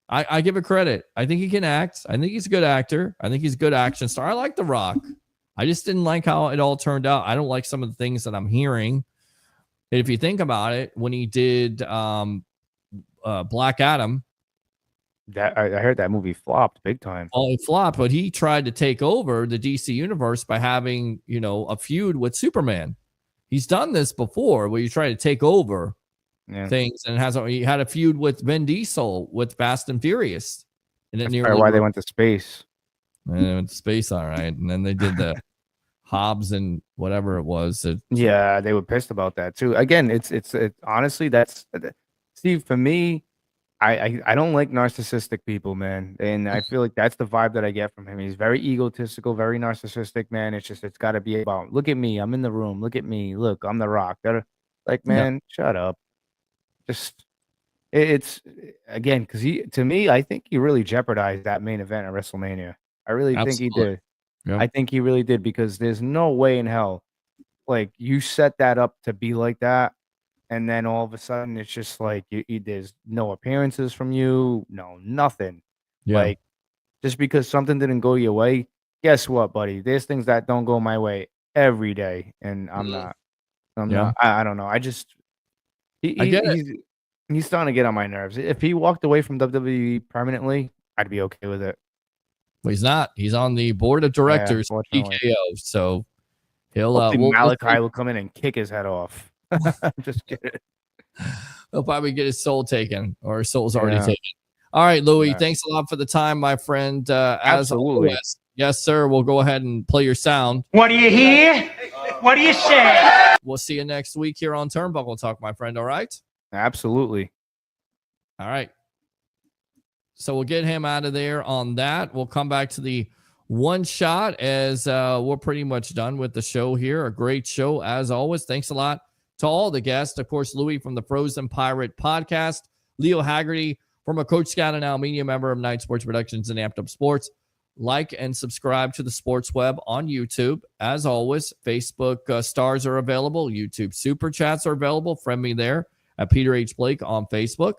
A: I give it credit. I think he can act. I think he's a good actor. I think he's a good action star. I like The Rock. I just didn't like how it all turned out. I don't like some of the things that I'm hearing. If you think about it, when he did Black Adam,
E: that I heard that movie flopped big time.
A: well, it flopped, but he tried to take over the DC universe by having, a feud with Superman. He's done this before where you try to take over things, and he had a feud with Vin Diesel with Fast and Furious. And then
E: That's why they went to space.
A: And they went to space, all right. And then they did the Hobbs and whatever it was.
E: Yeah, they were pissed about that too. Again, it's honestly, that's Steve, for me, I don't like narcissistic people, man. And I feel like that's the vibe that I get from him. He's very egotistical, very narcissistic, man. It's got to be about, look at me, I'm in the room, look at me, look, I'm the Rock. Man, shut up. Just it's again, because to me, I think he really jeopardized that main event at WrestleMania. I really think he did.
A: Yeah.
E: I think he really did, because there's no way in hell, like, you set that up to be like that, and then all of a sudden it's just like there's no appearances from you, no nothing.
A: Yeah.
E: Like, just because something didn't go your way, guess what, buddy? There's things that don't go my way every day, and I'm not. I don't know. I just
A: I get it.
E: he's starting to get on my nerves. If he walked away from WWE permanently, I'd be okay with it.
A: Well, he's not. He's on the board of directors of
E: unfortunately.
A: TKO, so he'll
E: Hopefully Malachi will come in and kick his head off. Just kidding.
A: He'll probably get his soul taken, or his soul's already taken. All right, Louie, thanks a lot for the time, my friend. As
E: Absolutely.
A: always. Yes, sir. We'll go ahead and play your sound.
D: What do you hear? What do you say?
A: We'll see you next week here on TurnBuckle Talk, my friend. All right?
E: Absolutely.
A: All right. So we'll get him out of there on that. We'll come back to the one shot as we're pretty much done with the show here. A great show as always. Thanks a lot to all the guests. Of course, Louie from the Frozen Pirate podcast, Leo Haggerty from a Coach Scout and now media member of Night Sports Productions and Amped Up Sports. Like and subscribe to the Sports Web on YouTube. As always, Facebook stars are available. YouTube Super Chats are available. Friend me there at Peter H. Blake on Facebook.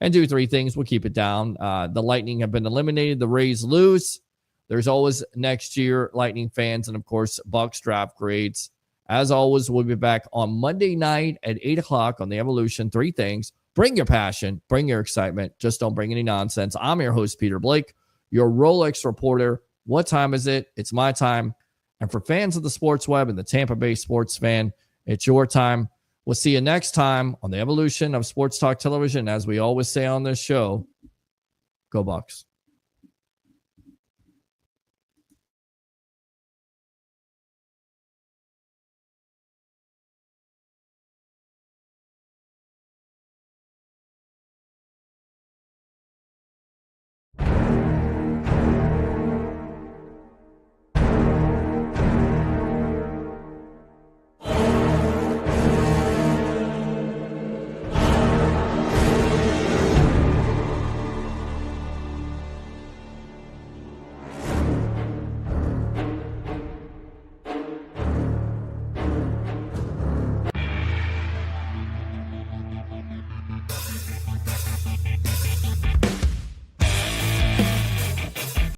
A: And do three things. We'll keep it down. The Lightning have been eliminated. The Rays lose. There's always next year, Lightning fans, and, of course, Bucs draft grades. As always, we'll be back on Monday night at 8 o'clock on The Evolution. Three things. Bring your passion. Bring your excitement. Just don't bring any nonsense. I'm your host, Peter Blake, your Rolex reporter. What time is it? It's my time. And for fans of the Sports Web and the Tampa Bay sports fan, it's your time. We'll see you next time on the Evolution of Sports Talk Television. As we always say on this show, go Bucs.